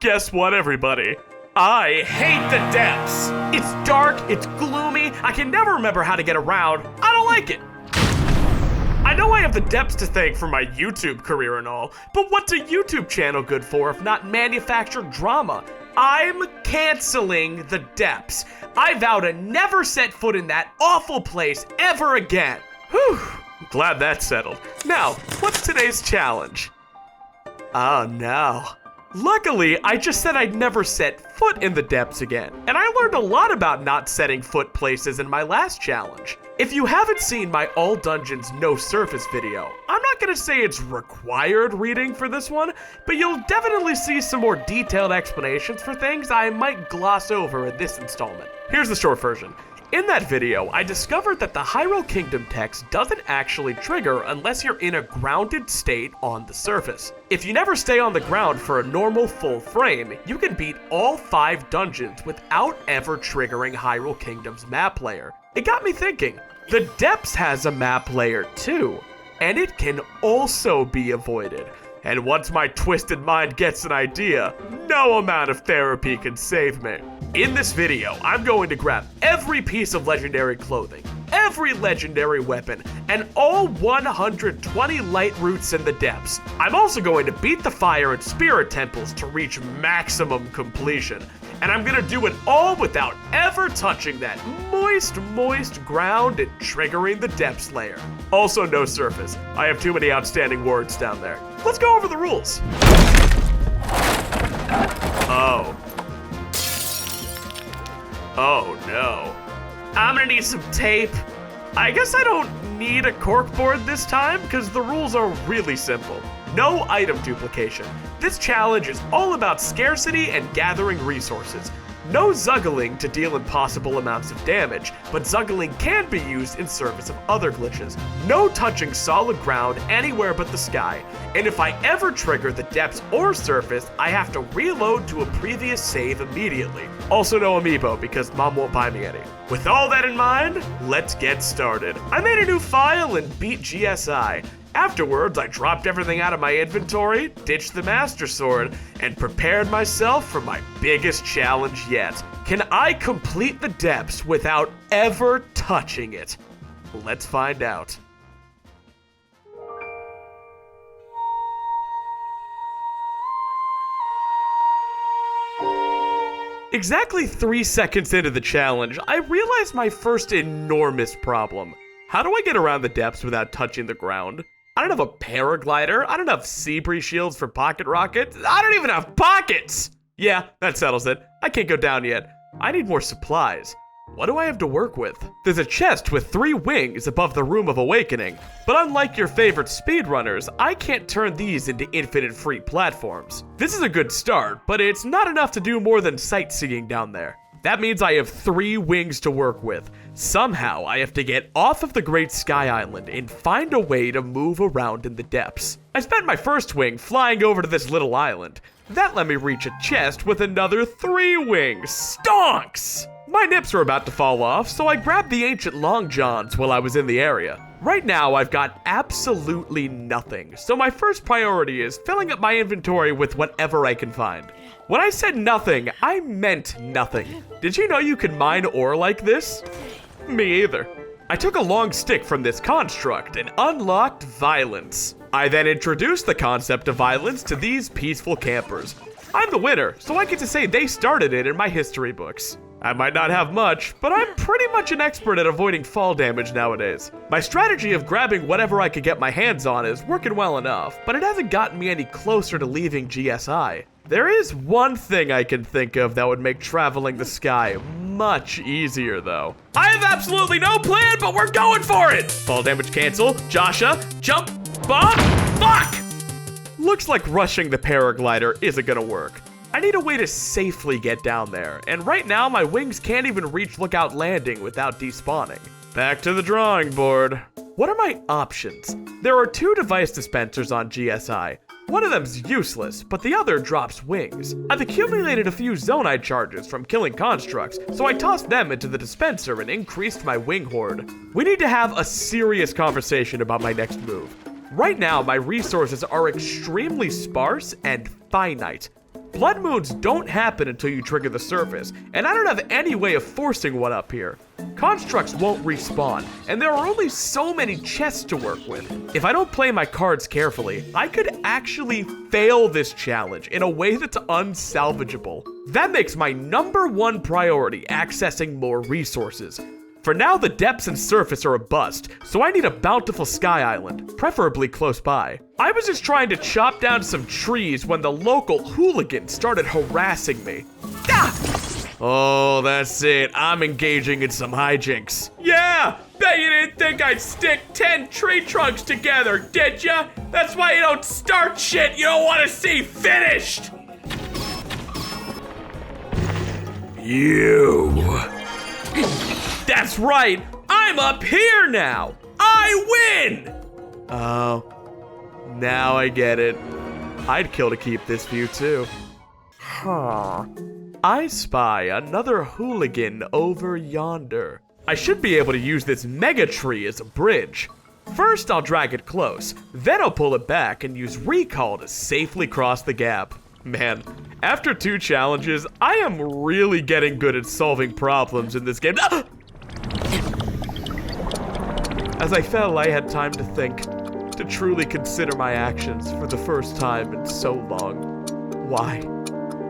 Guess what, everybody? I hate the depths. It's dark, it's gloomy, I can never remember how to get around. I don't like it. I know I have the depths to thank for my YouTube career and all, but what's a YouTube channel good for if not manufactured drama? I'm canceling the depths. I vow to never set foot in that awful place ever again. Whew, glad that's settled. Now, what's today's challenge? Oh no. Luckily, I just said I'd never set foot in the depths again, and I learned a lot about not setting foot places in my last challenge. If you haven't seen my All Dungeons No Surface video, I'm not gonna say it's required reading for this one, but you'll definitely see some more detailed explanations for things I might gloss over in this installment. Here's the short version. In that video, I discovered that the Hyrule Kingdom text doesn't actually trigger unless you're in a grounded state on the surface. If you never stay on the ground for a normal full frame, you can beat all 5 dungeons without ever triggering Hyrule Kingdom's map layer. It got me thinking, the Depths has a map layer too, and it can also be avoided. And once my twisted mind gets an idea, no amount of therapy can save me. In this video, I'm going to grab every piece of legendary clothing, every legendary weapon, and all 120 light roots in the depths. I'm also going to beat the fire and spirit temples to reach maximum completion. And I'm gonna do it all without ever touching that moist ground and triggering the depths layer. Also no surface. I have too many outstanding words down there. Let's go over the rules. Oh no. I'm gonna need some tape. I guess I don't need a corkboard this time because the rules are really simple. No item duplication. This challenge is all about scarcity and gathering resources. No zuggling to deal impossible amounts of damage, but zuggling can be used in service of other glitches. No touching solid ground anywhere but the sky, and if I ever trigger the depths or surface, I have to reload to a previous save immediately. Also no amiibo, because mom won't buy me any. With all that in mind, let's get started. I made a new file and beat GSI. Afterwards, I dropped everything out of my inventory, ditched the Master Sword, and prepared myself for my biggest challenge yet. Can I complete the depths without ever touching it? Let's find out. Exactly 3 seconds into the challenge, I realized my first enormous problem. How do I get around the depths without touching the ground? I don't have a paraglider, I don't have sea breeze shields for pocket rockets, I don't even have pockets! Yeah, that settles it. I can't go down yet. I need more supplies. What do I have to work with? There's a chest with 3 wings above the Room of Awakening, but unlike your favorite speedrunners, I can't turn these into infinite free platforms. This is a good start, but it's not enough to do more than sightseeing down there. That means I have 3 wings to work with. Somehow, I have to get off of the Great Sky Island and find a way to move around in the depths. I spent my first wing flying over to this little island. That let me reach a chest with another 3 wings. Stonks! My nips were about to fall off, so I grabbed the ancient long johns while I was in the area. Right now, I've got absolutely nothing, so my first priority is filling up my inventory with whatever I can find. When I said nothing, I meant nothing. Did you know you can mine ore like this? Me either. I took a long stick from this construct and unlocked violence. I then introduced the concept of violence to these peaceful campers. I'm the winner, so I get to say they started it in my history books. I might not have much, but I'm pretty much an expert at avoiding fall damage nowadays. My strategy of grabbing whatever I could get my hands on is working well enough, but it hasn't gotten me any closer to leaving GSI. There is one thing I can think of that would make traveling the sky much easier though. I have absolutely no plan, but we're going for it! Fall damage cancel, Joshua, jump, bomb, fuck! Looks like rushing the paraglider isn't gonna work. I need a way to safely get down there, and right now my wings can't even reach Lookout Landing without despawning. Back to the drawing board. What are my options? There are 2 device dispensers on GSI. One of them's useless, but the other drops wings. I've accumulated a few Zonite charges from killing constructs, so I tossed them into the dispenser and increased my wing hoard. We need to have a serious conversation about my next move. Right now, my resources are extremely sparse and finite. Blood moons don't happen until you trigger the surface, and I don't have any way of forcing one up here. Constructs won't respawn, and there are only so many chests to work with. If I don't play my cards carefully, I could actually fail this challenge in a way that's unsalvageable. That makes my #1 priority accessing more resources. For now, the depths and surface are a bust, so I need a bountiful sky island, preferably close by. I was just trying to chop down some trees when the local hooligan started harassing me. Ah! Oh, that's it. I'm engaging in some hijinks. Yeah! Bet you didn't think I'd stick 10 tree trunks together, did ya? That's why you don't start shit you don't want to see finished! You... That's right! I'm up here now! I win! Oh, now I get it. I'd kill to keep this view too. Huh. I spy another hooligan over yonder. I should be able to use this mega tree as a bridge. First, I'll drag it close, then I'll pull it back and use recall to safely cross the gap. Man, after 2 challenges, I am really getting good at solving problems in this game. Ah! As I fell, I had time to think, to truly consider my actions for the first time in so long. Why?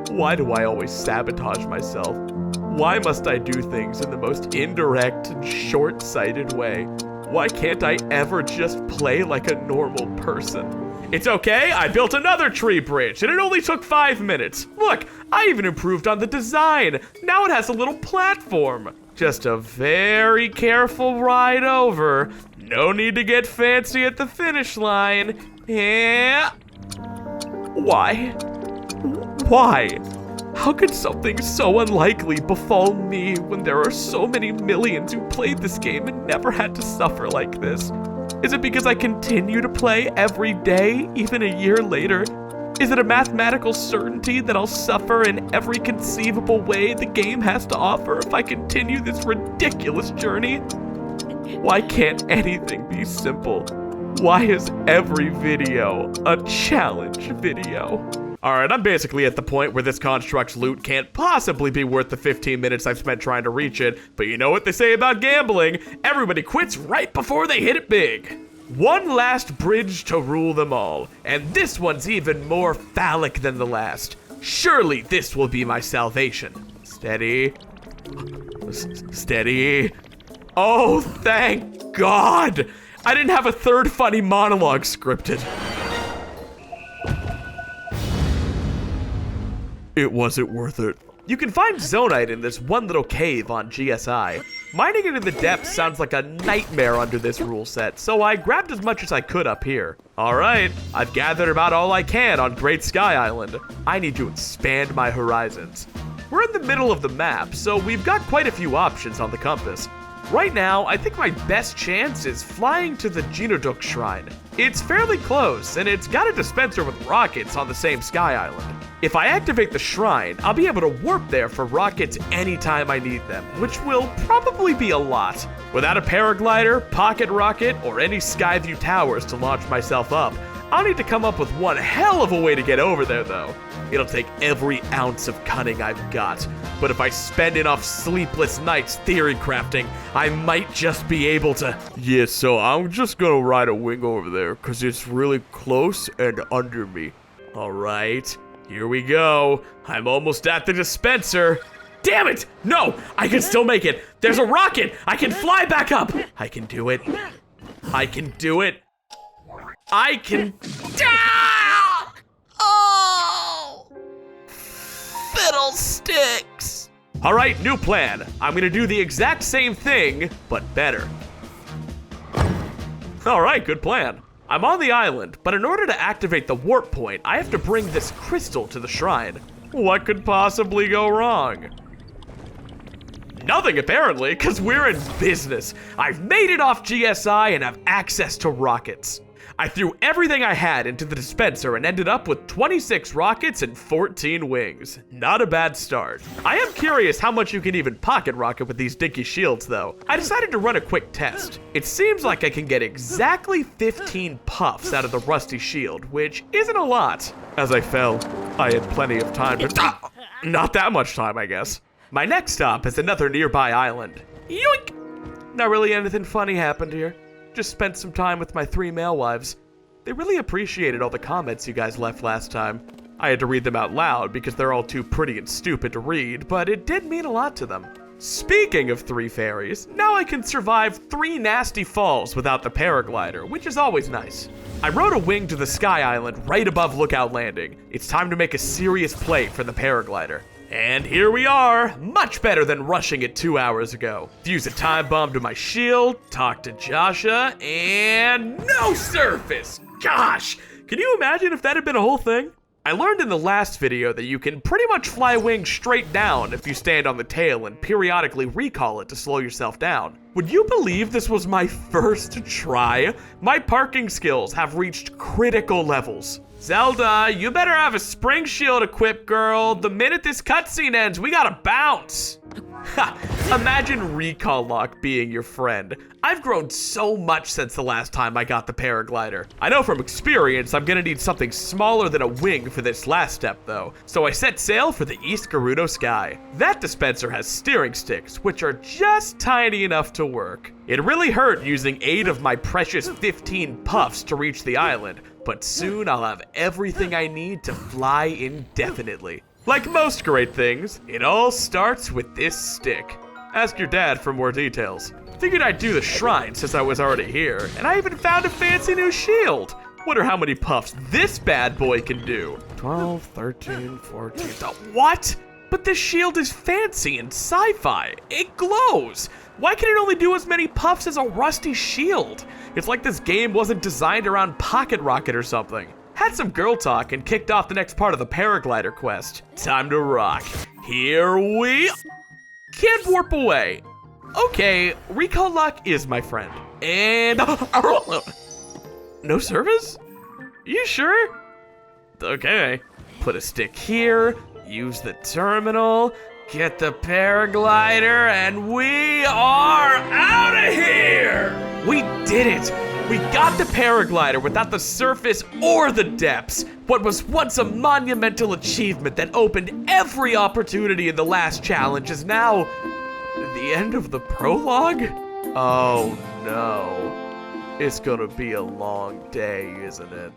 Why do I always sabotage myself? Why must I do things in the most indirect and short-sighted way? Why can't I ever just play like a normal person? It's okay, I built another tree bridge, and it only took 5 minutes. Look, I even improved on the design. Now it has a little platform. Just a very careful ride over. No need to get fancy at the finish line. Yeah. Why? Why? How could something so unlikely befall me when there are so many millions who played this game and never had to suffer like this? Is it because I continue to play every day, even a year later? Is it a mathematical certainty that I'll suffer in every conceivable way the game has to offer if I continue this ridiculous journey? Why can't anything be simple? Why is every video a challenge video? Alright, I'm basically at the point where this construct's loot can't possibly be worth the 15 minutes I've spent trying to reach it, but you know what they say about gambling? Everybody quits right before they hit it big. One last bridge to rule them all, and this one's even more phallic than the last. Surely this will be my salvation. Steady. Steady. Oh, thank God! I didn't have a third funny monologue scripted. It wasn't worth it. You can find Zonite in this one little cave on GSI. Mining it in the depths sounds like a nightmare under this rule set, so I grabbed as much as I could up here. Alright, I've gathered about all I can on Great Sky Island. I need to expand my horizons. We're in the middle of the map, so we've got quite a few options on the compass. Right now, I think my best chance is flying to the Genoduk Shrine. It's fairly close, and it's got a dispenser with rockets on the same Sky Island. If I activate the shrine, I'll be able to warp there for rockets anytime I need them, which will probably be a lot. Without a paraglider, pocket rocket, or any Skyview towers to launch myself up, I'll need to come up with one hell of a way to get over there though. It'll take every ounce of cunning I've got, but if I spend enough sleepless nights theory crafting, I might just be able to... Yeah, so I'm just gonna ride a wing over there, cause it's really close and under me. Alright. Here we go. I'm almost at the dispenser. Damn it! No! I can still make it. There's a rocket! I can fly back up! I can do it. I can do it. I can... Ah! Oh! Fiddlesticks! Alright, new plan. I'm gonna do the exact same thing, but better. Alright, good plan. I'm on the island, but in order to activate the warp point, I have to bring this crystal to the shrine. What could possibly go wrong? Nothing, apparently, because we're in business. I've made it off GSI and have access to rockets. I threw everything I had into the dispenser and ended up with 26 rockets and 14 wings. Not a bad start. I am curious how much you can even pocket rocket with these dinky shields though. I decided to run a quick test. It seems like I can get exactly 15 puffs out of the rusty shield, which isn't a lot. As I fell, I had plenty of time to... Not that much time, I guess. My next stop is another nearby island. Yoink! Not really anything funny happened here. Just spent some time with my 3 male wives. They really appreciated all the comments you guys left last time. I had to read them out loud because they're all too pretty and stupid to read, but it did mean a lot to them. Speaking of 3 fairies, now I can survive 3 nasty falls without the paraglider, which is always nice. I rode a wing to the Sky Island right above Lookout Landing. It's time to make a serious play for the paraglider. And here we are, much better than rushing it 2 hours ago. Fuse a time bomb to my shield, talk to Joshua, and no surface! Gosh, can you imagine if that had been a whole thing? I learned in the last video that you can pretty much fly wings straight down if you stand on the tail and periodically recall it to slow yourself down. Would you believe this was my first try? My parking skills have reached critical levels. Zelda, you better have a spring shield equipped, girl. The minute this cutscene ends, we gotta bounce. Ha! Imagine recall lock being your friend. I've grown so much since the last time I got the paraglider. I know from experience I'm gonna need something smaller than a wing for this last step though, so I set sail for the East Gerudo sky. That dispenser has steering sticks, which are just tiny enough to work. It really hurt using 8 of my precious 15 puffs to reach the island, but soon I'll have everything I need to fly indefinitely. Like most great things, it all starts with this stick. Ask your dad for more details. Figured I'd do the shrine since I was already here, and I even found a fancy new shield. Wonder how many puffs this bad boy can do. 12, 13, 14, what? But this shield is fancy and sci-fi. It glows. Why can it only do as many puffs as a rusty shield? It's like this game wasn't designed around Pocket Rocket or something. Had some girl talk and kicked off the next part of the paraglider quest. Time to rock. Here we... Can't warp away. Okay, recall lock is my friend. And... No service? You sure? Okay. Put a stick here, use the terminal, get the paraglider, and we are out of here! We did it! We got the paraglider without the surface or the depths. What was once a monumental achievement that opened every opportunity in the last challenge is now the end of the prologue? Oh no. It's gonna be a long day, isn't it?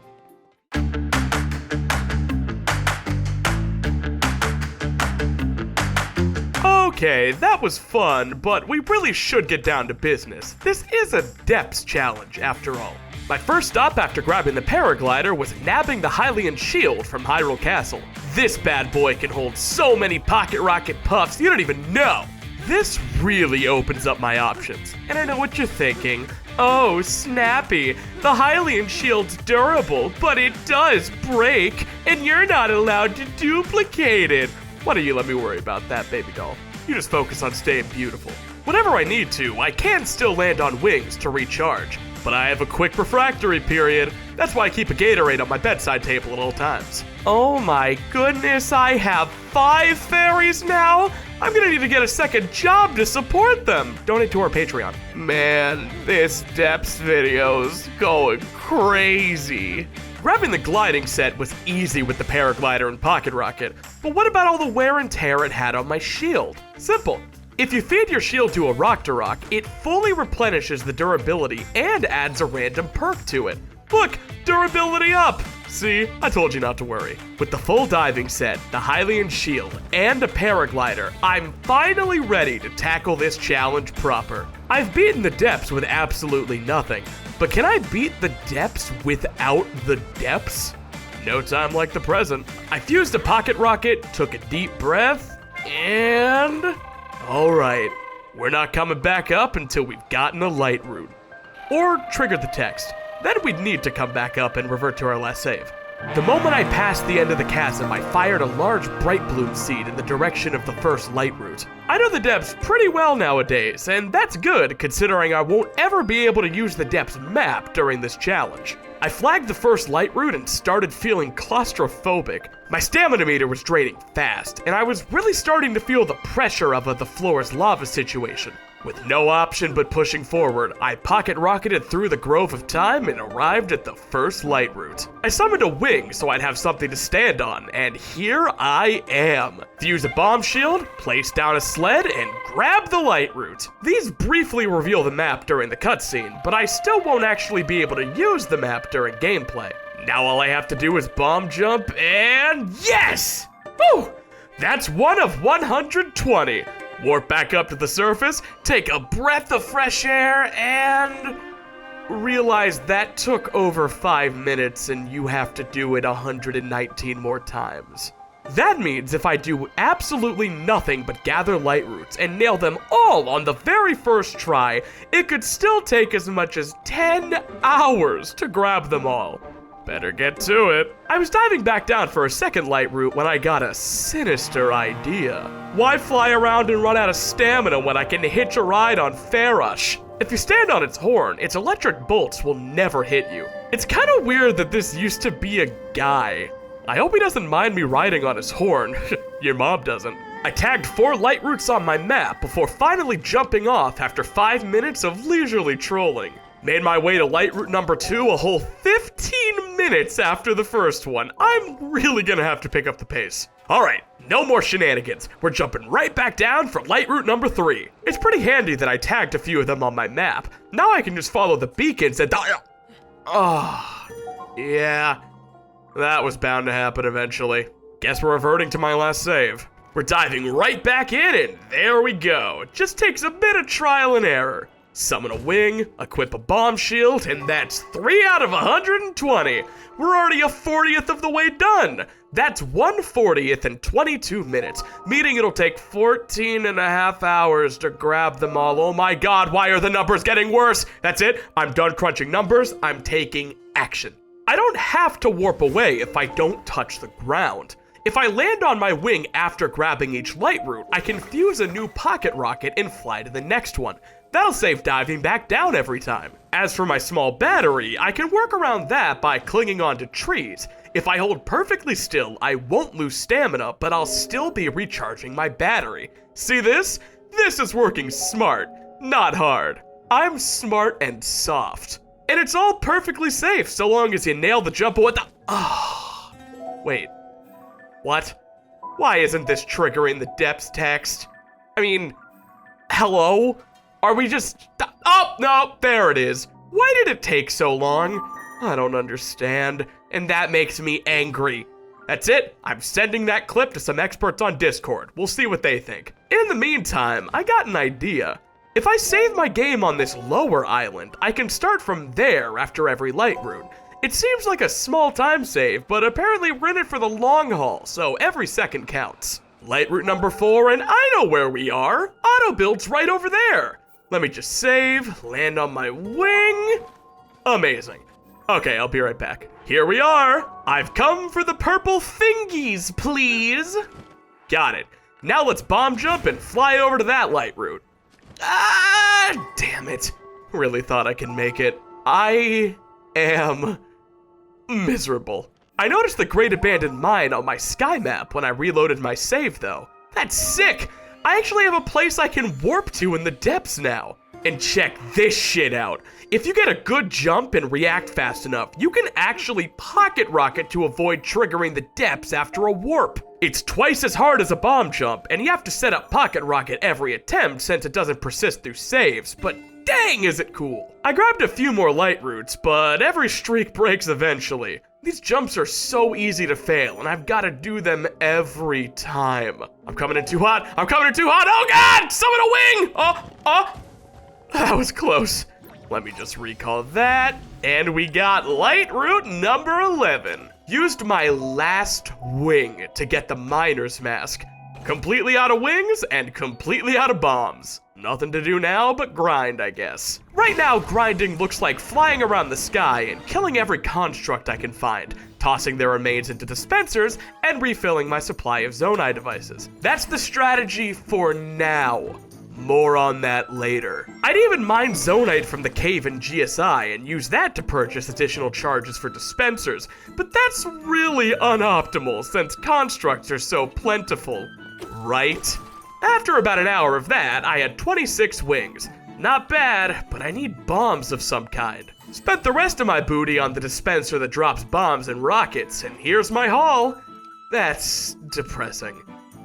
Okay, that was fun, but we really should get down to business. This is a depths challenge, after all. My first stop after grabbing the paraglider was nabbing the Hylian shield from Hyrule Castle. This bad boy can hold so many pocket rocket puffs you don't even know. This really opens up my options. And I know what you're thinking. Oh, snappy. The Hylian shield's durable, but it does break, and you're not allowed to duplicate it. Why don't you let me worry about that, baby doll? You just focus on staying beautiful. Whenever I need to, I can still land on wings to recharge, but I have a quick refractory period. That's why I keep a Gatorade on my bedside table at all times. Oh my goodness, I have 5 fairies now? I'm gonna need to get a second job to support them. Donate to our Patreon. Man, this depths video's going crazy. Grabbing the gliding set was easy with the paraglider and pocket rocket, but what about all the wear and tear it had on my shield? Simple. If you feed your shield to a rock, it fully replenishes the durability and adds a random perk to it. Look, durability up! See, I told you not to worry. With the full diving set, the Hylian shield, and a paraglider, I'm finally ready to tackle this challenge proper. I've beaten the depths with absolutely nothing, but can I beat the depths without the depths? No time like the present. I fused a pocket rocket, took a deep breath, and... Alright, we're not coming back up until we've gotten a light route. Or triggered the text. Then we'd need to come back up and revert to our last save. The moment I passed the end of the chasm, I fired a large bright bloom seed in the direction of the first light route. I know the depths pretty well nowadays, and that's good considering I won't ever be able to use the depths map during this challenge. I flagged the first light route and started feeling claustrophobic. My stamina meter was draining fast, and I was really starting to feel the pressure of the floor's lava situation. With no option but pushing forward, I pocket rocketed through the Grove of Time and arrived at the first light route. I summoned a wing so I'd have something to stand on, and here I am. Fuse a bomb shield, place down a sled, and grab the light route. These briefly reveal the map during the cutscene, but I still won't actually be able to use the map during gameplay. Now all I have to do is bomb jump, and yes! Whew! That's 1 of 120. Warp back up to the surface, take a breath of fresh air, and realize that took over 5 minutes and you have to do it 119 more times. That means if I do absolutely nothing but gather light roots and nail them all on the very first try, it could still take as much as 10 hours to grab them all. Better get to it. I was diving back down for a second light route when I got a sinister idea. Why fly around and run out of stamina when I can hitch a ride on Farush? If you stand on its horn, its electric bolts will never hit you. It's kind of weird that this used to be a guy. I hope he doesn't mind me riding on his horn. Your mom doesn't. I tagged 4 light routes on my map before finally jumping off after 5 minutes of leisurely trolling. Made my way to light route number 2 a whole 15 minutes after the first one. I'm really gonna have to pick up the pace. Alright, no more shenanigans. We're jumping right back down for light route number 3. It's pretty handy that I tagged a few of them on my map. Now I can just follow the beacons and yeah, that was bound to happen eventually. Guess we're reverting to my last save. We're diving right back in and there we go. It just takes a bit of trial and error. Summon a wing, equip a bomb shield, and that's 3 out of 120. We're already a 40th of the way done. That's 1/40th in 22 minutes, meaning it'll take 14 and a half hours to grab them all. Oh my god, why are the numbers getting worse? That's it, I'm done crunching numbers, I'm taking action. I don't have to warp away if I don't touch the ground. If I land on my wing after grabbing each light route, I can fuse a new pocket rocket and fly to the next one. That'll save diving back down every time. As for my small battery, I can work around that by clinging onto trees. If I hold perfectly still, I won't lose stamina, but I'll still be recharging my battery. See this? This is working smart, not hard. I'm smart and soft. And it's all perfectly safe so long as you nail the jump with the... Wait. What? Why isn't this triggering the depths text? I mean, hello? Are we just... Oh, no, there it is. Why did it take so long? I don't understand, and that makes me angry. That's it, I'm sending that clip to some experts on Discord. We'll see what they think. In the meantime, I got an idea. If I save my game on this lower island, I can start from there after every light route. It seems like a small time save, but apparently we're in it for the long haul, so every second counts. Light route number 4, and I know where we are. Auto build's right over there. Let me just save, land on my wing. Amazing. Okay, I'll be right back. Here we are. I've come for the purple thingies, please. Got it. Now let's bomb jump and fly over to that light route. Ah, damn it. Really thought I could make it. I am miserable. I noticed the Great Abandoned Mine on my sky map when I reloaded my save, though. That's sick! I actually have a place I can warp to in the depths now. And check this shit out. If you get a good jump and react fast enough, you can actually pocket rocket to avoid triggering the depths after a warp. It's twice as hard as a bomb jump, and you have to set up pocket rocket every attempt since it doesn't persist through saves, but dang is it cool. I grabbed a few more light routes, but every streak breaks eventually. These jumps are so easy to fail, and I've got to do them every time. I'm coming in too hot. I'm coming in too hot. Oh god! Summon a wing! That was close. Let me just recall that. And we got light route number 11. Used my last wing to get the miner's mask. Completely out of wings and completely out of bombs. Nothing to do now but grind, I guess. Right now, grinding looks like flying around the sky and killing every construct I can find, tossing their remains into dispensers, and refilling my supply of Zonai devices. That's the strategy for now. More on that later. I'd even mine Zonite from the cave in GSI and use that to purchase additional charges for dispensers, but that's really unoptimal since constructs are so plentiful, right? After about an hour of that, I had 26 wings. Not bad, but I need bombs of some kind. Spent the rest of my booty on the dispenser that drops bombs and rockets, and here's my haul. That's depressing.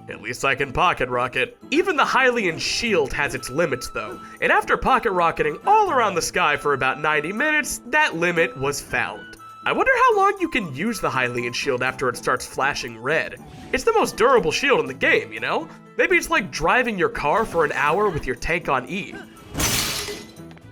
At least I can pocket rocket. Even the Hylian shield has its limits though, and after pocket rocketing all around the sky for about 90 minutes, that limit was found. I wonder how long you can use the Hylian shield after it starts flashing red. It's the most durable shield in the game, you know? Maybe it's like driving your car for an hour with your tank on E.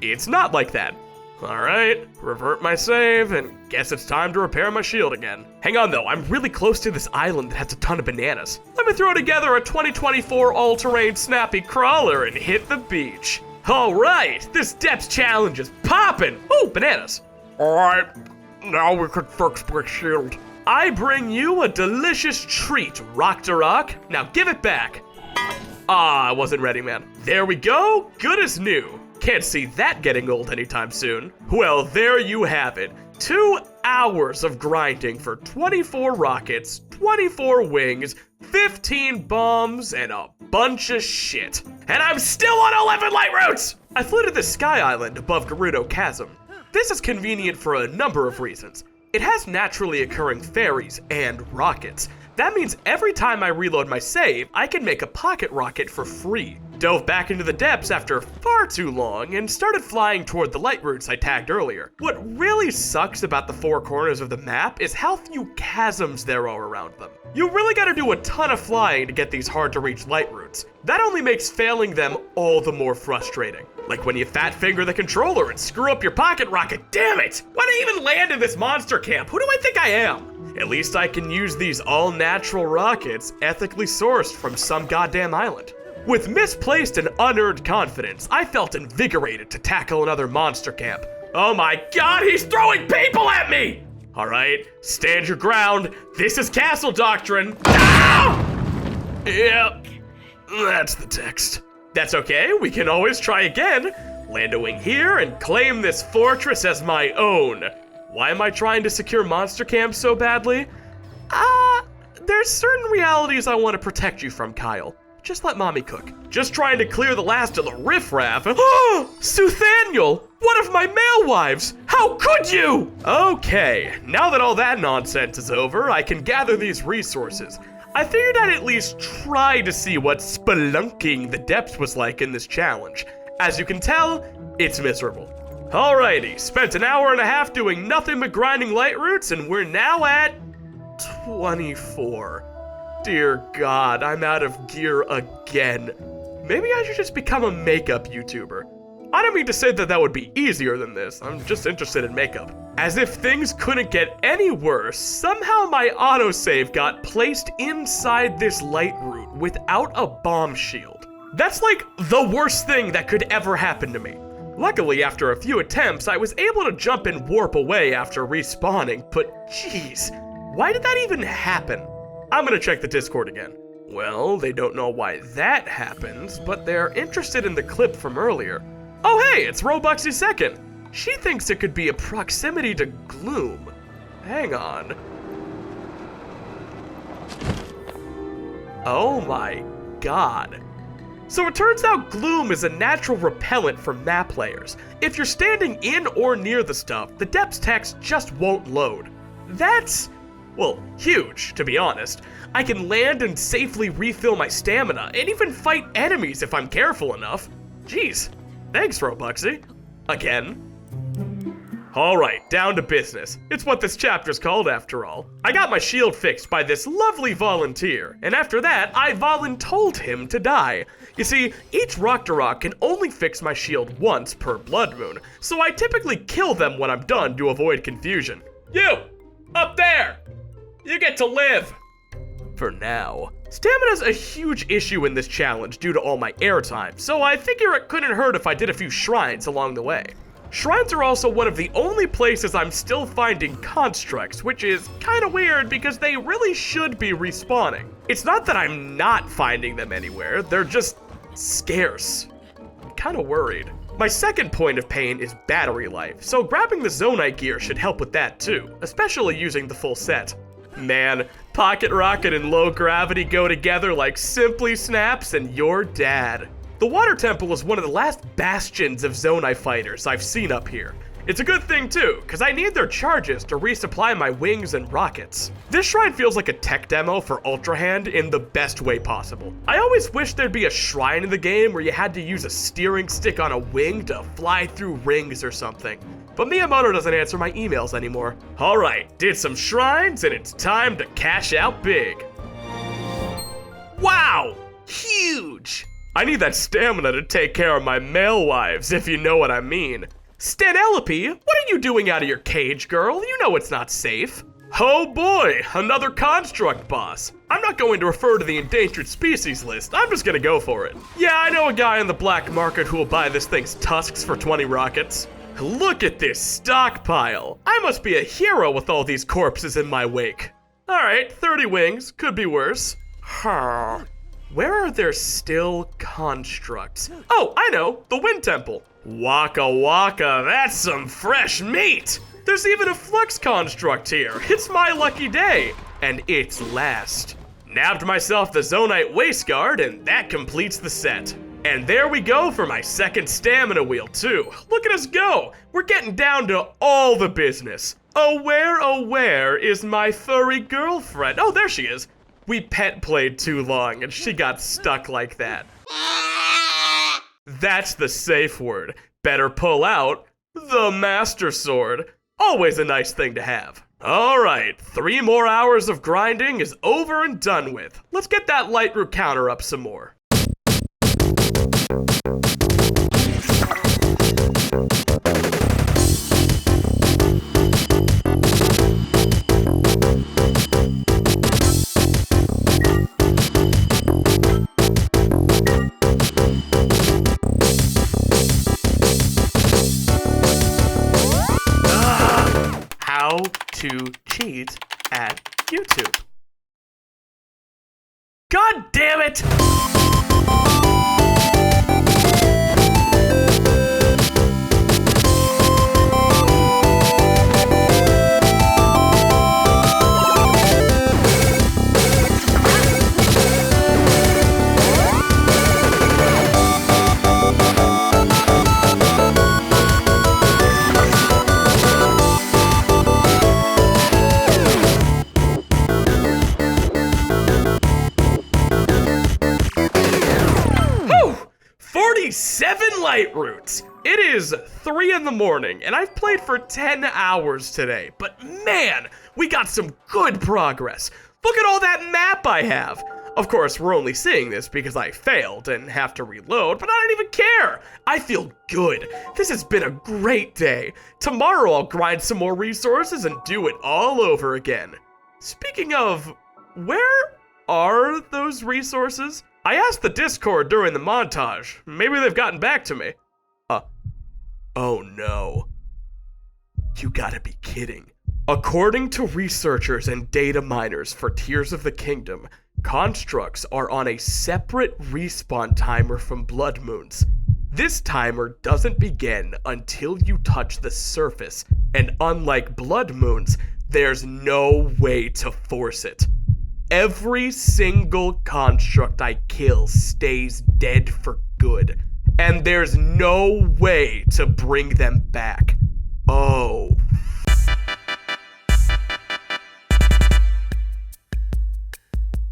It's not like that. Alright, revert my save, and guess it's time to repair my shield again. Hang on though, I'm really close to this island that has a ton of bananas. Let me throw together a 2024 all-terrain snappy crawler and hit the beach. Alright, this depths challenge is poppin'! Ooh, bananas. Alright, now we could fix my shield. I bring you a delicious treat, Rock to Rock. Now give it back. Ah, I wasn't ready, man. There we go, good as new. Can't see that getting old anytime soon. Well, there you have it. 2 hours of grinding for 24 rockets, 24 wings, 15 bombs, and a bunch of shit. And I'm still on 11 light routes! I flew to the Sky Island above Gerudo Chasm. This is convenient for a number of reasons. It has naturally occurring ferries and rockets. That means every time I reload my save, I can make a pocket rocket for free. Dove back into the depths after far too long and started flying toward the light routes I tagged earlier. What really sucks about the 4 corners of the map is how few chasms there are around them. You really gotta do a ton of flying to get these hard to reach light routes. That only makes failing them all the more frustrating. Like when you fat finger the controller and screw up your pocket rocket, damn it! Why'd I even land in this monster camp? Who do I think I am? At least I can use these all-natural rockets ethically sourced from some goddamn island. With misplaced and unearned confidence, I felt invigorated to tackle another monster camp. Oh my god, he's throwing people at me! Alright, stand your ground. This is Castle Doctrine. Ah! Yep, that's the text. That's okay, we can always try again. Land a wing here and claim this fortress as my own. Why am I trying to secure monster camps so badly? There's certain realities I want to protect you from, Kyle. Just let mommy cook. Just trying to clear the last of the riffraff. Oh, Suthaniel, one of my male wives. How could you? Okay, now that all that nonsense is over, I can gather these resources. I figured I'd at least try to see what spelunking the depths was like in this challenge. As you can tell, it's miserable. Alrighty, spent an hour and a half doing nothing but grinding light routes, and we're now at 24. Dear God, I'm out of gear again. Maybe I should just become a makeup YouTuber. I don't mean to say that that would be easier than this, I'm just interested in makeup. As if things couldn't get any worse, somehow my autosave got placed inside this light route without a bomb shield. That's like the worst thing that could ever happen to me. Luckily, after a few attempts, I was able to jump and warp away after respawning, but jeez, why did that even happen? I'm gonna check the Discord again. Well, they don't know why that happens, but they're interested in the clip from earlier. Oh hey, it's Robuxy Second. She thinks it could be a proximity to Gloom. Hang on. Oh my god. So it turns out Gloom is a natural repellent for map players. If you're standing in or near the stuff, the depths text just won't load. That's, well, huge, to be honest. I can land and safely refill my stamina, and even fight enemies if I'm careful enough. Jeez, thanks, Robuxy. Again. Alright, down to business. It's what this chapter's called after all. I got my shield fixed by this lovely volunteer, and after that, I voluntold him to die. You see, each Rock to Rock can only fix my shield once per blood moon, so I typically kill them when I'm done to avoid confusion. You! Up there! You get to live! For now. Stamina's a huge issue in this challenge due to all my airtime, so I figure it couldn't hurt if I did a few shrines along the way. Shrines are also one of the only places I'm still finding constructs, which is kinda weird because they really should be respawning. It's not that I'm not finding them anywhere, they're just scarce. Kinda worried. My second point of pain is battery life, so grabbing the Zonite gear should help with that too, especially using the full set. Man, Pocket Rocket and low gravity go together like SimplySnaps and your dad. The Water Temple is one of the last bastions of Zonite fighters I've seen up here. It's a good thing too, cause I need their charges to resupply my wings and rockets. This shrine feels like a tech demo for Ultra Hand in the best way possible. I always wish there'd be a shrine in the game where you had to use a steering stick on a wing to fly through rings or something. But Miyamoto doesn't answer my emails anymore. Alright, did some shrines and it's time to cash out big. Wow! Huge! I need that stamina to take care of my male wives, if you know what I mean. Stanelope, what are you doing out of your cage, girl? You know it's not safe. Oh boy, another construct boss. I'm not going to refer to the endangered species list, I'm just gonna go for it. Yeah, I know a guy in the black market who will buy this thing's tusks for 20 rockets. Look at this stockpile. I must be a hero with all these corpses in my wake. Alright, 30 wings, could be worse. Where are there still constructs? Oh, I know, the Wind Temple. Waka waka, that's some fresh meat! There's even a flux construct here. It's my lucky day. And it's last. Nabbed myself the Zonite Waistguard, and that completes the set. And there we go for my second stamina wheel too. Look at us go. We're getting down to all the business. Oh where is my furry girlfriend? Oh, there she is. We pet played too long and she got stuck like that. That's the safe word. Better pull out the Master Sword. Always a nice thing to have. Alright, 3 more hours of grinding is over and done with. Let's get that light root counter up some more. How to cheat at YouTube. God damn it! Seven light roots. It is 3 in the morning and I've played for 10 hours today, but man, we got some good progress. Look at all that map I have. Of course, we're only seeing this because I failed and have to reload, but I don't even care. I feel good. This has been a great day. Tomorrow I'll grind some more resources and do it all over again. Speaking of, where are those resources? I asked the Discord during the montage. Maybe they've gotten back to me. Oh no. You gotta be kidding. According to researchers and data miners for Tears of the Kingdom, constructs are on a separate respawn timer from Blood Moons. This timer doesn't begin until you touch the surface, and unlike Blood Moons, there's no way to force it. Every single construct I kill stays dead for good, and there's no way to bring them back. Oh.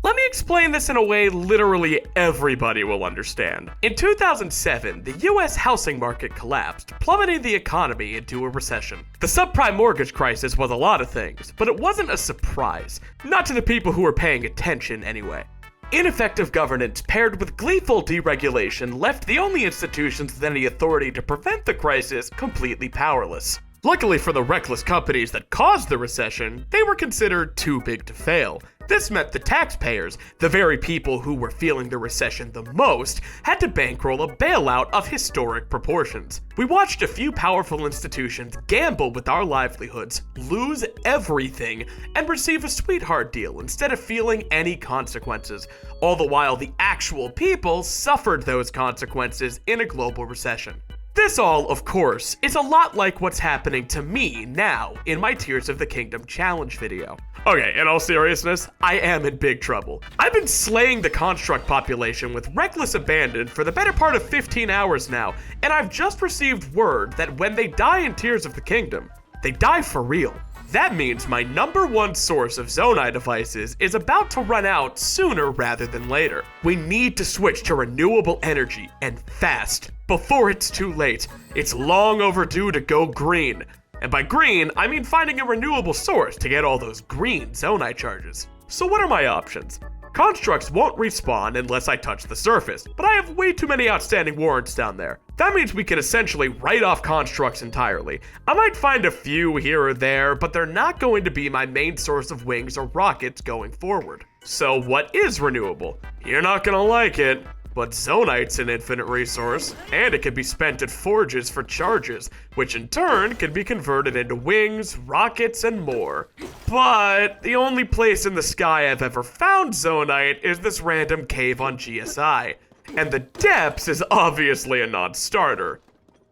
Let me explain this in a way literally everybody will understand. In 2007, the US housing market collapsed, plummeting the economy into a recession. The subprime mortgage crisis was a lot of things, but it wasn't a surprise. Not to the people who were paying attention anyway. Ineffective governance paired with gleeful deregulation left the only institutions with any authority to prevent the crisis completely powerless. Luckily for the reckless companies that caused the recession, they were considered too big to fail. This meant the taxpayers, the very people who were feeling the recession the most, had to bankroll a bailout of historic proportions. We watched a few powerful institutions gamble with our livelihoods, lose everything, and receive a sweetheart deal instead of feeling any consequences, all the while the actual people suffered those consequences in a global recession. This all, of course, is a lot like what's happening to me now in my Tears of the Kingdom challenge video. Okay, in all seriousness, I am in big trouble. I've been slaying the construct population with reckless abandon for the better part of 15 hours now, and I've just received word that when they die in Tears of the Kingdom, they die for real. That means my #1 source of Zonai devices is about to run out sooner rather than later. We need to switch to renewable energy, and fast, before it's too late. It's long overdue to go green. And by green, I mean finding a renewable source to get all those green Zonai charges. So what are my options? Constructs won't respawn unless I touch the surface, but I have way too many outstanding warrants down there. That means we can essentially write off constructs entirely. I might find a few here or there, but they're not going to be my main source of wings or rockets going forward. So what is renewable? You're not gonna like it, but Zonite's an infinite resource, and it can be spent at forges for charges, which in turn can be converted into wings, rockets, and more. But the only place in the sky I've ever found Zonite is this random cave on GSI, and the depths is obviously a non-starter,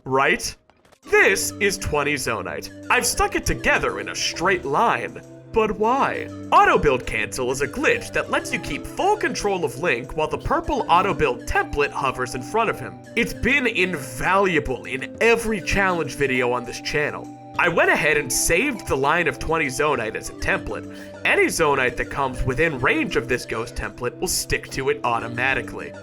right? This is 20 Zonite. I've stuck it together in a straight line. But why? Auto build cancel is a glitch that lets you keep full control of Link while the purple auto build template hovers in front of him. It's been invaluable in every challenge video on this channel. I went ahead and saved the line of 20 Zonite as a template. Any Zonite that comes within range of this ghost template will stick to it automatically.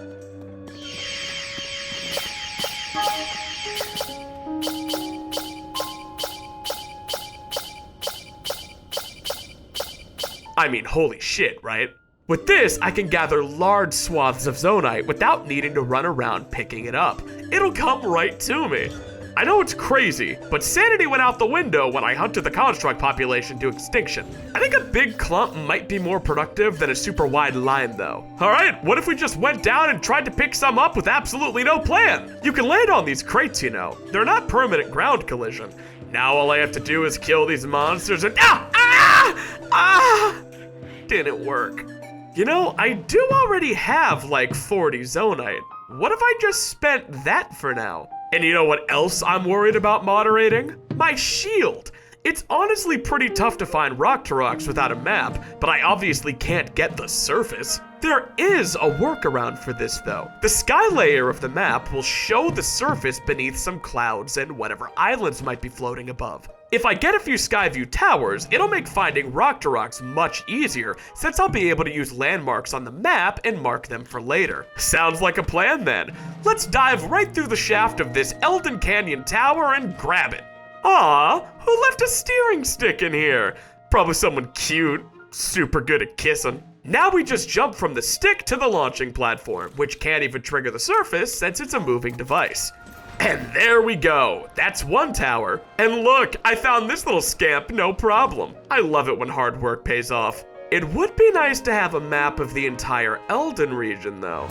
I mean, holy shit, right? With this, I can gather large swaths of Zonite without needing to run around picking it up. It'll come right to me. I know it's crazy, but sanity went out the window when I hunted the construct population to extinction. I think a big clump might be more productive than a super wide line though. Alright, what if we just went down and tried to pick some up with absolutely no plan? You can land on these crates, you know. They're not permanent ground collision. Now all I have to do is kill these monsters and didn't work. You know, I do already have like 40 Zonite. What if I just spent that for now? And you know what else I'm worried about moderating? My shield. It's honestly pretty tough to find Rock-to-Rocks without a map, but I obviously can't get the surface. There is a workaround for this though. The sky layer of the map will show the surface beneath some clouds and whatever islands might be floating above. If I get a few Skyview towers, it'll make finding Rock-to-Rocks much easier, since I'll be able to use landmarks on the map and mark them for later. Sounds like a plan then. Let's dive right through the shaft of this Elden Canyon tower and grab it. Aw, who left a steering stick in here? Probably someone cute, super good at kissing. Now we just jump from the stick to the launching platform, which can't even trigger the surface since it's a moving device. And there we go. That's one tower. And look, I found this little scamp no problem. I love it when hard work pays off. It would be nice to have a map of the entire Elden region though.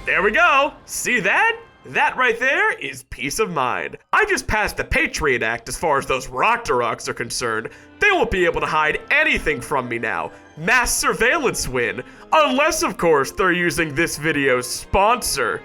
There we go. See that? That right there is peace of mind. I just passed the Patriot Act as far as those Rock-to-Rocks are concerned. They won't be able to hide anything from me now. Mass surveillance win. Unless, of course, they're using this video's sponsor.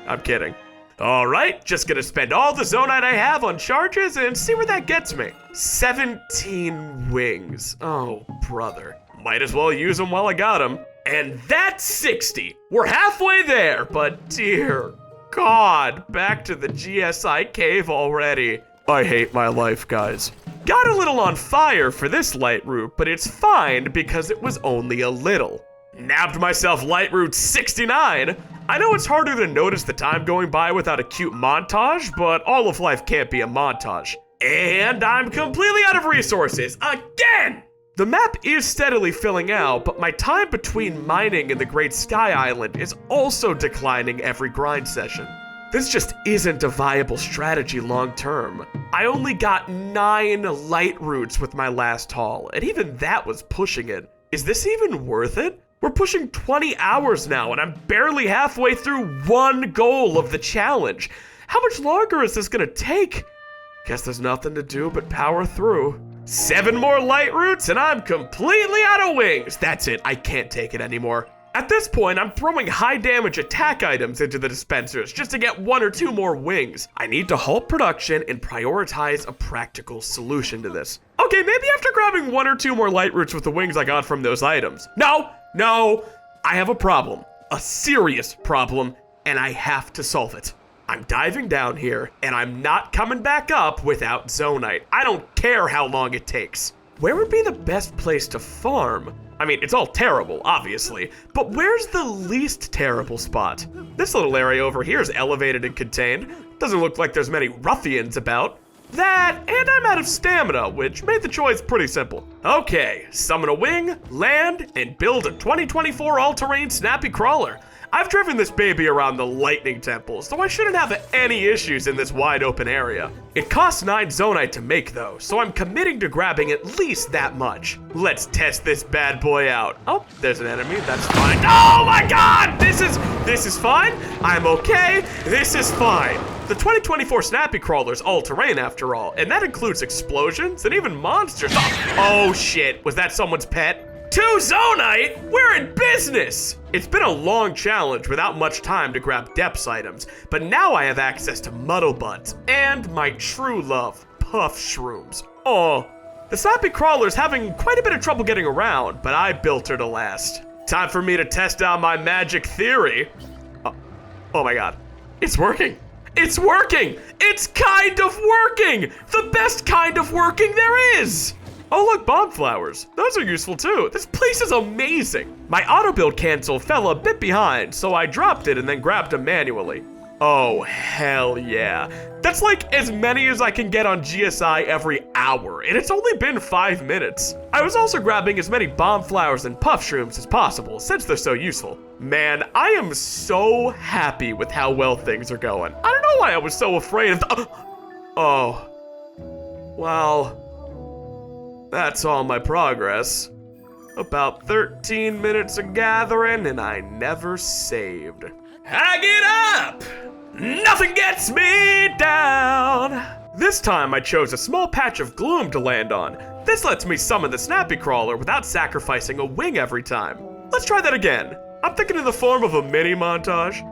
I'm kidding. All right, just gonna spend all the Zonite I have on charges and see where that gets me. 17 wings. Oh, brother. Might as well use them while I got them. And that's 60. We're halfway there, but dear God, back to the GSI cave already. I hate my life, guys. Got a little on fire for this light route, but it's fine because it was only a little. Nabbed myself light route 69. I know it's harder to notice the time going by without a cute montage, but all of life can't be a montage. And I'm completely out of resources, again! The map is steadily filling out, but my time between mining and the Great Sky Island is also declining every grind session. This just isn't a viable strategy long term. I only got 9 light roots with my last haul, and even that was pushing it. Is this even worth it? We're pushing 20 hours now, and I'm barely halfway through one goal of the challenge. How much longer is this gonna take? Guess there's nothing to do but power through. 7 more light roots, and I'm completely out of wings. That's it, I can't take it anymore. At this point, I'm throwing high damage attack items into the dispensers just to get 1 or 2 more wings. I need to halt production and prioritize a practical solution to this. Okay, maybe after grabbing 1 or 2 more light roots with the wings I got from those items. No, I have a problem, a serious problem, and I have to solve it. I'm diving down here, and I'm not coming back up without Zonite. I don't care how long it takes. Where would be the best place to farm? I mean, it's all terrible, obviously, but where's the least terrible spot? This little area over here is elevated and contained. Doesn't look like there's many ruffians about. That, and I'm out of stamina, which made the choice pretty simple. Okay, summon a wing, land, and build a 2024 all-terrain snappy crawler. I've driven this baby around the lightning temple, so I shouldn't have any issues in this wide open area. It costs 9 Zonite to make though, so I'm committing to grabbing at least that much. Let's test this bad boy out. Oh, there's an enemy, that's fine. Oh my god! This is fine. I'm okay, this is fine. The 2024 Snappy Crawler's all-terrain after all, and that includes explosions and even monsters. Oh shit, was that someone's pet? 2 Zonite? We're in business! It's been a long challenge without much time to grab depths items, but now I have access to Muddle Buds and my true love, Puff Shrooms. Oh, the Snappy Crawler's having quite a bit of trouble getting around, but I built her to last. Time for me to test out my magic theory. Oh my god, it's working. It's working! It's kind of working! The best kind of working there is! Oh look, bomb flowers. Those are useful too. This place is amazing. My auto build cancel fell a bit behind, so I dropped it and then grabbed them manually. Oh, hell yeah. That's like as many as I can get on GSI every hour, and it's only been 5 minutes. I was also grabbing as many bomb flowers and puff shrooms as possible, since they're so useful. Man, I am so happy with how well things are going. I don't know why I was so afraid of Oh. Well, that's all my progress. About 13 minutes of gathering, and I never saved. Hang it up! Nothing gets me down! This time I chose a small patch of gloom to land on. This lets me summon the Snappy Crawler without sacrificing a wing every time. Let's try that again. I'm thinking in the form of a mini montage.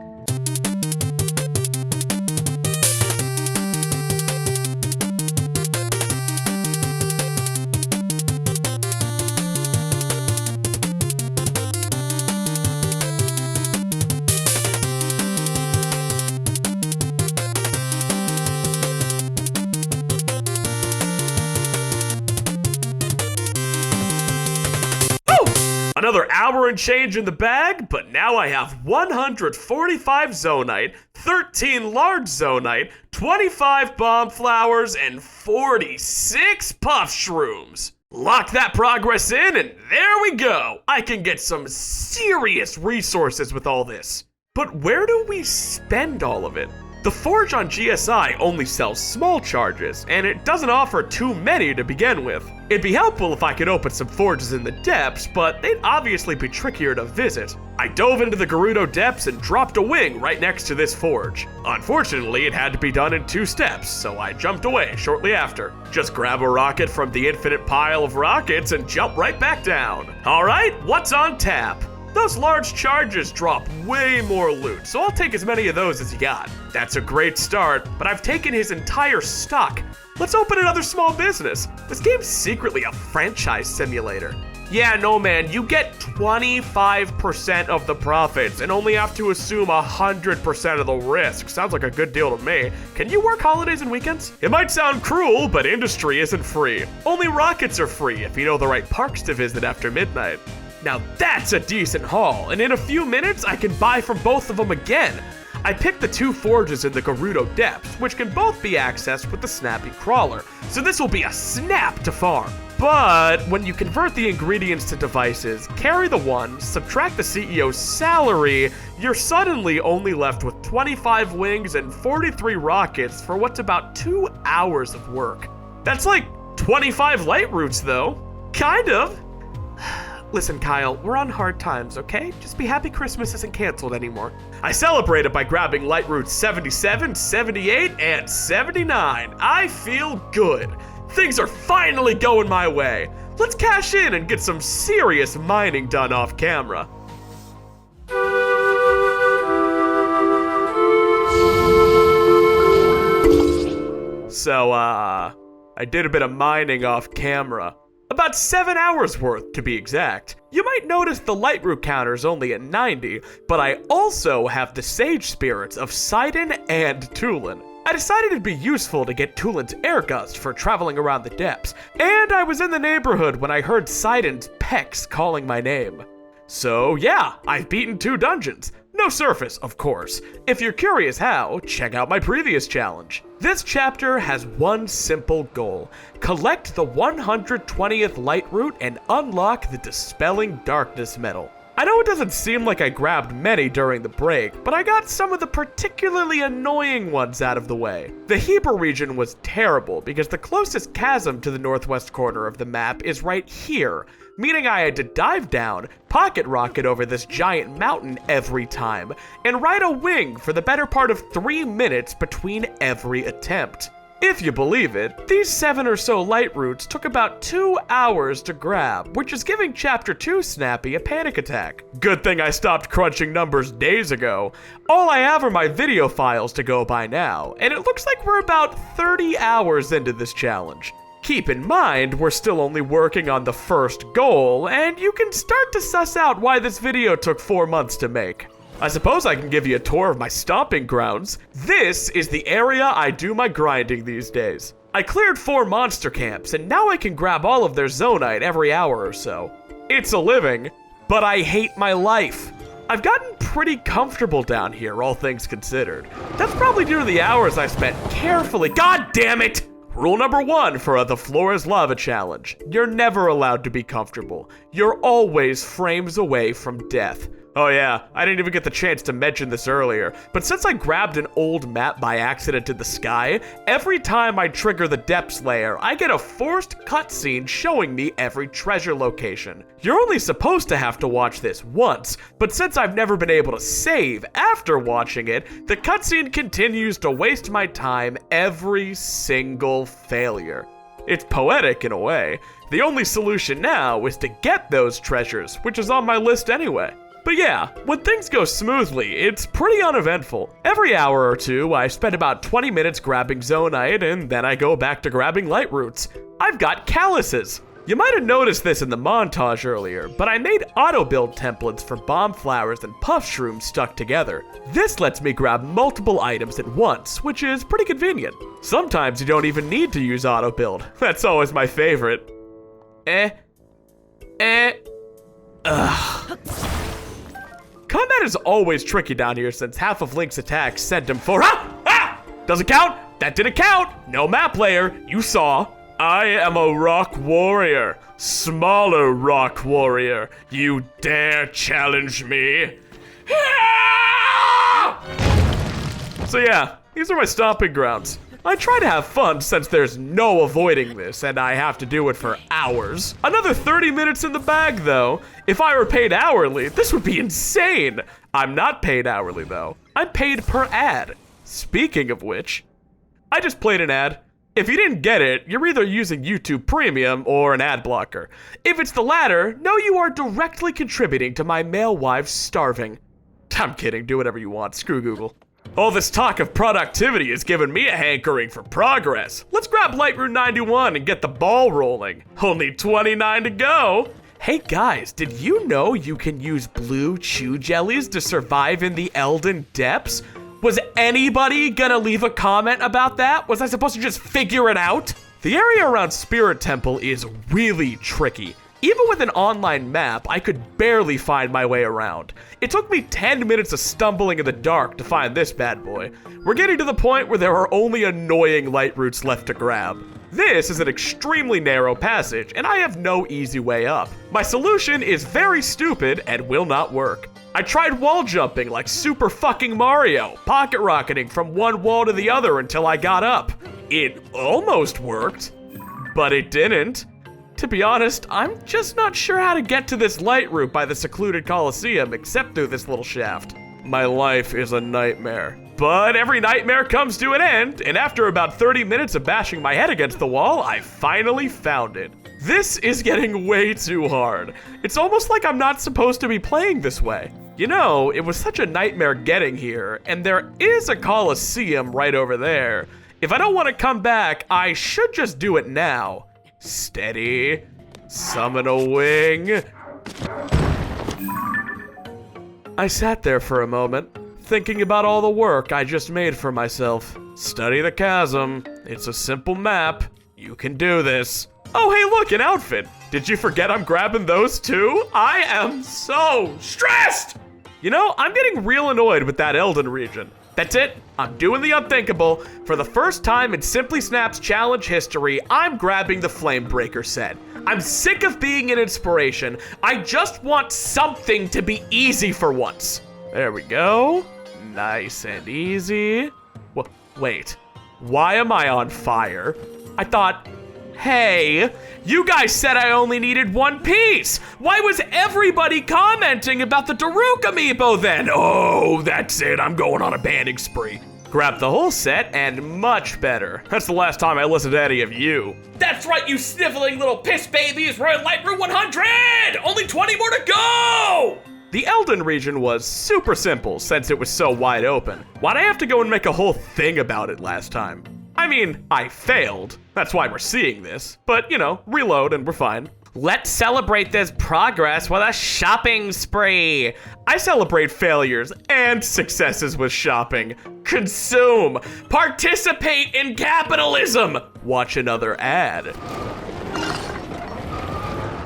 Another hour and change in the bag, but now I have 145 Zonite, 13 large Zonite, 25 bomb flowers, and 46 puff shrooms. Lock that progress in, and there we go. I can get some serious resources with all this. But where do we spend all of it? The forge on GSI only sells small charges, and it doesn't offer too many to begin with. It'd be helpful if I could open some forges in the depths, but they'd obviously be trickier to visit. I dove into the Gerudo depths and dropped a wing right next to this forge. Unfortunately, it had to be done in 2 steps, so I jumped away shortly after. Just grab a rocket from the infinite pile of rockets and jump right back down. Alright, what's on tap? Those large charges drop way more loot, so I'll take as many of those as you got. That's a great start, but I've taken his entire stock. Let's open another small business. This game's secretly a franchise simulator. Yeah, no man, you get 25% of the profits and only have to assume 100% of the risk. Sounds like a good deal to me. Can you work holidays and weekends? It might sound cruel, but industry isn't free. Only rockets are free if you know the right parks to visit after midnight. Now that's a decent haul, and in a few minutes I can buy from both of them again. I picked the 2 forges in the Gerudo depths, which can both be accessed with the Snappy Crawler, so this will be a snap to farm. But when you convert the ingredients to devices, carry the 1, subtract the CEO's salary, you're suddenly only left with 25 wings and 43 rockets for what's about 2 hours of work. That's like 25 light routes though. Kind of. Listen, Kyle, we're on hard times, okay? Just be happy Christmas isn't canceled anymore. I celebrated by grabbing light routes 77, 78, and 79. I feel good. Things are finally going my way. Let's cash in and get some serious mining done off camera. So, I did a bit of mining off camera. About 7 hours worth, to be exact. You might notice the light route counter's only at 90, but I also have the sage spirits of Sidon and Tulin. I decided it'd be useful to get Tulin's air gust for traveling around the depths, and I was in the neighborhood when I heard Sidon's pecs calling my name. So yeah, I've beaten 2 dungeons. No surface, of course. If you're curious how, check out my previous challenge. This chapter has one simple goal. Collect the 120th light route and unlock the Dispelling Darkness medal. I know it doesn't seem like I grabbed many during the break, but I got some of the particularly annoying ones out of the way. The Heber region was terrible because the closest chasm to the northwest corner of the map is right here, meaning I had to dive down, pocket rocket over this giant mountain every time, and ride a wing for the better part of 3 minutes between every attempt. If you believe it, these 7 or so light routes took about 2 hours to grab, which is giving Chapter 2 Snappy a panic attack. Good thing I stopped crunching numbers days ago. All I have are my video files to go by now, and it looks like we're about 30 hours into this challenge. Keep in mind, we're still only working on the first goal, and you can start to suss out why this video took 4 months to make. I suppose I can give you a tour of my stomping grounds. This is the area I do my grinding these days. I cleared 4 monster camps, and now I can grab all of their zonite every hour or so. It's a living, but I hate my life. I've gotten pretty comfortable down here, all things considered. That's probably due to the hours I spent carefully— God damn it! Rule number 1 for the Floor is Lava challenge. You're never allowed to be comfortable. You're always frames away from death. Oh yeah, I didn't even get the chance to mention this earlier, but since I grabbed an old map by accident in the sky, every time I trigger the depths layer, I get a forced cutscene showing me every treasure location. You're only supposed to have to watch this once, but since I've never been able to save after watching it, the cutscene continues to waste my time every single failure. It's poetic in a way. The only solution now is to get those treasures, which is on my list anyway. But yeah, when things go smoothly, it's pretty uneventful. Every hour or two, I spend about 20 minutes grabbing zonite, and then I go back to grabbing light routes. I've got calluses. You might have noticed this in the montage earlier, but I made auto-build templates for bomb flowers and puff shrooms stuck together. This lets me grab multiple items at once, which is pretty convenient. Sometimes you don't even need to use auto-build. That's always my favorite. Combat is always tricky down here since half of Link's attacks sent him for— Doesn't count! That didn't count! No map layer, you saw. I am a rock warrior. Smaller rock warrior. You dare challenge me? So yeah, these are my stomping grounds. I try to have fun since there's no avoiding this and I have to do it for hours. Another 30 minutes in the bag though. If I were paid hourly, this would be insane. I'm not paid hourly though. I'm paid per ad. Speaking of which, I just played an ad. If you didn't get it, you're either using YouTube Premium or an ad blocker. If it's the latter, know you are directly contributing to my male wives starving. I'm kidding, do whatever you want, screw Google. All this talk of productivity has given me a hankering for progress. Let's grab Lightroom 91 and get the ball rolling. Only 29 to go. Hey guys, did you know you can use blue chew jellies to survive in the Elden Depths? Was anybody gonna leave a comment about that? Was I supposed to just figure it out? The area around Spirit Temple is really tricky. Even with an online map, I could barely find my way around. It took me 10 minutes of stumbling in the dark to find this bad boy. We're getting to the point where there are only annoying light routes left to grab. This is an extremely narrow passage, and I have no easy way up. My solution is very stupid and will not work. I tried wall jumping like Super fucking Mario, pocket rocketing from one wall to the other until I got up. It almost worked, but it didn't. To be honest, I'm just not sure how to get to this light route by the secluded Coliseum except through this little shaft. My life is a nightmare. But every nightmare comes to an end, and after about 30 minutes of bashing my head against the wall, I finally found it. This is getting way too hard. It's almost like I'm not supposed to be playing this way. You know, it was such a nightmare getting here, and there is a Coliseum right over there. If I don't want to come back, I should just do it now. Steady. Summon a wing. I sat there for a moment, thinking about all the work I just made for myself. Study the chasm. It's a simple map. You can do this. Oh, hey, look, an outfit. Did you forget I'm grabbing those too? I am so stressed! You know, I'm getting real annoyed with that Elden region. That's it. I'm doing the unthinkable. For the first time in SimplySnaps challenge history, I'm grabbing the Flamebreaker set. I'm sick of being an inspiration. I just want something to be easy for once. There we go. Nice and easy. Wait, why am I on fire? I thought, hey, you guys said I only needed one piece. Why was everybody commenting about the Daruk amiibo then? Oh, that's it. I'm going on a banning spree. Grab the whole set and much better. That's the last time I listened to any of you. That's right, you sniveling little piss babies. We're at Light Route 100. Only 20 more to go. The Elden region was super simple since it was so wide open. Why'd I have to go and make a whole thing about it last time? I mean, I failed. That's why we're seeing this. But, you know, reload and we're fine. Let's celebrate this progress with a shopping spree. I celebrate failures and successes with shopping. Consume. Participate in capitalism. Watch another ad.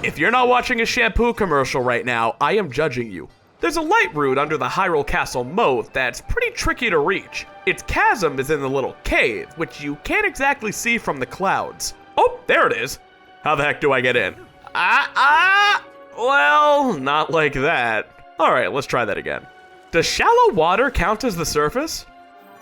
If you're not watching a shampoo commercial right now, I am judging you. There's a light route under the Hyrule Castle moat that's pretty tricky to reach. Its chasm is in the little cave, which you can't exactly see from the clouds. Oh, there it is. How the heck do I get in? Well, not like that. All right, let's try that again. Does shallow water count as the surface?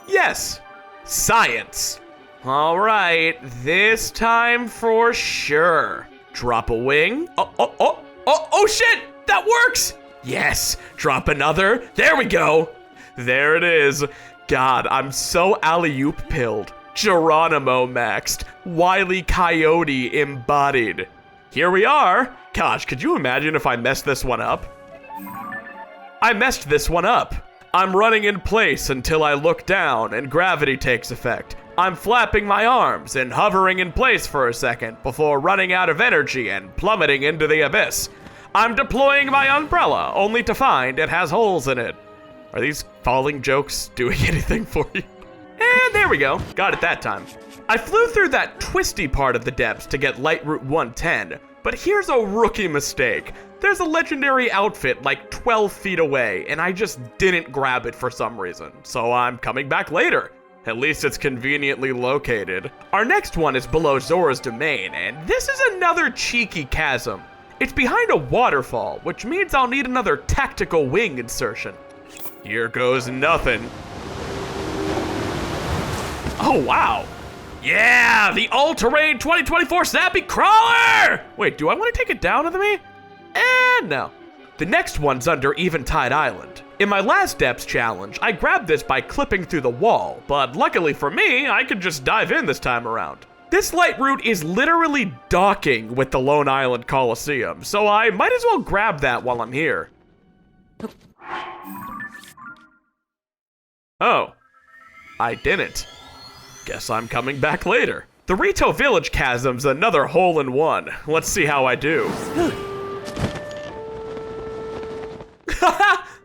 Yes. Science. All right, this time for sure. Drop a wing. Oh, shit, that works. Yes, drop another. There we go. There it is. God, I'm so alley-oop pilled. Geronimo maxed. Wile E. Coyote embodied. Here we are. Gosh, could you imagine if I messed this one up? I messed this one up. I'm running in place until I look down and gravity takes effect. I'm flapping my arms and hovering in place for a second before running out of energy and plummeting into the abyss. I'm deploying my umbrella only to find it has holes in it. Are these falling jokes doing anything for you? And there we go. Got it that time. I flew through that twisty part of the depths to get Light Route 110, but here's a rookie mistake. There's a legendary outfit like 12 feet away, and I just didn't grab it for some reason, so I'm coming back later. At least it's conveniently located. Our next one is below Zora's domain, and this is another cheeky chasm. It's behind a waterfall, which means I'll need another tactical wing insertion. Here goes nothing. Oh, wow. Yeah, the all-terrain 2024 Snappy Crawler! Wait, do I want to take it down with me? No. The next one's under Eventide Island. In my last depths challenge, I grabbed this by clipping through the wall, but luckily for me, I could just dive in this time around. This light route is literally docking with the Lone Island Coliseum, so I might as well grab that while I'm here. Oh, I didn't. Guess I'm coming back later. The Rito Village Chasm's another hole-in-one. Let's see how I do.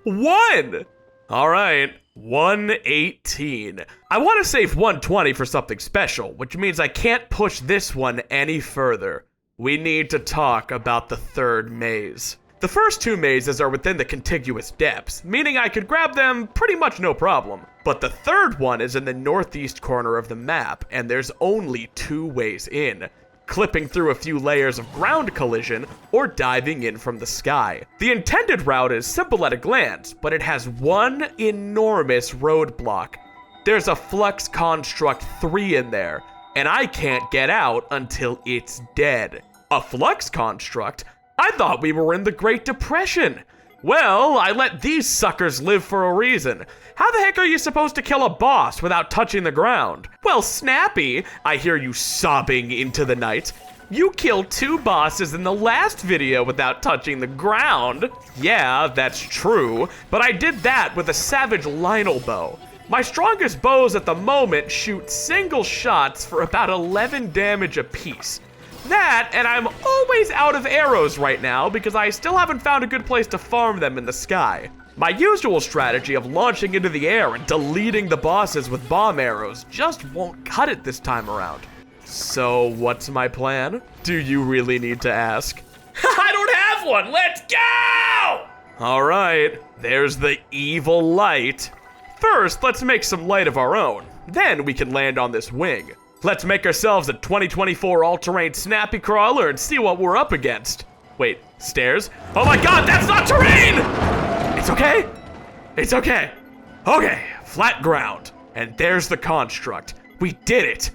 One! All right, 118. I want to save 120 for something special, which means I can't push this one any further. We need to talk about the third maze. The first two mazes are within the contiguous depths, meaning I could grab them pretty much no problem. But the third one is in the northeast corner of the map, and there's only 2 ways in. Clipping through a few layers of ground collision, or diving in from the sky. The intended route is simple at a glance, but it has one enormous roadblock. There's a Flux Construct 3 in there, and I can't get out until it's dead. A Flux Construct? I thought we were in the Great Depression. Well, I let these suckers live for a reason. How the heck are you supposed to kill a boss without touching the ground? Well, Snappy, I hear you sobbing into the night. You killed 2 bosses in the last video without touching the ground. Yeah, that's true, but I did that with a Savage Lynel bow. My strongest bows at the moment shoot single shots for about 11 damage apiece. That, and I'm always out of arrows right now because I still haven't found a good place to farm them in the sky. My usual strategy of launching into the air and deleting the bosses with bomb arrows just won't cut it this time around. So what's my plan? Do you really need to ask? I don't have one, let's go! Alright, there's the evil light. First, let's make some light of our own. Then we can land on this wing. Let's make ourselves a 2024 all-terrain snappy crawler and see what we're up against. Wait, stairs? Oh my god, that's not terrain! It's okay. It's okay. Okay, flat ground. And there's the construct. We did it.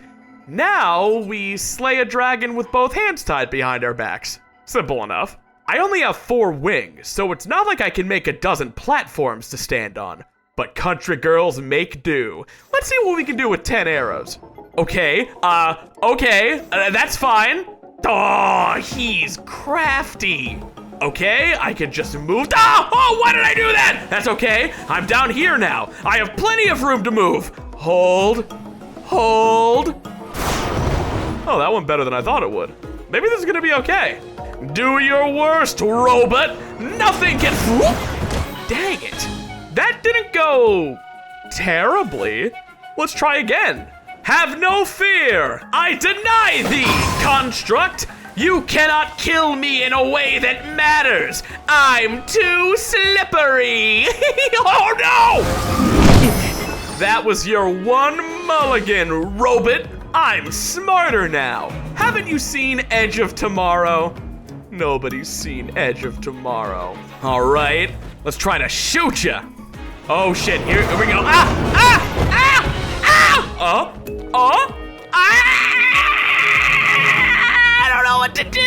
Now we slay a dragon with both hands tied behind our backs. Simple enough. I only have 4 wings, so it's not like I can make a dozen platforms to stand on. But country girls make do. Let's see what we can do with 10 arrows. Okay, that's fine. Oh, he's crafty. Okay, I can just move. Oh, why did I do that? That's okay, I'm down here now. I have plenty of room to move. Hold. Oh, that went better than I thought it would. Maybe this is gonna be okay. Do your worst, robot. Nothing can, dang it. That didn't go terribly. Let's try again. Have no fear! I deny thee, construct! You cannot kill me in a way that matters! I'm too slippery! Oh no! That was your one mulligan, robot! I'm smarter now! Haven't you seen Edge of Tomorrow? Nobody's seen Edge of Tomorrow. Alright, let's try to shoot ya! Oh shit, here we go. I don't know what to do!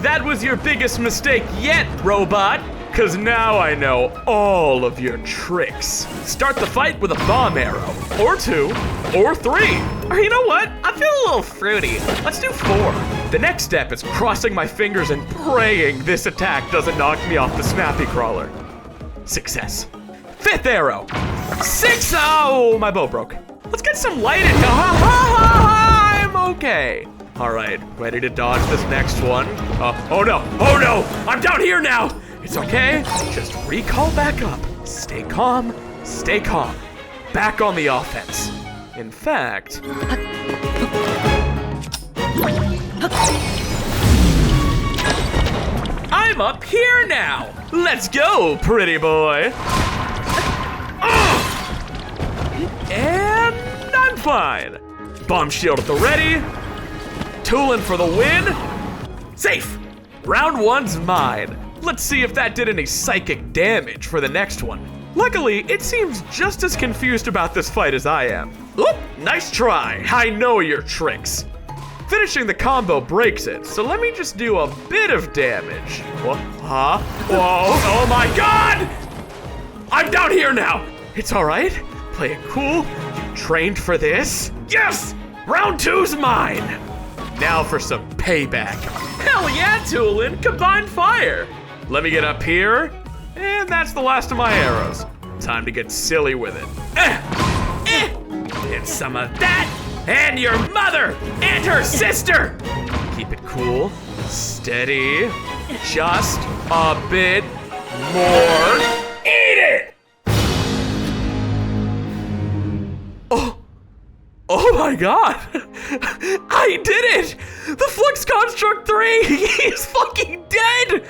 That was your biggest mistake yet, robot. Cause now I know all of your tricks. Start the fight with a bomb arrow, or 2, or 3. Or you know what? I'm feeling a little fruity. Let's do 4. The next step is crossing my fingers and praying this attack doesn't knock me off the snappy crawler. Success. 5th arrow. 6, oh, my bow broke. Let's get some light in here. I'm okay. All right, ready to dodge this next one. Oh no, I'm down here now. It's okay, just recall back up. Stay calm, back on the offense. In fact, I'm up here now. Let's go, pretty boy. And I'm fine. Bomb shield at the ready. Tooling for the win. Safe. Round 1's mine. Let's see if that did any psychic damage for the next one. Luckily, it seems just as confused about this fight as I am. Oop, nice try. I know your tricks. Finishing the combo breaks it, so let me just do a bit of damage. What? Huh? Whoa, oh my god! I'm down here now. It's all right. Play it cool. You trained for this. Yes! Round 2's mine. Now for some payback. Hell yeah, Toolin, combined fire. Let me get up here, and that's the last of my arrows. Time to get silly with it. And some of that, and your mother, and her sister. Keep it cool, steady, just a bit more. Eat it! Oh my my god! I did it! The Flux Construct 3! He's fucking dead!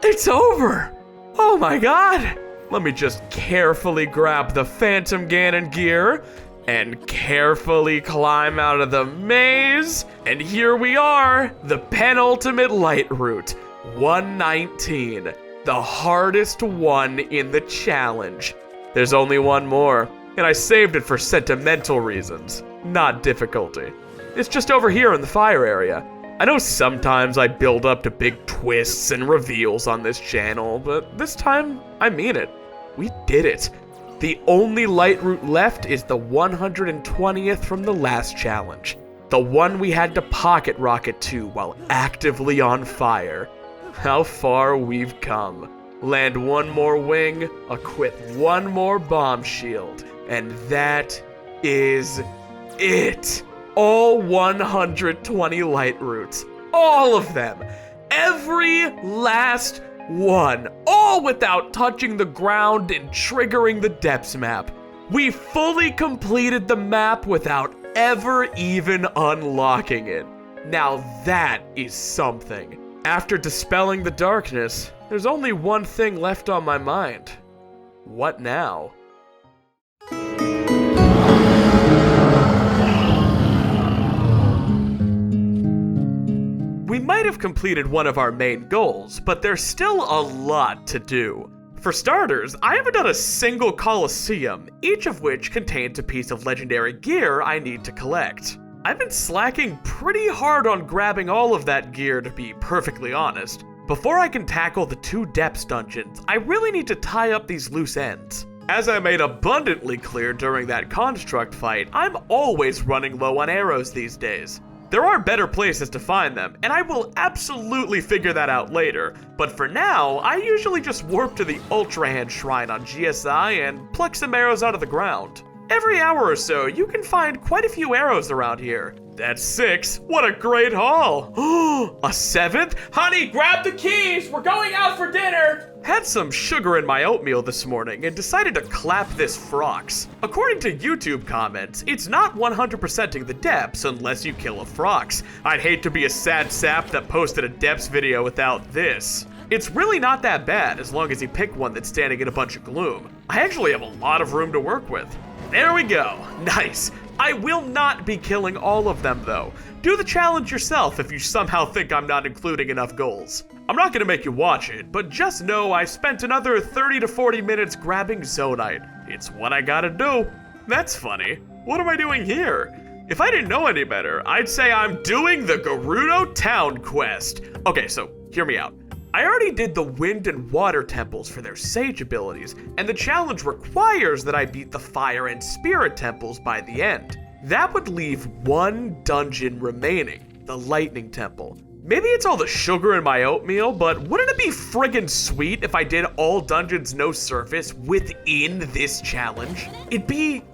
It's over! Oh my god! Let me just carefully grab the Phantom Ganon gear and carefully climb out of the maze. And here we are, the penultimate light route, 119, the hardest one in the challenge. There's only one more, and I saved it for sentimental reasons, not difficulty. It's just over here in the fire area. I know sometimes I build up to big twists and reveals on this channel, but this time, I mean it. We did it. The only light route left is the 120th from the last challenge. The one we had to pocket rocket to while actively on fire. How far we've come. Land one more wing, equip one more bomb shield, and that is it. All 120 light routes. All of them. Every last one, all without touching the ground and triggering the depths map. We fully completed the map without ever even unlocking it. Now that is something. After dispelling the darkness, there's only one thing left on my mind. What now? We might have completed one of our main goals, but there's still a lot to do. For starters, I haven't done a single Coliseum, each of which contains a piece of legendary gear I need to collect. I've been slacking pretty hard on grabbing all of that gear, to be perfectly honest. Before I can tackle the 2 depths dungeons, I really need to tie up these loose ends. As I made abundantly clear during that construct fight, I'm always running low on arrows these days. There are better places to find them, and I will absolutely figure that out later, but for now, I usually just warp to the Ultra Hand Shrine on GSI and pluck some arrows out of the ground. Every hour or so, you can find quite a few arrows around here. That's 6. What a great haul. A 7th? Honey, grab the keys. We're going out for dinner. Had some sugar in my oatmeal this morning and decided to clap this Frox. According to YouTube comments, it's not 100%ing the depths unless you kill a Frox. I'd hate to be a sad sap that posted a depths video without this. It's really not that bad as long as you pick one that's standing in a bunch of gloom. I actually have a lot of room to work with. There we go. Nice. I will not be killing all of them though. Do the challenge yourself if you somehow think I'm not including enough goals. I'm not gonna make you watch it, but just know I spent another 30 to 40 minutes grabbing Zonite. It's what I gotta do. That's funny. What am I doing here? If I didn't know any better, I'd say I'm doing the Gerudo Town quest. Okay, so hear me out. I already did the wind and water temples for their sage abilities, and the challenge requires that I beat the fire and spirit temples by the end. That would leave one dungeon remaining, the lightning temple. Maybe it's all the sugar in my oatmeal, but wouldn't it be friggin' sweet if I did all dungeons no surface within this challenge? It'd be,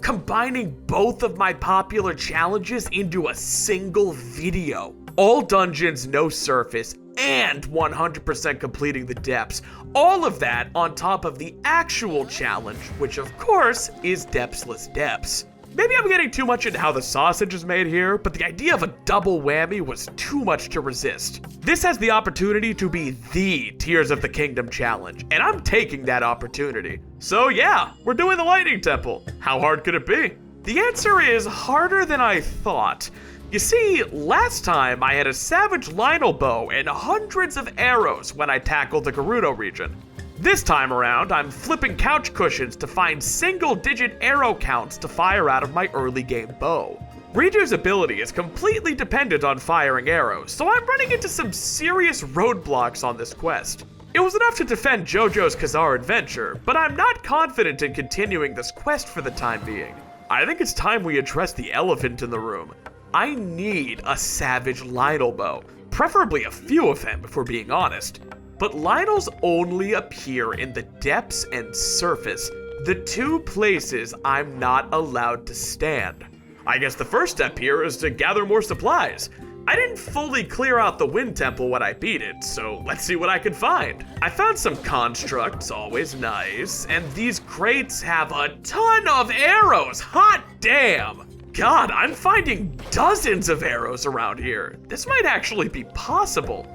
combining both of my popular challenges into a single video. All dungeons no surface and 100% completing the depths. All of that on top of the actual challenge, which of course is Depthsless Depths. Maybe I'm getting too much into how the sausage is made here, but the idea of a double whammy was too much to resist. This has the opportunity to be the Tears of the Kingdom challenge, and I'm taking that opportunity. So yeah, we're doing the Lightning Temple. How hard could it be? The answer is harder than I thought. You see, last time I had a Savage Lynel bow and hundreds of arrows when I tackled the Gerudo region. This time around, I'm flipping couch cushions to find single-digit arrow counts to fire out of my early game bow. Rejy's ability is completely dependent on firing arrows, so I'm running into some serious roadblocks on this quest. It was enough to defend JoJo's Kazar adventure, but I'm not confident in continuing this quest for the time being. I think it's time we address the elephant in the room. I need a Savage Lynel bow, preferably a few of them if we're being honest. But Lynels only appear in the depths and surface, the two places I'm not allowed to stand. I guess the first step here is to gather more supplies. I didn't fully clear out the wind temple when I beat it, so let's see what I can find. I found some constructs, always nice, and these crates have a ton of arrows, hot damn! God, I'm finding dozens of arrows around here. This might actually be possible.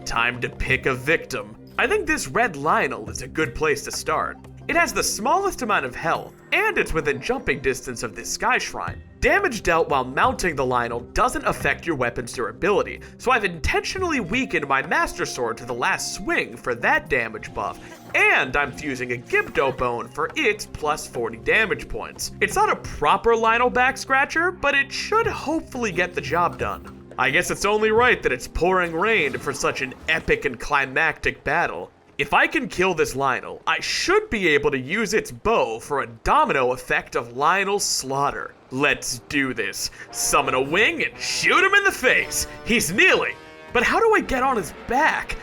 Time to pick a victim. I think this red Lynel is a good place to start. It has the smallest amount of health, and it's within jumping distance of this sky shrine. Damage dealt while mounting the Lynel doesn't affect your weapon's durability, so I've intentionally weakened my Master Sword to the last swing for that damage buff, and I'm fusing a Gibdo Bone for its plus 40 damage points. It's not a proper Lynel back scratcher, but it should hopefully get the job done. I guess it's only right that it's pouring rain for such an epic and climactic battle. If I can kill this Lynel, I should be able to use its bow for a domino effect of Lynel slaughter. Let's do this. Summon a wing and shoot him in the face. He's kneeling, but how do I get on his back?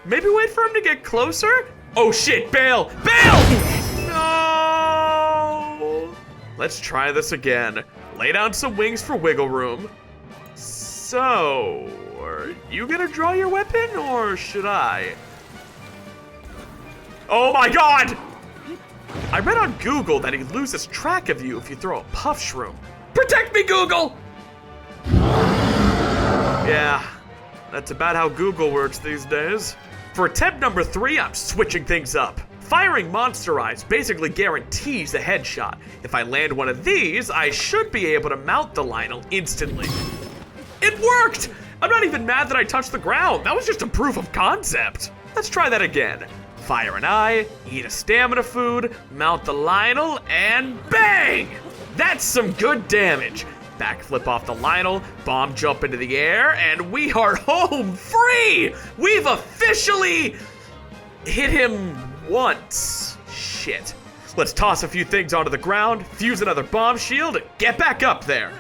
Maybe wait for him to get closer? Oh shit, bail! Bail! No! Let's try this again. Lay down some wings for wiggle room. So, are you gonna draw your weapon, or should I? Oh my god! I read on Google that he loses track of you if you throw a puff shroom. Protect me, Google! Yeah, that's about how Google works these days. For attempt number 3, I'm switching things up. Firing Monster Eyes basically guarantees a headshot. If I land one of these, I should be able to mount the Lynel instantly. It worked! I'm not even mad that I touched the ground. That was just a proof of concept. Let's try that again. Fire an eye, eat a stamina food, mount the Lynel, and bang! That's some good damage. Backflip off the Lynel, bomb jump into the air, and we are home free! We've officially hit him once. Shit. Let's toss a few things onto the ground, fuse another bomb shield, and get back up there.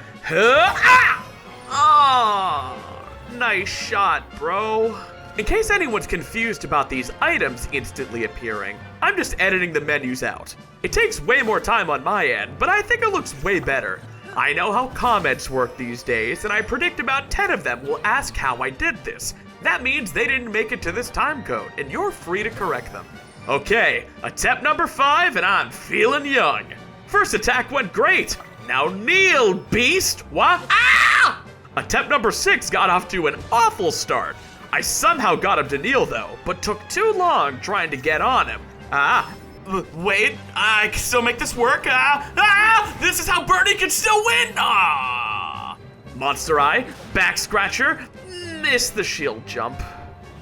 Nice shot, bro. In case anyone's confused about these items instantly appearing, I'm just editing the menus out. It takes way more time on my end, but I think it looks way better. I know how comments work these days, and I predict about 10 of them will ask how I did this. That means they didn't make it to this time code, and you're free to correct them. Okay, attempt number 5, and I'm feeling young. First attack went great. Now kneel, beast. What? Ah! Attempt number 6 got off to an awful start. I somehow got him to kneel though, but took too long trying to get on him. Wait, I can still make this work. This is how Bernie can still win. Monster Eye, back scratcher, missed the shield jump.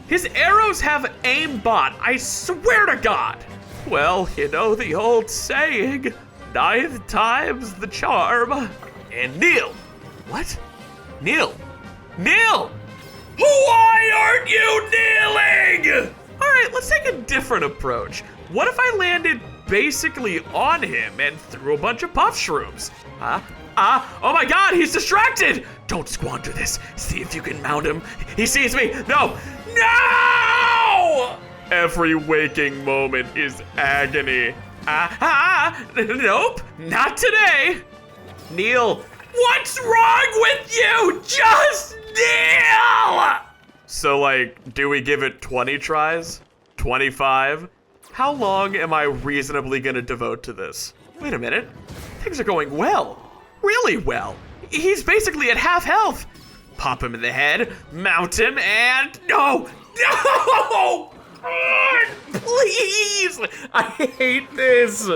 His arrows have aimbot, I swear to God. Well, you know the old saying, 9th time's the charm. And kneel. What? Kneel. Kneel! Why aren't you kneeling? All right, let's take a different approach. What if I landed basically on him and threw a bunch of puff shrooms? Oh my god, he's distracted! Don't squander this. See if you can mount him. He sees me. No! No! Every waking moment is agony. Nope, not today. Kneel. What's wrong with you? Just kneel! So like, do we give it 20 tries? 25? How long am I reasonably gonna devote to this? Wait a minute, things are going well. Really well. He's basically at half health. Pop him in the head, mount him, and no! No! Please! I hate this.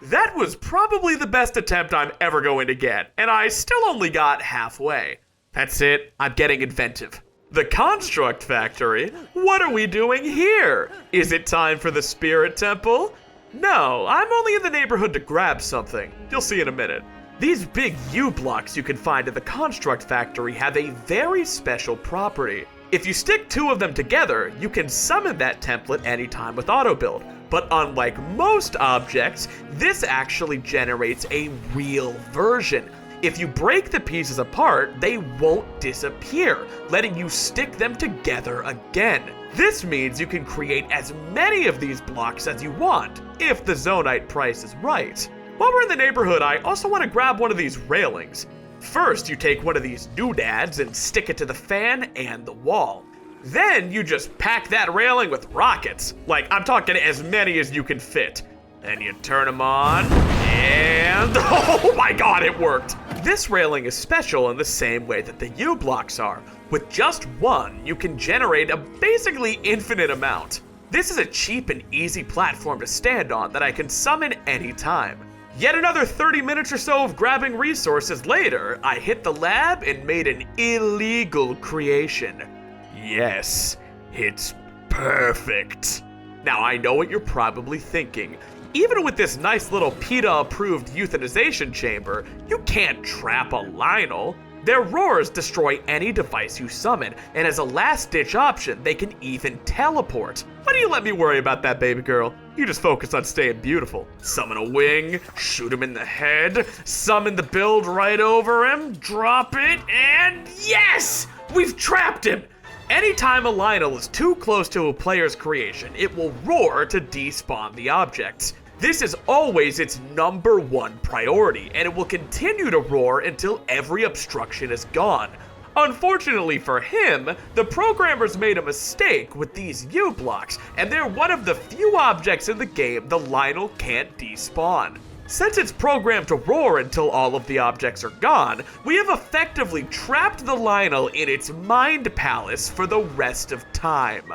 That was probably the best attempt I'm ever going to get, and I still only got halfway. That's it, I'm getting inventive. The Construct Factory? What are we doing here? Is it time for the Spirit Temple? No, I'm only in the neighborhood to grab something. You'll see in a minute. These big U-blocks you can find at the Construct Factory have a very special property. If you stick 2 of them together, you can summon that template anytime with auto-build. But unlike most objects, this actually generates a real version. If you break the pieces apart, they won't disappear, letting you stick them together again. This means you can create as many of these blocks as you want, if the Zonite price is right. While we're in the neighborhood, I also want to grab one of these railings. First, you take one of these doodads and stick it to the fan and the wall. Then you just pack that railing with rockets. Like, I'm talking as many as you can fit. Then you turn them on, and oh my god, it worked! This railing is special in the same way that the U-blocks are. With just one, you can generate a basically infinite amount. This is a cheap and easy platform to stand on that I can summon anytime. Yet another 30 minutes or so of grabbing resources later, I hit the lab and made an illegal creation. Yes, it's perfect. Now I know what you're probably thinking. Even with this nice little PETA-approved euthanization chamber, you can't trap a Lynel. Their roars destroy any device you summon, and as a last-ditch option, they can even teleport. Why do you let me worry about that, baby girl? You just focus on staying beautiful. Summon a wing, shoot him in the head, summon the build right over him, drop it, and yes! We've trapped him! Anytime a Lynel is too close to a player's creation, it will roar to despawn the objects. This is always its #1 priority, and it will continue to roar until every obstruction is gone. Unfortunately for him, the programmers made a mistake with these U-blocks, and they're one of the few objects in the game the Lynel can't despawn. Since it's programmed to roar until all of the objects are gone, we have effectively trapped the Lynel in its mind palace for the rest of time.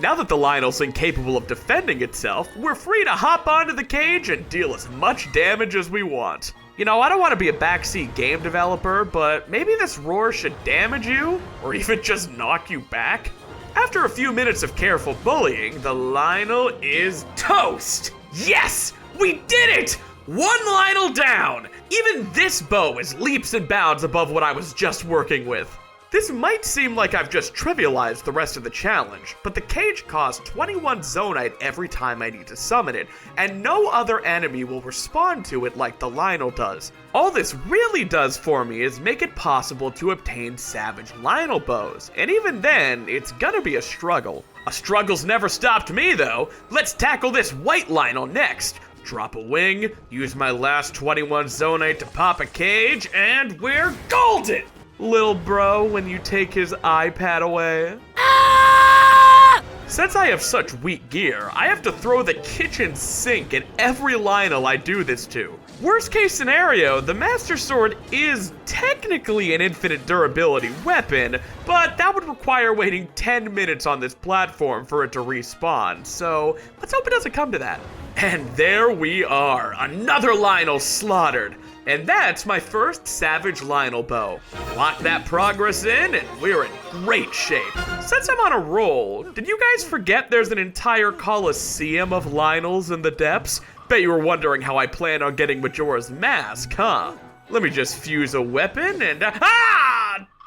Now that the Lynel's incapable of defending itself, we're free to hop onto the cage and deal as much damage as we want. You know, I don't want to be a backseat game developer, but maybe this roar should damage you, or even just knock you back? After a few minutes of careful bullying, the Lynel is toast! Yes! We did it! One Lynel down! Even this bow is leaps and bounds above what I was just working with. This might seem like I've just trivialized the rest of the challenge, but the cage costs 21 Zonite every time I need to summon it, and no other enemy will respond to it like the Lynel does. All this really does for me is make it possible to obtain Savage Lynel bows, and even then, it's gonna be a struggle. A struggle's never stopped me though. Let's tackle this white Lynel next. Drop a wing, use my last 21 Zonite to pop a cage, and we're golden! Lil bro, when you take his iPad away. Ah! Since I have such weak gear, I have to throw the kitchen sink at every Lynel I do this to. Worst case scenario, the Master Sword is technically an infinite durability weapon, but that would require waiting 10 minutes on this platform for it to respawn, so let's hope it doesn't come to that. And there we are, another Lynel slaughtered. And that's my first Savage Lynel bow. Lock that progress in, and we're in great shape. Since I'm on a roll, did you guys forget there's an entire coliseum of Lynels in the depths? Bet you were wondering how I plan on getting Majora's Mask, huh? Let me just fuse a weapon and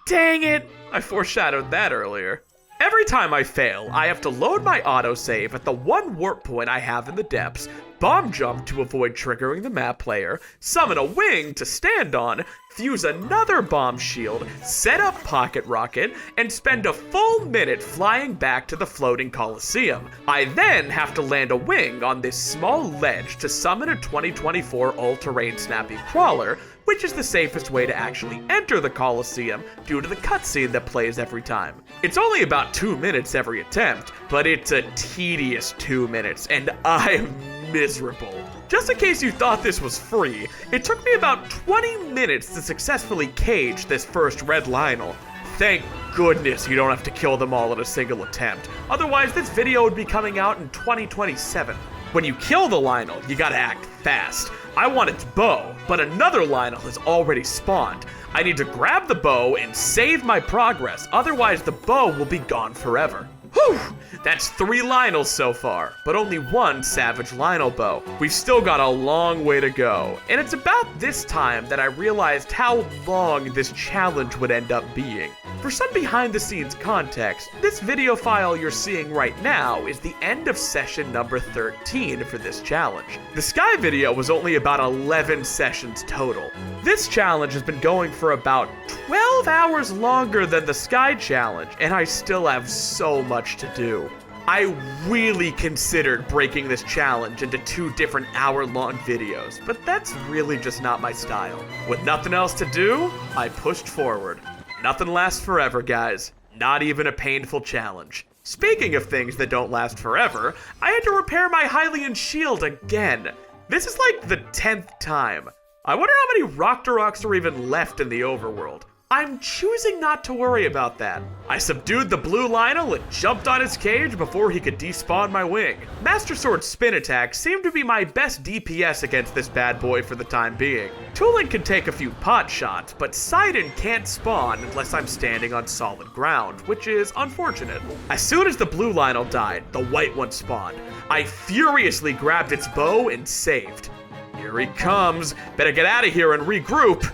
dang it! I foreshadowed that earlier. Every time I fail, I have to load my autosave at the one warp point I have in the depths, bomb jump to avoid triggering the map player, summon a wing to stand on, fuse another bomb shield, set up Pocket Rocket, and spend a full minute flying back to the floating Coliseum. I then have to land a wing on this small ledge to summon a 2024 all-terrain snappy crawler, which is the safest way to actually enter the Coliseum due to the cutscene that plays every time. It's only about 2 minutes every attempt, but it's a tedious 2 minutes, and I'm miserable. Just in case you thought this was free, it took me about 20 minutes to successfully cage this first red Lynel. Thank goodness you don't have to kill them all in a single attempt, otherwise this video would be coming out in 2027. When you kill the Lynel, you gotta act fast. I want its bow, but another Lynel has already spawned. I need to grab the bow and save my progress, otherwise the bow will be gone forever. Whew! That's 3 Lynels so far, but only 1 Savage Lynel bow. We've still got a long way to go, and it's about this time that I realized how long this challenge would end up being. For some behind-the-scenes context, this video file you're seeing right now is the end of session number 13 for this challenge. The Sky video was only about 11 sessions total. This challenge has been going for about 12 hours longer than the Sky challenge, and I still have so much to do. I really considered breaking this challenge into 2 different hour-long videos, but that's really just not my style. With nothing else to do, I pushed forward. Nothing lasts forever, guys. Not even a painful challenge. Speaking of things that don't last forever, I had to repair my Hylian shield again. This is like the 10th time. I wonder how many Rocks are even left in the overworld. I'm choosing not to worry about that. I subdued the blue Lynel and jumped on his cage before he could despawn my wing. Master Sword's spin attack seemed to be my best DPS against this bad boy for the time being. Tooling can take a few pot shots, but Sidon can't spawn unless I'm standing on solid ground, which is unfortunate. As soon as the blue Lynel died, the white one spawned. I furiously grabbed its bow and saved. Here he comes. Better get out of here and regroup.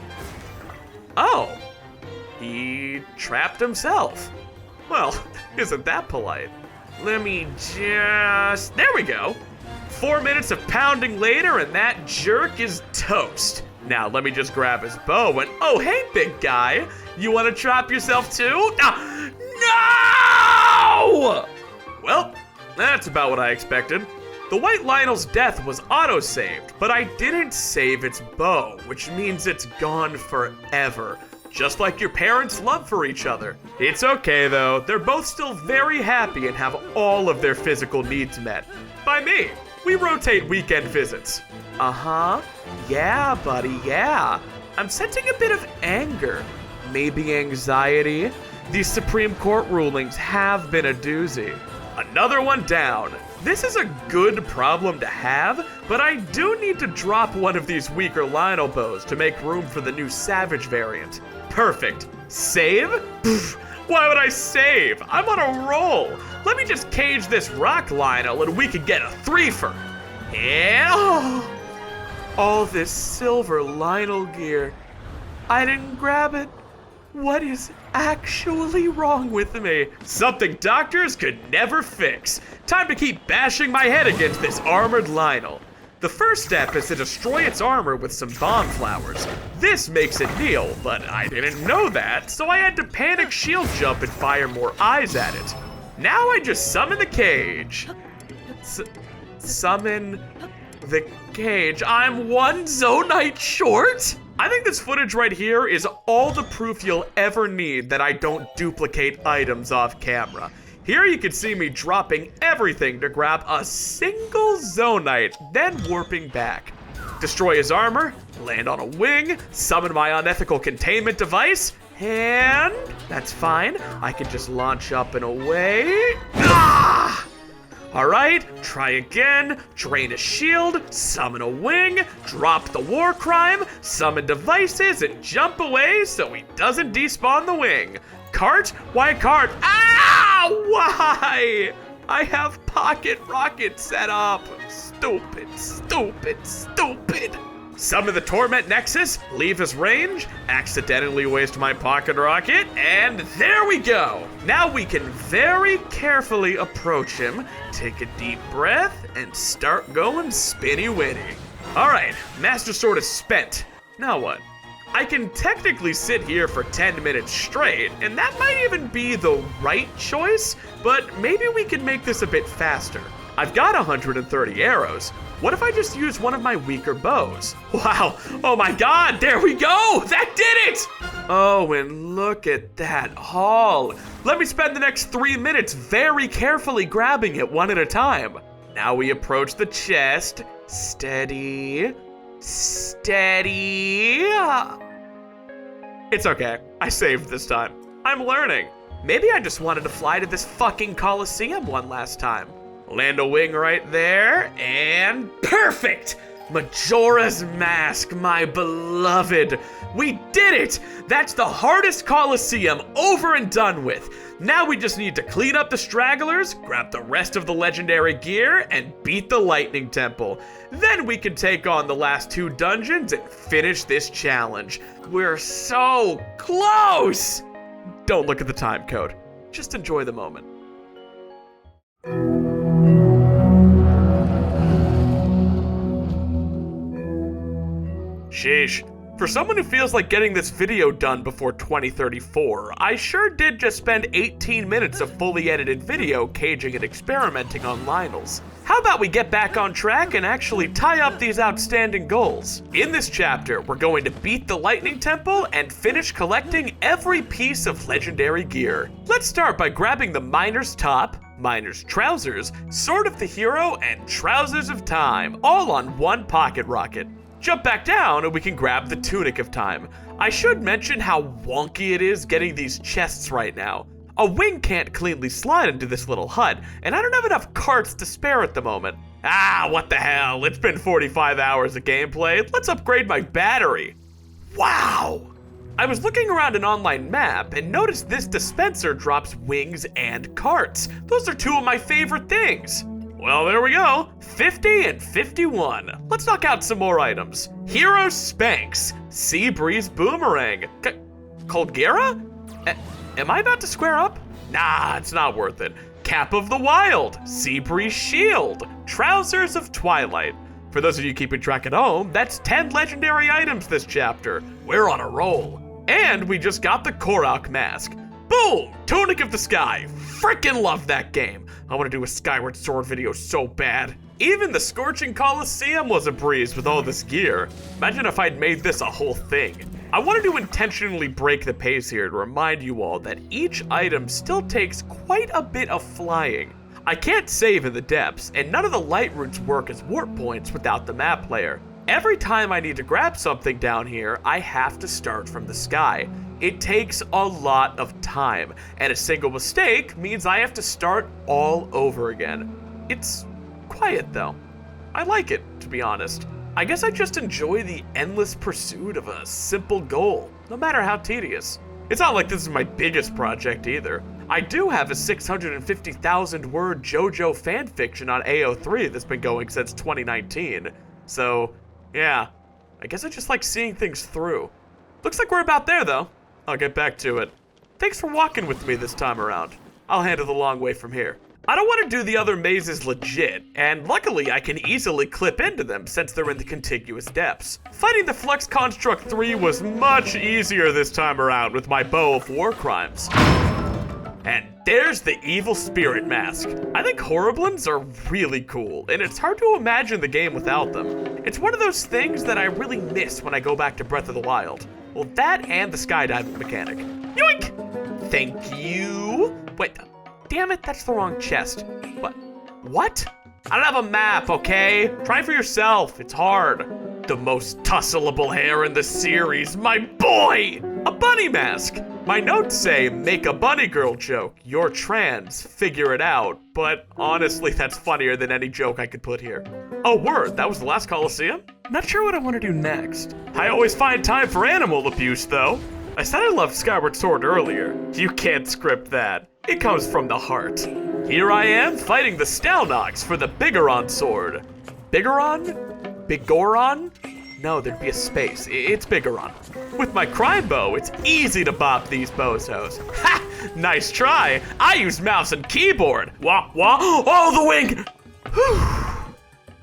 Oh. He trapped himself. Well, isn't that polite? Let me just... There we go. 4 minutes of pounding later and that jerk is toast. Now let me just grab his bow and... Oh, hey, big guy. You want to trap yourself too? No! Well, that's about what I expected. The white Lynel's death was auto-saved, but I didn't save its bow, which means it's gone forever. Just like your parents' love for each other. It's okay though, they're both still very happy and have all of their physical needs met. By me. We rotate weekend visits. Uh-huh. Yeah, buddy, yeah. I'm sensing a bit of anger. Maybe anxiety. These Supreme Court rulings have been a doozy. Another one down. This is a good problem to have, but I do need to drop one of these weaker Lynel bows to make room for the new Savage variant. Perfect. Save? Pfft, why would I save? I'm on a roll. Let me just cage this rock Lynel and we can get a 3-fer. Yeah. All this silver Lynel gear. I didn't grab it. What is actually wrong with me? Something doctors could never fix. Time to keep bashing my head against this armored Lynel. The first step is to destroy its armor with some bomb flowers. This makes it kneel, but I didn't know that, so I had to panic shield jump and fire more eyes at it. Now I just summon the cage. Summon the cage. I'm 1 Zonite short? I think this footage right here is all the proof you'll ever need that I don't duplicate items off camera. Here you can see me dropping everything to grab a single Zonite, then warping back. Destroy his armor, land on a wing, summon my unethical containment device, and that's fine. I can just launch up and away. Ah! Alright, try again, drain a shield, summon a wing, drop the war crime, summon devices, and jump away so he doesn't despawn the wing. Cart? Why cart? Ah! Why? I have pocket rocket set up. Stupid, stupid, stupid. Summon the Torment Nexus, leave his range, accidentally waste my pocket rocket, and there we go! Now we can very carefully approach him, take a deep breath, and start going spinny-winny. Alright, Master Sword is spent. Now what? I can technically sit here for 10 minutes straight, and that might even be the right choice, but maybe we can make this a bit faster. I've got 130 arrows. What if I just use one of my weaker bows? Wow, oh my god, there we go! That did it! Oh, and look at that haul. Let me spend the next 3 minutes very carefully grabbing it one at a time. Now we approach the chest. Steady. Steady. It's okay, I saved this time. I'm learning. Maybe I just wanted to fly to this fucking Coliseum one last time. Land a wing right there, and perfect! Majora's Mask, my beloved. We did it! That's the hardest Coliseum over and done with. Now we just need to clean up the stragglers, grab the rest of the legendary gear, and beat the Lightning Temple. Then we can take on the last 2 dungeons and finish this challenge. We're so close! Don't look at the time code. Just enjoy the moment. Sheesh. For someone who feels like getting this video done before 2034, I sure did just spend 18 minutes of fully edited video caging and experimenting on Lynels. How about we get back on track and actually tie up these outstanding goals? In this chapter, we're going to beat the Lightning Temple and finish collecting every piece of legendary gear. Let's start by grabbing the Miner's Top, Miner's Trousers, Sword of the Hero, and Trousers of Time, all on one pocket rocket. Jump back down and we can grab the Tunic of Time. I should mention how wonky it is getting these chests right now. A wing can't cleanly slide into this little hut, and I don't have enough carts to spare at the moment. Ah, what the hell, it's been 45 hours of gameplay. Let's upgrade my battery. Wow! I was looking around an online map and noticed this dispenser drops wings and carts. Those are two of my favorite things. Well, there we go. 50 and 51. Let's knock out some more items. Hero Spanx, Sea Breeze Boomerang, Colgera? Am I about to square up? Nah, it's not worth it. Cap of the Wild, Sea Breeze Shield, Trousers of Twilight. For those of you keeping track at home, that's 10 legendary items this chapter. We're on a roll. And we just got the Korok mask. Boom! Tunic of the Sky. Frickin' love that game. I want to do a Skyward Sword video so bad. Even the Scorching Coliseum was a breeze with all this gear. Imagine if I'd made this a whole thing. I wanted to intentionally break the pace here to remind you all that each item still takes quite a bit of flying. I can't save in the depths, and none of the light routes work as warp points without the map player. Every time I need to grab something down here, I have to start from the sky. It takes a lot of time, and a single mistake means I have to start all over again. It's quiet though. I like it, to be honest. I guess I just enjoy the endless pursuit of a simple goal, no matter how tedious. It's not like this is my biggest project either. I do have a 650,000 word JoJo fanfiction on AO3 that's been going since 2019. So, yeah, I guess I just like seeing things through. Looks like we're about there though. I'll get back to it. Thanks for walking with me this time around. I'll handle the long way from here. I don't want to do the other mazes legit, and luckily I can easily clip into them since they're in the contiguous depths. Fighting the Flux Construct 3 was much easier this time around with my Bow of War Crimes. And there's the Evil Spirit Mask. I think Horriblins are really cool, and it's hard to imagine the game without them. It's one of those things that I really miss when I go back to Breath of the Wild. Well, that and the skydiving mechanic. Yoink! Thank you. Wait. Damn it, that's the wrong chest. What? I don't have a map, okay? Try for yourself, it's hard. The most tussleable hair in the series, my boy! A bunny mask. My notes say, make a bunny girl joke. You're trans, figure it out. But honestly, that's funnier than any joke I could put here. Oh, word, that was the last Coliseum? Not sure what I want to do next. I always find time for animal abuse, though. I said I loved Skyward Sword earlier. You can't script that. It comes from the heart. Here I am fighting the Stalnox for the Bigoron sword. Bigoron? Bigoron? No, there'd be a space. It's Bigoron. With my crime bow, it's easy to bop these bozos. Ha! Nice try. I use mouse and keyboard. Wah, wah. Oh, the wing! Whew.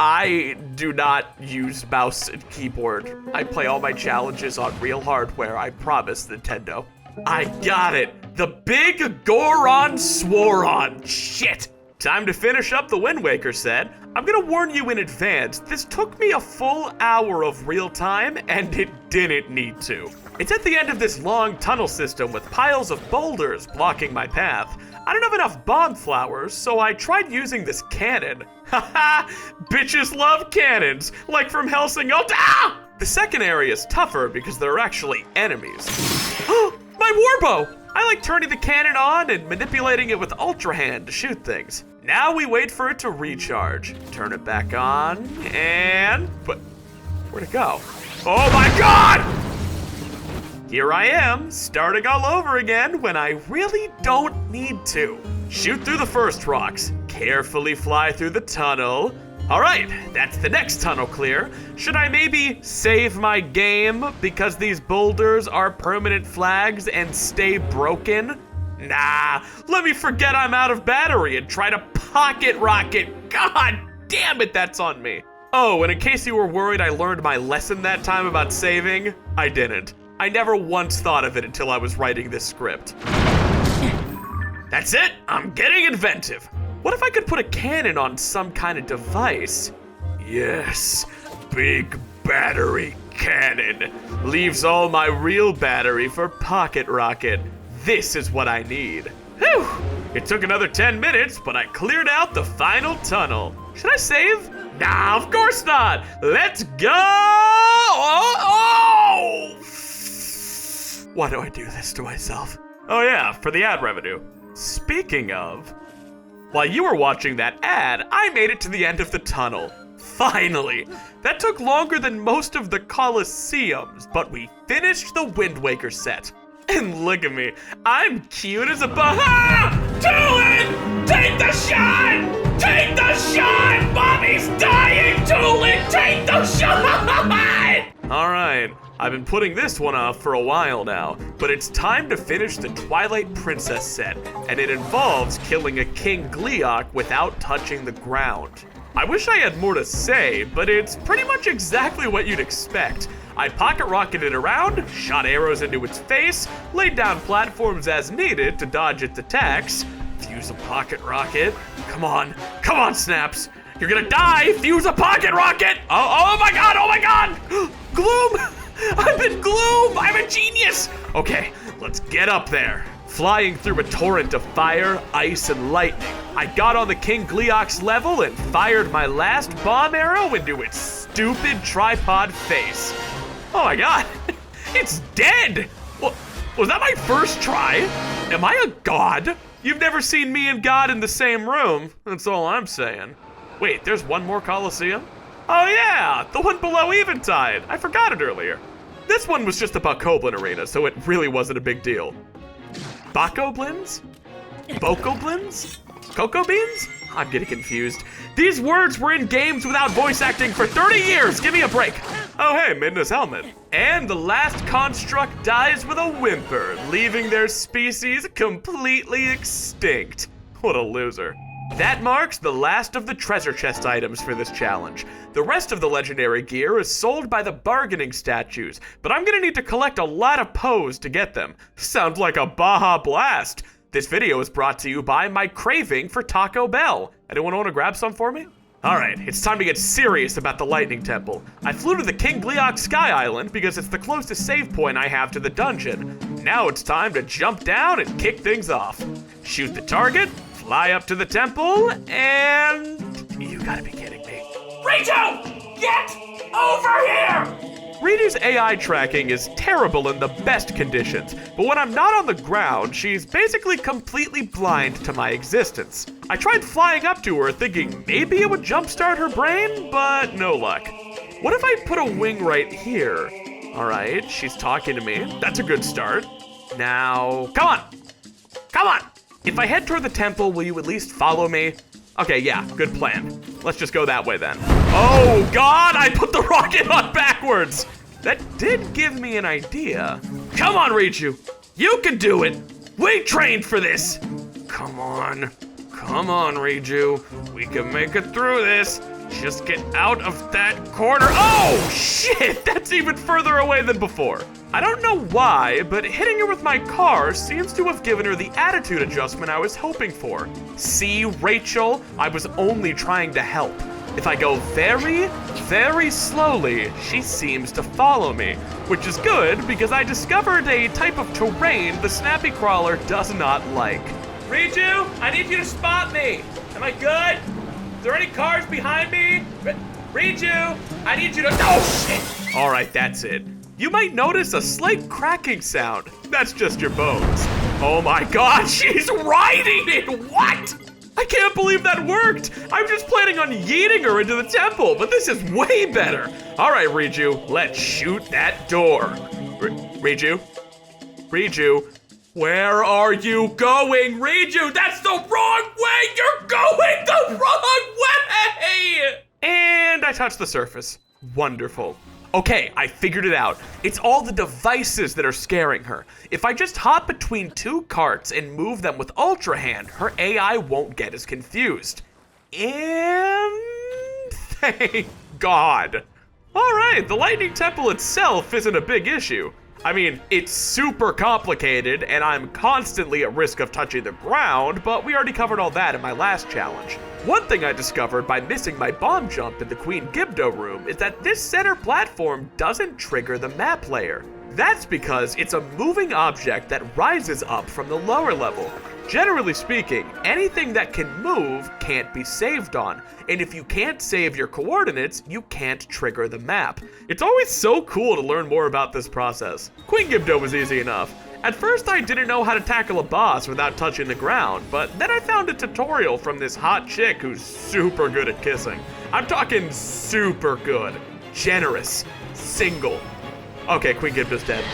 I do not use mouse and keyboard. I play all my challenges on real hardware, I promise, Nintendo. I got it! The Big Goron Sworon! Shit! Time to finish up the Wind Waker set. I'm gonna warn you in advance, this took me a full hour of real time, and it didn't need to. It's at the end of this long tunnel system with piles of boulders blocking my path. I don't have enough bomb flowers, so I tried using this cannon. Haha! Bitches love cannons, like from Helsing Ultra. Ah! The second area is tougher because there are actually enemies. My warbow! I like turning the cannon on and manipulating it with Ultra Hand to shoot things. Now we wait for it to recharge. Turn it back on, and... But where'd it go? Oh my god! Here I am, starting all over again when I really don't need to. Shoot through the first rocks, carefully fly through the tunnel. All right, that's the next tunnel clear. Should I maybe save my game because these boulders are permanent flags and stay broken? Nah, let me forget I'm out of battery and try to pocket rocket. God damn it, that's on me. Oh, and in case you were worried I learned my lesson that time about saving, I didn't. I never once thought of it until I was writing this script. That's it, I'm getting inventive. What if I could put a cannon on some kind of device? Yes, big battery cannon. Leaves all my real battery for pocket rocket. This is what I need. Whew! It took another 10 minutes, but I cleared out the final tunnel. Should I save? Nah, of course not. Let's go! Oh! Why do I do this to myself? Oh yeah, for the ad revenue. Speaking of, while you were watching that ad, I made it to the end of the tunnel. Finally! That took longer than most of the Colosseums, but we finished the Wind Waker set. And look at me, I'm cute as a Do it! Take the shot! Take the shot! Mommy's dying! Doolin, take the shot! Alright, I've been putting this one off for a while now, but it's time to finish the Twilight Princess set, and it involves killing a King Gleeok without touching the ground. I wish I had more to say, but it's pretty much exactly what you'd expect. I pocket rocketed around, shot arrows into its face, laid down platforms as needed to dodge its attacks, fuse a pocket rocket. Come on, Snaps. You're gonna die, fuse a pocket rocket! Oh my god! Gloom! I'm in Gloom! I'm a genius! Okay, let's get up there. Flying through a torrent of fire, ice, and lightning, I got on the King Gleeok's level and fired my last bomb arrow into its stupid tripod face. Oh my god, it's dead! What, was that my first try? Am I a god? You've never seen me and God in the same room, that's all I'm saying. Wait, there's one more Colosseum? Oh yeah, the one below Eventide. I forgot it earlier. This one was just about Bokoblin Arena, so it really wasn't a big deal. Bokoblins? Bokoblins? Cocoa beans? I'm getting confused. These words were in games without voice acting for 30 years! Give me a break! Oh hey, Midna's helmet. And the last construct dies with a whimper, leaving their species completely extinct. What a loser. That marks the last of the treasure chest items for this challenge. The rest of the legendary gear is sold by the bargaining statues, but I'm gonna need to collect a lot of Poes to get them. Sounds like a Baja Blast. This video is brought to you by my craving for Taco Bell. Anyone want to grab some for me? Alright, it's time to get serious about the Lightning Temple. I flew to the King Gleeok Sky Island because it's the closest save point I have to the dungeon. Now it's time to jump down and kick things off. Shoot the target, fly up to the temple, and... You gotta be kidding me. Riju! Get over here! Riju's AI tracking is terrible in the best conditions, but when I'm not on the ground, she's basically completely blind to my existence. I tried flying up to her thinking maybe it would jumpstart her brain, but no luck. What if I put a wing right here? Alright, she's talking to me. That's a good start. Now, come on! Come on! If I head toward the temple, will you at least follow me? Okay, yeah, good plan. Let's just go that way then. Oh god, I put the rocket on backwards! That did give me an idea. Come on, Riju, you can do it! We trained for this! Come on, Riju, we can make it through this. Just get out of that corner. Oh, shit, that's even further away than before. I don't know why, but hitting her with my car seems to have given her the attitude adjustment I was hoping for. See, Rachel, I was only trying to help. If I go very, very slowly, she seems to follow me, which is good because I discovered a type of terrain the Snappy Crawler does not like. Riju, I need you to spot me. Am I good? Is there any cars behind me? Riju, I need you to... Oh, shit! All right, that's it. You might notice a slight cracking sound. That's just your bones. Oh my god, she's riding it! What? I can't believe that worked. I'm just planning on yeeting her into the temple, but this is way better. All right, Riju, let's shoot that door. Riju? Where are you going, Riju? That's the wrong way! You're going the wrong way! And I touched the surface. Wonderful. Okay, I figured it out. It's all the devices that are scaring her. If I just hop between two carts and move them with Ultra Hand, her AI won't get as confused. And Thank God. Alright, the lightning temple itself isn't a big issue. I mean, it's super complicated, and I'm constantly at risk of touching the ground, but we already covered all that in my last challenge. One thing I discovered by missing my bomb jump in the Queen Gibdo room is that this center platform doesn't trigger the map layer. That's because it's a moving object that rises up from the lower level. Generally speaking, anything that can move can't be saved on, and if you can't save your coordinates, you can't trigger the map. It's always so cool to learn more about this process. Queen Gibdo was easy enough. At first I didn't know how to tackle a boss without touching the ground, but then I found a tutorial from this hot chick who's super good at kissing. I'm talking super good. Generous. Single. Okay, Queen Gibdo's dead.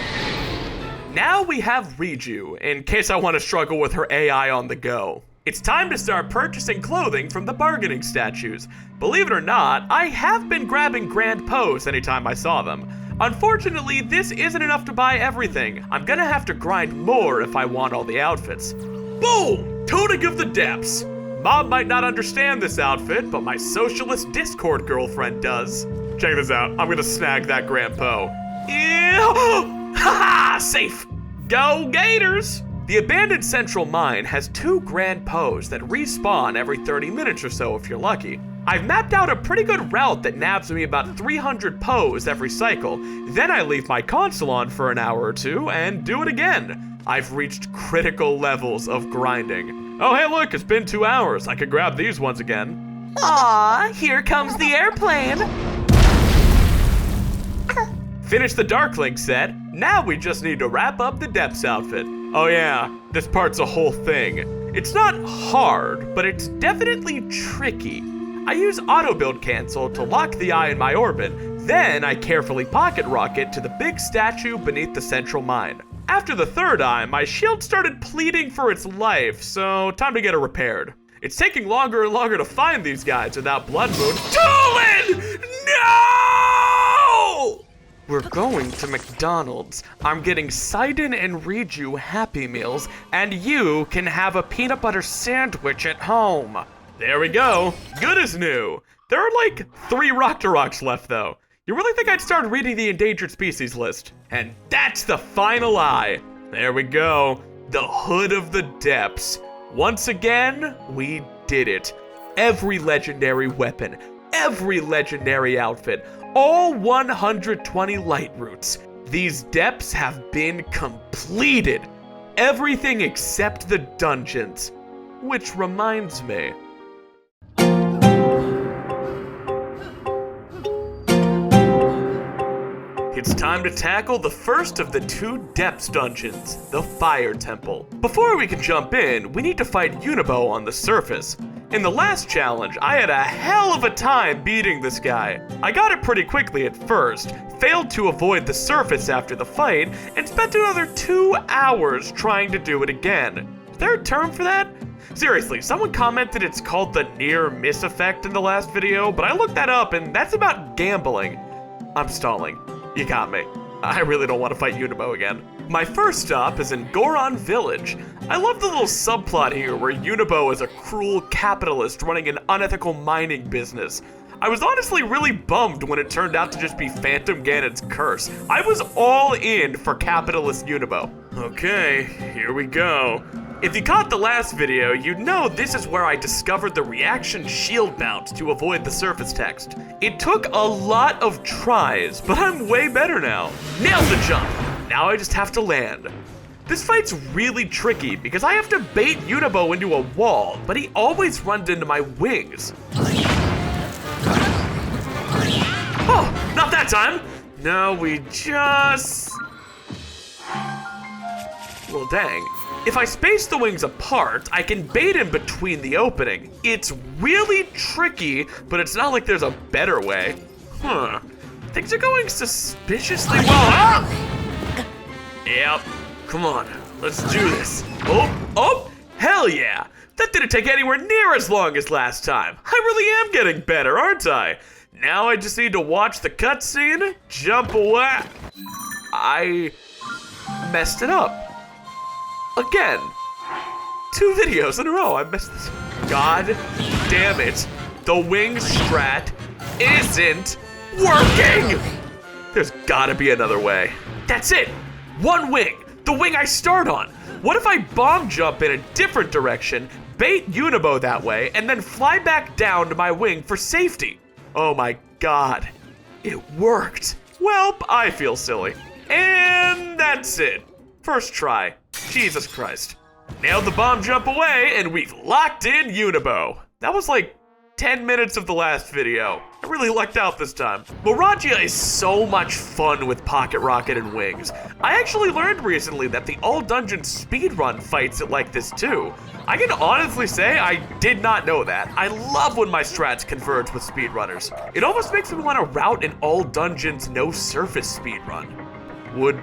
Now we have Reju, in case I want to struggle with her AI on the go. It's time to start purchasing clothing from the bargaining statues. Believe it or not, I have been grabbing grand pose anytime I saw them. Unfortunately, this isn't enough to buy everything. I'm gonna have to grind more if I want all the outfits. Boom! Tunic of the Depths! Mom might not understand this outfit, but my socialist Discord girlfriend does. Check this out, I'm gonna snag that grand po. Ew! Haha! Safe! Go Gators! The abandoned central mine has 2 grand pos that respawn every 30 minutes or so if you're lucky. I've mapped out a pretty good route that nabs me about 300 pos every cycle. Then I leave my console on for an hour or two and do it again. I've reached critical levels of grinding. Oh hey look, it's been 2 hours. I could grab these ones again. Aw, here comes the airplane. Finish the Darklink set. Now we just need to wrap up the Depths outfit. Oh yeah, this part's a whole thing. It's not hard, but it's definitely tricky. I use auto build cancel to lock the eye in my orbit, then I carefully pocket rocket to the big statue beneath the central mine. After the 3rd eye, my shield started pleading for its life, so time to get it repaired. It's taking longer and longer to find these guys without Blood Moon. Dolan! No! We're going to McDonald's. I'm getting Sidon and Reju Happy Meals, and you can have a peanut butter sandwich at home. There we go. Good as new. There are like 3 Rocks left though. You really think I'd start reading the endangered species list? And that's the final eye. There we go. The Hood of the Depths. Once again, we did it. Every legendary weapon, every legendary outfit, all 120 light roots. These depths have been completed. Everything except the dungeons. Which reminds me. It's time to tackle the first of the 2 Depths dungeons, the Fire Temple. Before we can jump in, we need to fight Unibo on the surface. In the last challenge, I had a hell of a time beating this guy. I got it pretty quickly at first, failed to avoid the surface after the fight, and spent another 2 hours trying to do it again. Is there a term for that? Seriously, someone commented it's called the near miss effect in the last video, but I looked that up and that's about gambling. I'm stalling. You got me. I really don't want to fight Unibo again. My first stop is in Goron Village. I love the little subplot here where Unibo is a cruel capitalist running an unethical mining business. I was honestly really bummed when it turned out to just be Phantom Ganon's curse. I was all in for capitalist Unibo. Okay, here we go. If you caught the last video, you'd know this is where I discovered the reaction shield bounce to avoid the surface text. It took a lot of tries, but I'm way better now. Nailed the jump! Now I just have to land. This fight's really tricky because I have to bait Unibo into a wall, but he always runs into my wings. Oh, not that time! No, we just... Well, dang. If I space the wings apart, I can bait him between the opening. It's really tricky, but it's not like there's a better way. Huh. Things are going suspiciously well. Ah! Yep. Come on. Let's do this. Oh, hell yeah. That didn't take anywhere near as long as last time. I really am getting better, aren't I? Now I just need to watch the cutscene, jump away. I messed it up. Again. 2 videos in a row, I messed this. God damn it. The wing strat isn't working! There's gotta be another way. That's it! One wing! The wing I start on! What if I bomb jump in a different direction, bait Unibo that way, and then fly back down to my wing for safety? Oh my god. It worked. Welp, I feel silly. And that's it. First try. Jesus Christ. Nailed the bomb jump away, and we've locked in Unibo. That was like 10 minutes of the last video. I really lucked out this time. Miraggia is so much fun with Pocket Rocket and Wings. I actually learned recently that the All Dungeon speedrun fights it like this too. I can honestly say I did not know that. I love when my strats converge with speedrunners. It almost makes me want to route an All Dungeons no surface speedrun. Would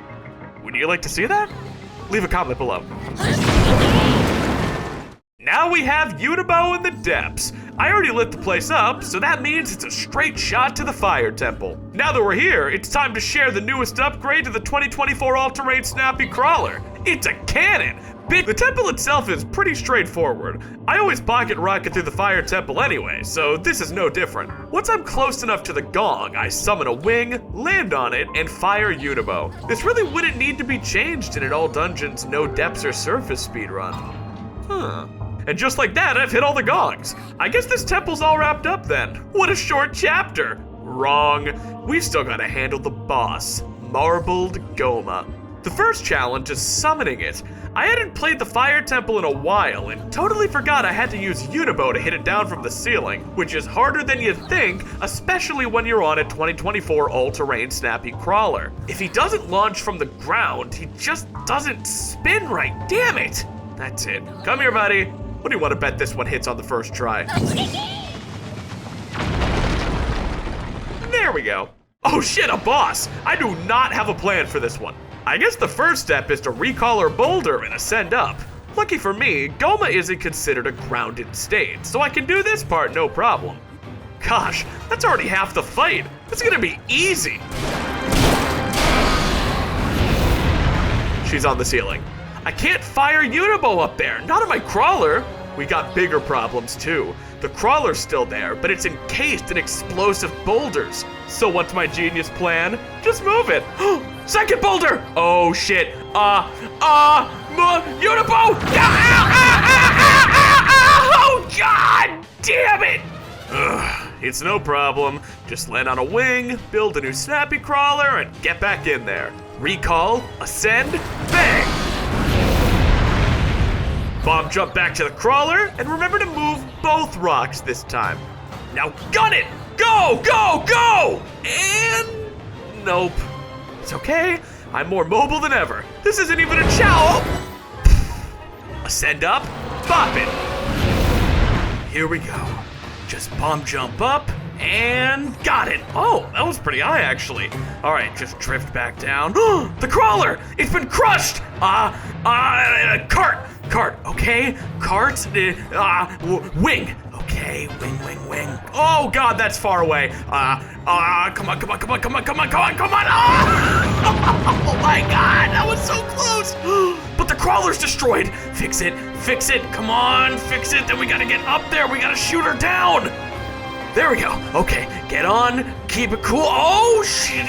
you like to see that? Leave a comment below. Now we have Unibo in the depths. I already lit the place up, so that means it's a straight shot to the Fire Temple. Now that we're here, it's time to share the newest upgrade to the 2024 All-Terrain Snappy Crawler. It's a cannon! The temple itself is pretty straightforward. I always pocket rocket through the Fire Temple anyway, so this is no different. Once I'm close enough to the gong, I summon a wing, land on it, and fire Unibo. This really wouldn't need to be changed in an All Dungeons no depths or surface speedrun. And just like that, I've hit all the gongs. I guess this temple's all wrapped up then. What a short chapter. Wrong. We've still gotta handle the boss, Marbled Goma. The first challenge is summoning it. I hadn't played the Fire Temple in a while and totally forgot I had to use Unibo to hit it down from the ceiling, which is harder than you'd think, especially when you're on a 2024 all-terrain snappy crawler. If he doesn't launch from the ground, he just doesn't spin right, damn it! That's it. Come here, buddy. What do you want to bet this one hits on the first try? There we go. Oh shit, a boss! I do not have a plan for this one. I guess the first step is to recall her boulder and ascend up. Lucky for me, Goma isn't considered a grounded state, so I can do this part no problem. Gosh, that's already half the fight. It's gonna be easy. She's on the ceiling. I can't fire Unibo up there, not on my crawler. We got bigger problems too. The crawler's still there, but it's encased in explosive boulders. So what's my genius plan? Just move it. Second boulder! Oh shit. Unibo! Oh god damn it! It's no problem. Just land on a wing, build a new snappy crawler, and get back in there. Recall, ascend, bang! Bomb jump back to the crawler, and remember to move both rocks this time. Now gun it! Go, go, go! And nope. It's okay, I'm more mobile than ever. This isn't even a chow. Ascend up, bop it. Here we go. Just bomb jump up, and got it. Oh, that was pretty high actually. All right, just drift back down. The crawler, it's been crushed. Cart, okay? Cart, wing. Okay, wing. Oh god, that's far away. Come on. Oh my god, that was so close. But the crawler's destroyed. Fix it. Come on, fix it. Then we gotta get up there. We gotta shoot her down. There we go. Okay, get on. Keep it cool. Oh shit.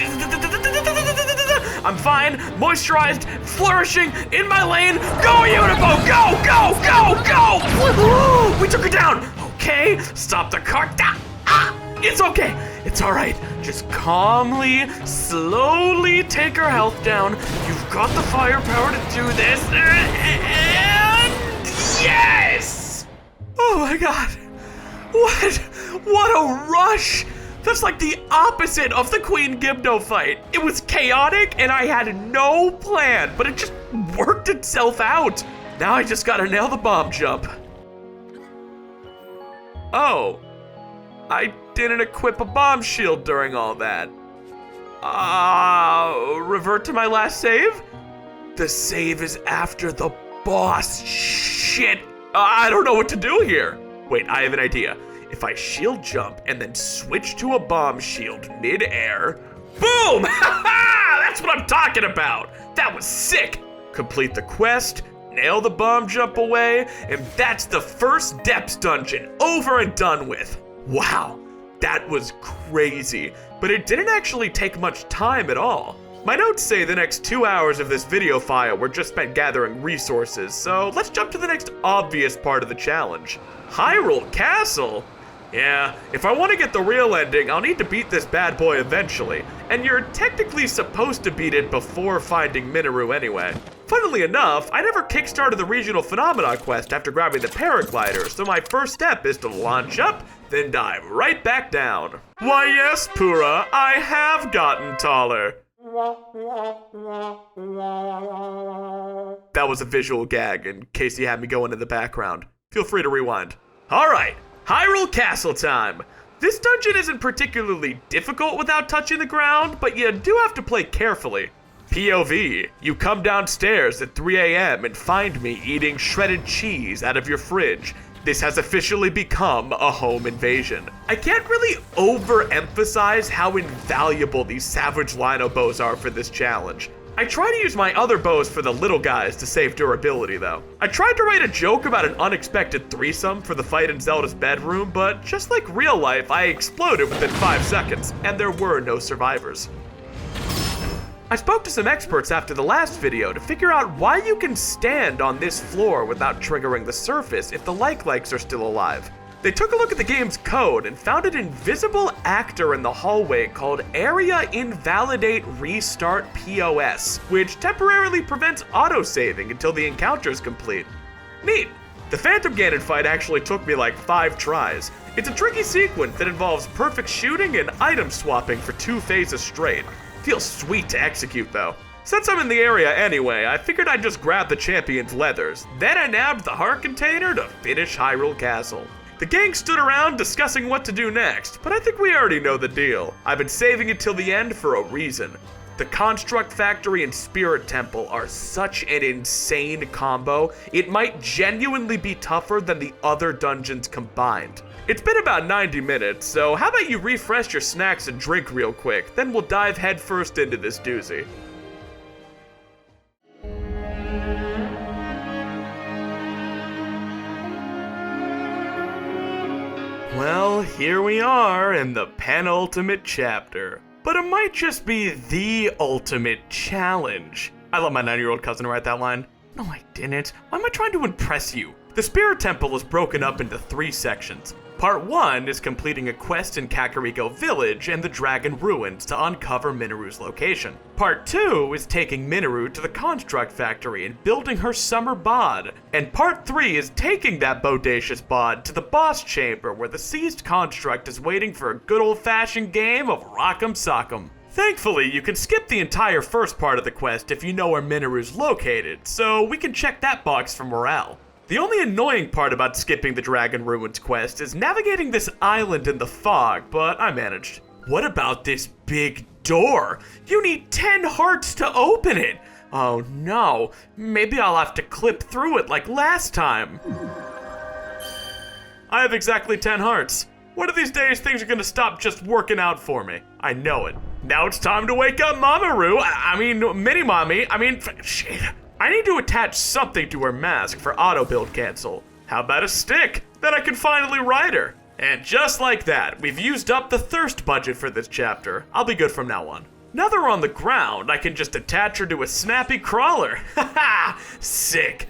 I'm fine, moisturized, flourishing, in my lane. Go, Unibo, go! We took her down. Okay, stop the cart. It's okay, it's all right. Just calmly, slowly take her health down. You've got the firepower to do this. And yes! Oh my God, what a rush. That's like the opposite of the Queen Gibdo fight. It was chaotic and I had no plan, but it just worked itself out. Now I just gotta nail the bomb jump. Oh, I didn't equip a bomb shield during all that. Revert to my last save? The save is after the boss. Shit, I don't know what to do here. Wait, I have an idea. If I shield jump and then switch to a bomb shield mid-air, boom! That's what I'm talking about. That was sick. Complete the quest, nail the bomb jump away, and that's the first depths dungeon over and done with. Wow, That was crazy, but it didn't actually take much time at all. My notes say the next 2 hours of this video file were just spent gathering resources, so let's jump to the next obvious part of the challenge. Hyrule Castle? Yeah, if I want to get the real ending, I'll need to beat this bad boy eventually, and you're technically supposed to beat it before finding Minoru anyway. Funnily enough, I never kickstarted the regional phenomena quest after grabbing the paraglider, so my first step is to launch up, then dive right back down. Why yes, Pura, I have gotten taller. That was a visual gag in case you had me going in the background. Feel free to rewind. Alright, Hyrule Castle time. This dungeon isn't particularly difficult without touching the ground, but you do have to play carefully. POV, you come downstairs at 3 a.m. and find me eating shredded cheese out of your fridge. This has officially become a home invasion. I can't really overemphasize how invaluable these Savage Lynel bows are for this challenge. I try to use my other bows for the little guys to save durability though. I tried to write a joke about an unexpected threesome for the fight in Zelda's bedroom, but just like real life, I exploded within 5 seconds, and there were no survivors. I spoke to some experts after the last video to figure out why you can stand on this floor without triggering the surface if the likes are still alive. They took a look at the game's code and found an invisible actor in the hallway called Area Invalidate Restart POS, which temporarily prevents autosaving until the encounter is complete. Neat. The Phantom Ganon fight actually took me like 5 tries. It's a tricky sequence that involves perfect shooting and item swapping for 2 phases straight. Feels sweet to execute though. Since I'm in the area anyway, I figured I'd just grab the champion's leathers. Then I nabbed the heart container to finish Hyrule Castle. The gang stood around discussing what to do next, but I think we already know the deal. I've been saving it till the end for a reason. The Construct Factory and Spirit Temple are such an insane combo, it might genuinely be tougher than the other dungeons combined. It's been about 90 minutes, so how about you refresh your snacks and drink real quick, then we'll dive headfirst into this doozy. Well, here we are in the penultimate chapter. But it might just be the ultimate challenge. I let my 9-year-old cousin write that line. No, I didn't. Why am I trying to impress you? The Spirit Temple is broken up into 3 sections. Part 1 is completing a quest in Kakariko Village and the Dragon Ruins to uncover Minoru's location. Part 2 is taking Minoru to the Construct Factory and building her summer bod. And Part 3 is taking that bodacious bod to the boss chamber where the seized construct is waiting for a good old-fashioned game of Rock'em Sock'em. Thankfully, you can skip the entire first part of the quest if you know where Minoru's located, so we can check that box for morale. The only annoying part about skipping the Dragon Ruins quest is navigating this island in the fog, but I managed. What about this big door? You need 10 hearts to open it! Oh no, maybe I'll have to clip through it like last time. I have exactly 10 hearts. One of these days, things are gonna stop just working out for me. I know it. Now it's time to wake up Mamoru. Mini-Mommy. Shit. I need to attach something to her mask for auto-build cancel. How about a stick? Then I can finally ride her. And just like that, we've used up the thirst budget for this chapter. I'll be good from now on. Now that we're on the ground, I can just attach her to a snappy crawler. Haha, sick.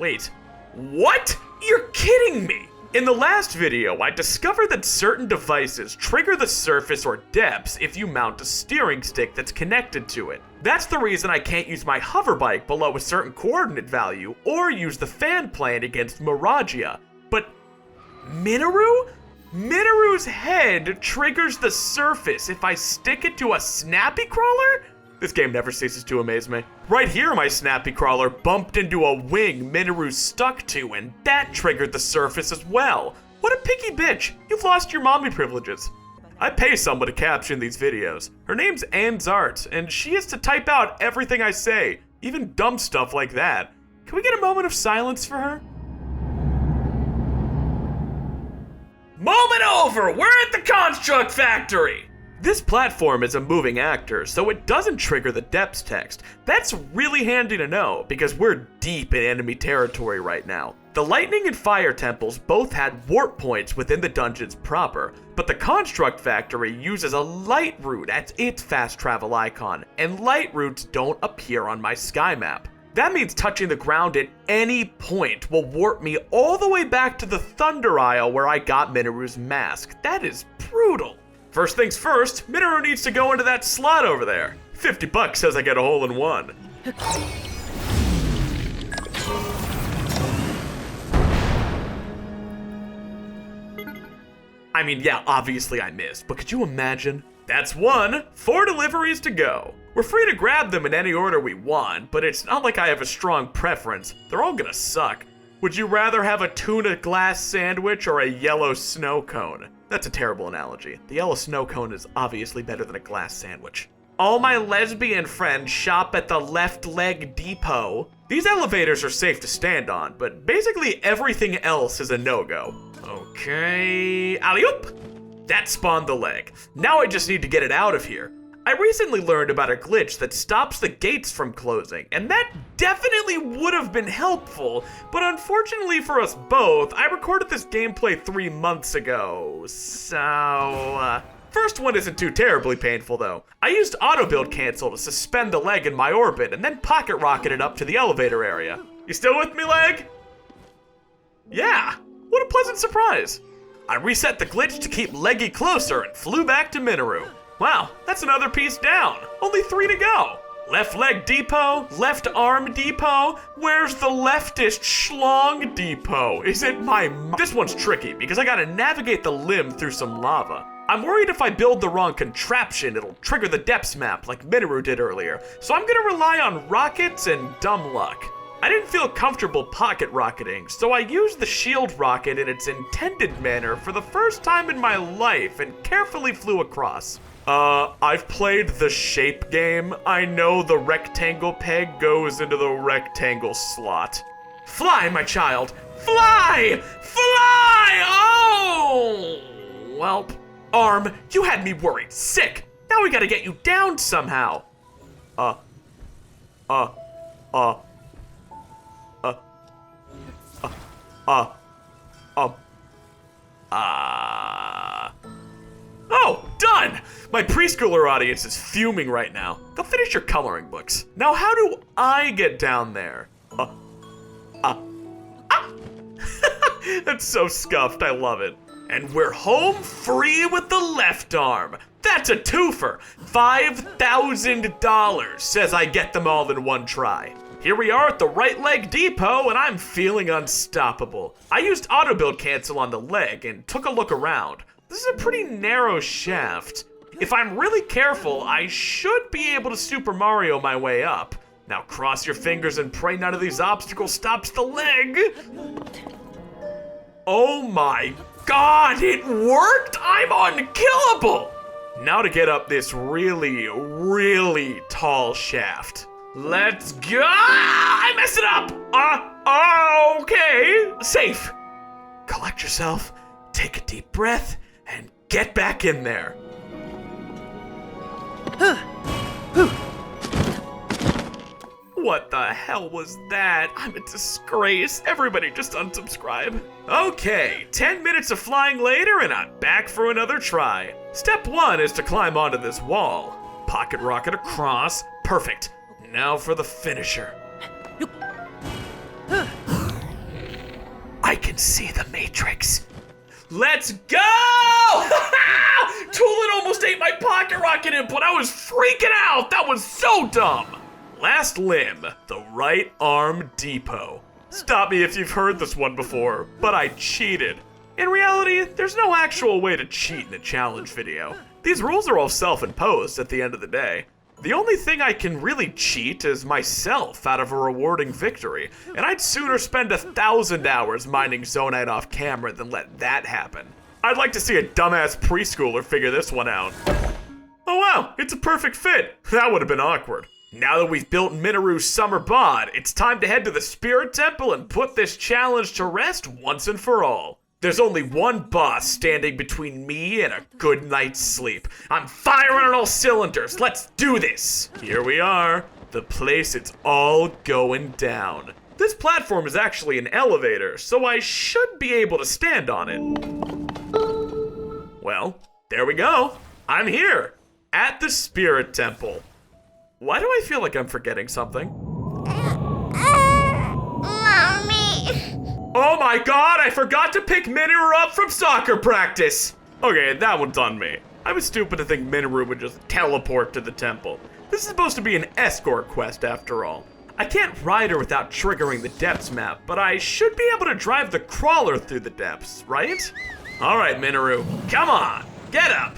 Wait, what? You're kidding me! In the last video, I discovered that certain devices trigger the surface or depths if you mount a steering stick that's connected to it. That's the reason I can't use my hover bike below a certain coordinate value or use the fan plane against Miragia. But Minoru? Minoru's head triggers the surface if I stick it to a snappy crawler? This game never ceases to amaze me. Right here, my snappy crawler bumped into a wing Minoru stuck to, and that triggered the surface as well. What a picky bitch. You've lost your mommy privileges. I pay someone to caption these videos. Her name's Anzart, and she has to type out everything I say, even dumb stuff like that. Can we get a moment of silence for her? Moment over! We're at the Construct Factory! This platform is a moving actor, so it doesn't trigger the depths text. That's really handy to know, because we're deep in enemy territory right now. The lightning and fire temples both had warp points within the dungeons proper, but the construct factory uses a light route as its fast travel icon, and light routes don't appear on my sky map. That means touching the ground at any point will warp me all the way back to the Thunder Isle where I got Minoru's mask. That is brutal. First things first, Minoru needs to go into that slot over there. $50 says I get a hole in one. I mean, yeah, obviously I missed, but could you imagine? That's one. 4 deliveries to go. We're free to grab them in any order we want, but it's not like I have a strong preference. They're all gonna suck. Would you rather have a tuna glass sandwich or a yellow snow cone? That's a terrible analogy. The yellow snow cone is obviously better than a glass sandwich. All my lesbian friends shop at the Left Leg Depot. These elevators are safe to stand on, but basically everything else is a no-go. Okay, alley-oop! That spawned the leg. Now I just need to get it out of here. I recently learned about a glitch that stops the gates from closing, and that definitely would have been helpful, but unfortunately for us both, I recorded this gameplay 3 months ago, so... First one isn't too terribly painful though. I used auto build cancel to suspend the leg in my orbit and then pocket rocket it up to the elevator area. You still with me, leg? Yeah, what a pleasant surprise. I reset the glitch to keep Leggy closer and flew back to Minoru. Wow, that's another piece down. Only 3 to go. Left leg depot, left arm depot. Where's the leftist schlong depot? Is it my This one's tricky because I gotta navigate the limb through some lava. I'm worried if I build the wrong contraption, it'll trigger the depths map like Minoru did earlier. So I'm gonna rely on rockets and dumb luck. I didn't feel comfortable pocket rocketing, so I used the shield rocket in its intended manner for the first time in my life and carefully flew across. I've played the shape game. I know the rectangle peg goes into the rectangle slot. Fly, my child! Fly! Fly! Oh! Welp. Arm, you had me worried sick. Now we gotta get you down somehow. Oh, done! My preschooler audience is fuming right now. Go finish your coloring books. Now how do I get down there? That's so scuffed, I love it. And we're home free with the left arm. That's a twofer. $5,000 says I get them all in one try. Here we are at the right leg depot and I'm feeling unstoppable. I used auto build cancel on the leg and took a look around. This is a pretty narrow shaft. If I'm really careful, I should be able to Super Mario my way up. Now cross your fingers and pray none of these obstacles stops the leg. Oh my God, it worked! I'm unkillable! Now to get up this really, really tall shaft. Let's go! I messed it up! Okay. Safe. Collect yourself, take a deep breath, and get back in there. What the hell was that? I'm a disgrace. Everybody just unsubscribe. Okay, 10 minutes of flying later and I'm back for another try. Step 1 is to climb onto this wall. Pocket rocket across. Perfect. Now for the finisher. I can see the Matrix. Let's go! Toolin almost ate my pocket rocket input. I was freaking out. That was so dumb. Last limb, the right arm depot. Stop me if you've heard this one before, but I cheated. In reality, there's no actual way to cheat in a challenge video. These rules are all self-imposed at the end of the day. The only thing I can really cheat is myself out of a rewarding victory, and I'd sooner spend 1,000 hours mining Zonite off camera than let that happen. I'd like to see a dumbass preschooler figure this one out. Oh wow, it's a perfect fit. That would have been awkward. Now that we've built Minoru's summer bod, it's time to head to the Spirit Temple and put this challenge to rest once and for all. There's only one boss standing between me and a good night's sleep. I'm firing on all cylinders. Let's do this. Here we are. The place it's all going down. This platform is actually an elevator, so I should be able to stand on it. Well, there we go. I'm here, at the Spirit Temple. Why do I feel like I'm forgetting something? Mommy. Oh my god, I forgot to pick Minoru up from soccer practice! Okay, that one's on me. I was stupid to think Minoru would just teleport to the temple. This is supposed to be an escort quest after all. I can't ride her without triggering the depths map, but I should be able to drive the crawler through the depths, right? Alright, Minoru, come on! Get up!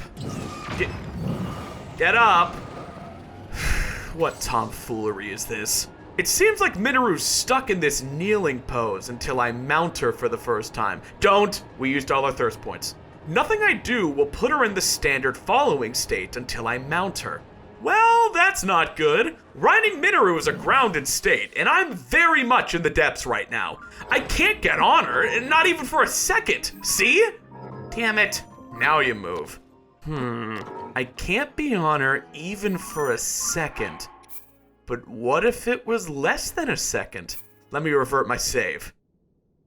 Get up! What tomfoolery is this? It seems like Minoru's stuck in this kneeling pose until I mount her for the first time. Don't! We used all our thirst points. Nothing I do will put her in the standard following state until I mount her. Well, that's not good. Riding Minoru is a grounded state, and I'm very much in the depths right now. I can't get on her, not even for a second. See? Damn it. Now you move. I can't be on her even for a second. But what if it was less than a second? Let me revert my save.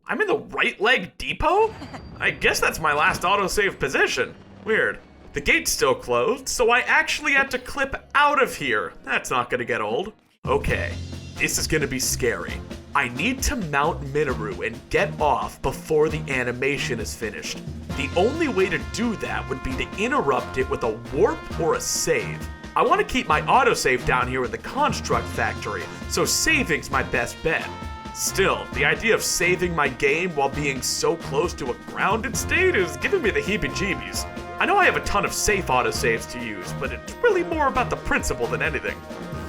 I'm in the right leg depot? I guess that's my last autosave position. Weird. The gate's still closed, so I actually had to clip out of here. That's not gonna get old. Okay, this is gonna be scary. I need to mount Minoru and get off before the animation is finished. The only way to do that would be to interrupt it with a warp or a save. I want to keep my autosave down here in the construct factory, so saving's my best bet. Still, the idea of saving my game while being so close to a grounded state is giving me the heebie-jeebies. I know I have a ton of safe autosaves to use, but it's really more about the principle than anything.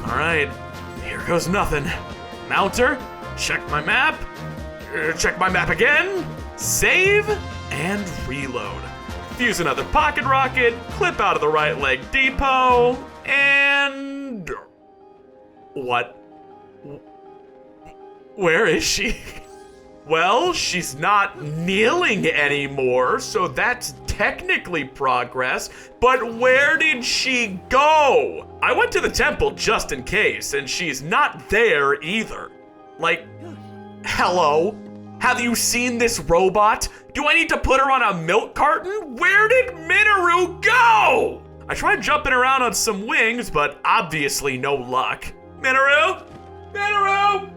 Alright, here goes nothing. Mount her, check my map again, save, and reload. Fuse another pocket rocket, clip out of the right leg depot, and... What? Where is she? Well, she's not kneeling anymore, so that's technically progress, but where did she go? I went to the temple just in case, and she's not there either. Like, hello? Have you seen this robot? Do I need to put her on a milk carton? Where did Minoru go? I tried jumping around on some wings, but obviously no luck. Minoru? Minoru?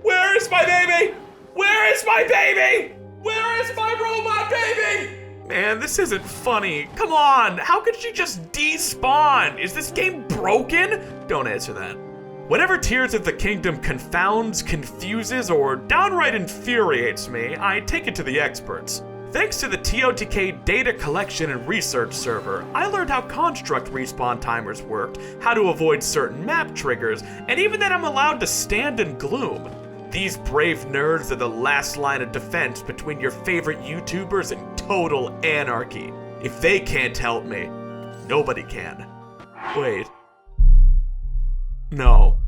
Where is my baby? Where is my baby? Where is my robot baby? Man, this isn't funny. Come on, how could she just despawn? Is this game broken? Don't answer that. Whatever Tears of the Kingdom confounds, confuses, or downright infuriates me, I take it to the experts. Thanks to the TOTK data collection and research server, I learned how construct respawn timers worked, how to avoid certain map triggers, and even that I'm allowed to stand in gloom. These brave nerds are the last line of defense between your favorite YouTubers and total anarchy. If they can't help me, nobody can. Wait. No.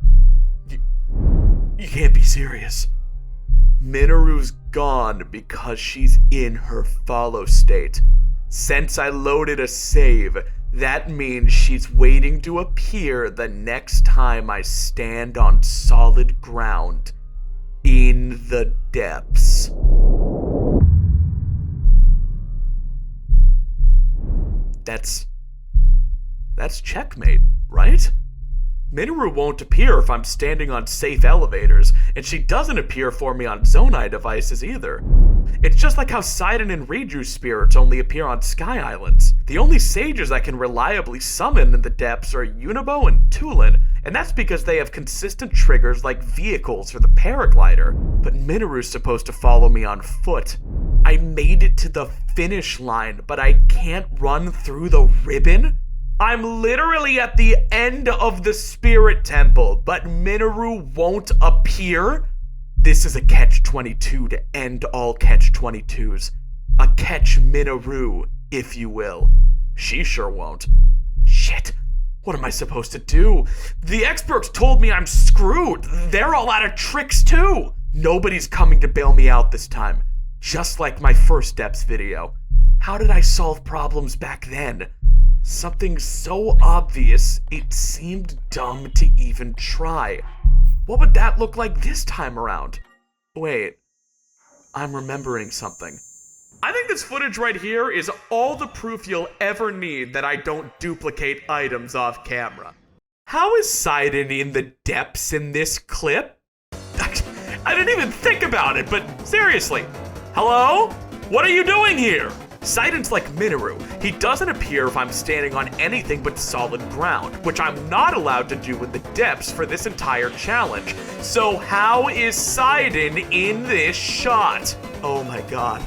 You can't be serious. Minoru's gone because she's in her follow state. Since I loaded a save, that means she's waiting to appear the next time I stand on solid ground. In the depths. That's checkmate, right? Minoru won't appear if I'm standing on safe elevators, and she doesn't appear for me on Zonai devices either. It's just like how Sidon and Reiju spirits only appear on Sky Islands. The only sages I can reliably summon in the depths are Unibo and Tulin, and that's because they have consistent triggers like vehicles or the paraglider. But Minoru's supposed to follow me on foot. I made it to the finish line, but I can't run through the ribbon? I'm literally at the end of the Spirit Temple, but Minoru won't appear? This is a catch-22 to end all catch-22s. A catch Minoru, if you will. She sure won't. Shit, what am I supposed to do? The experts told me I'm screwed. They're all out of tricks too. Nobody's coming to bail me out this time. Just like my first depths video. How did I solve problems back then? Something so obvious, it seemed dumb to even try. What would that look like this time around? Wait, I'm remembering something. I think this footage right here is all the proof you'll ever need that I don't duplicate items off camera. How is Sidon in the depths in this clip? I didn't even think about it, but seriously. Hello? What are you doing here? Sidon's like Minoru. He doesn't appear if I'm standing on anything but solid ground, which I'm not allowed to do in the depths for this entire challenge. So how is Sidon in this shot? Oh my god.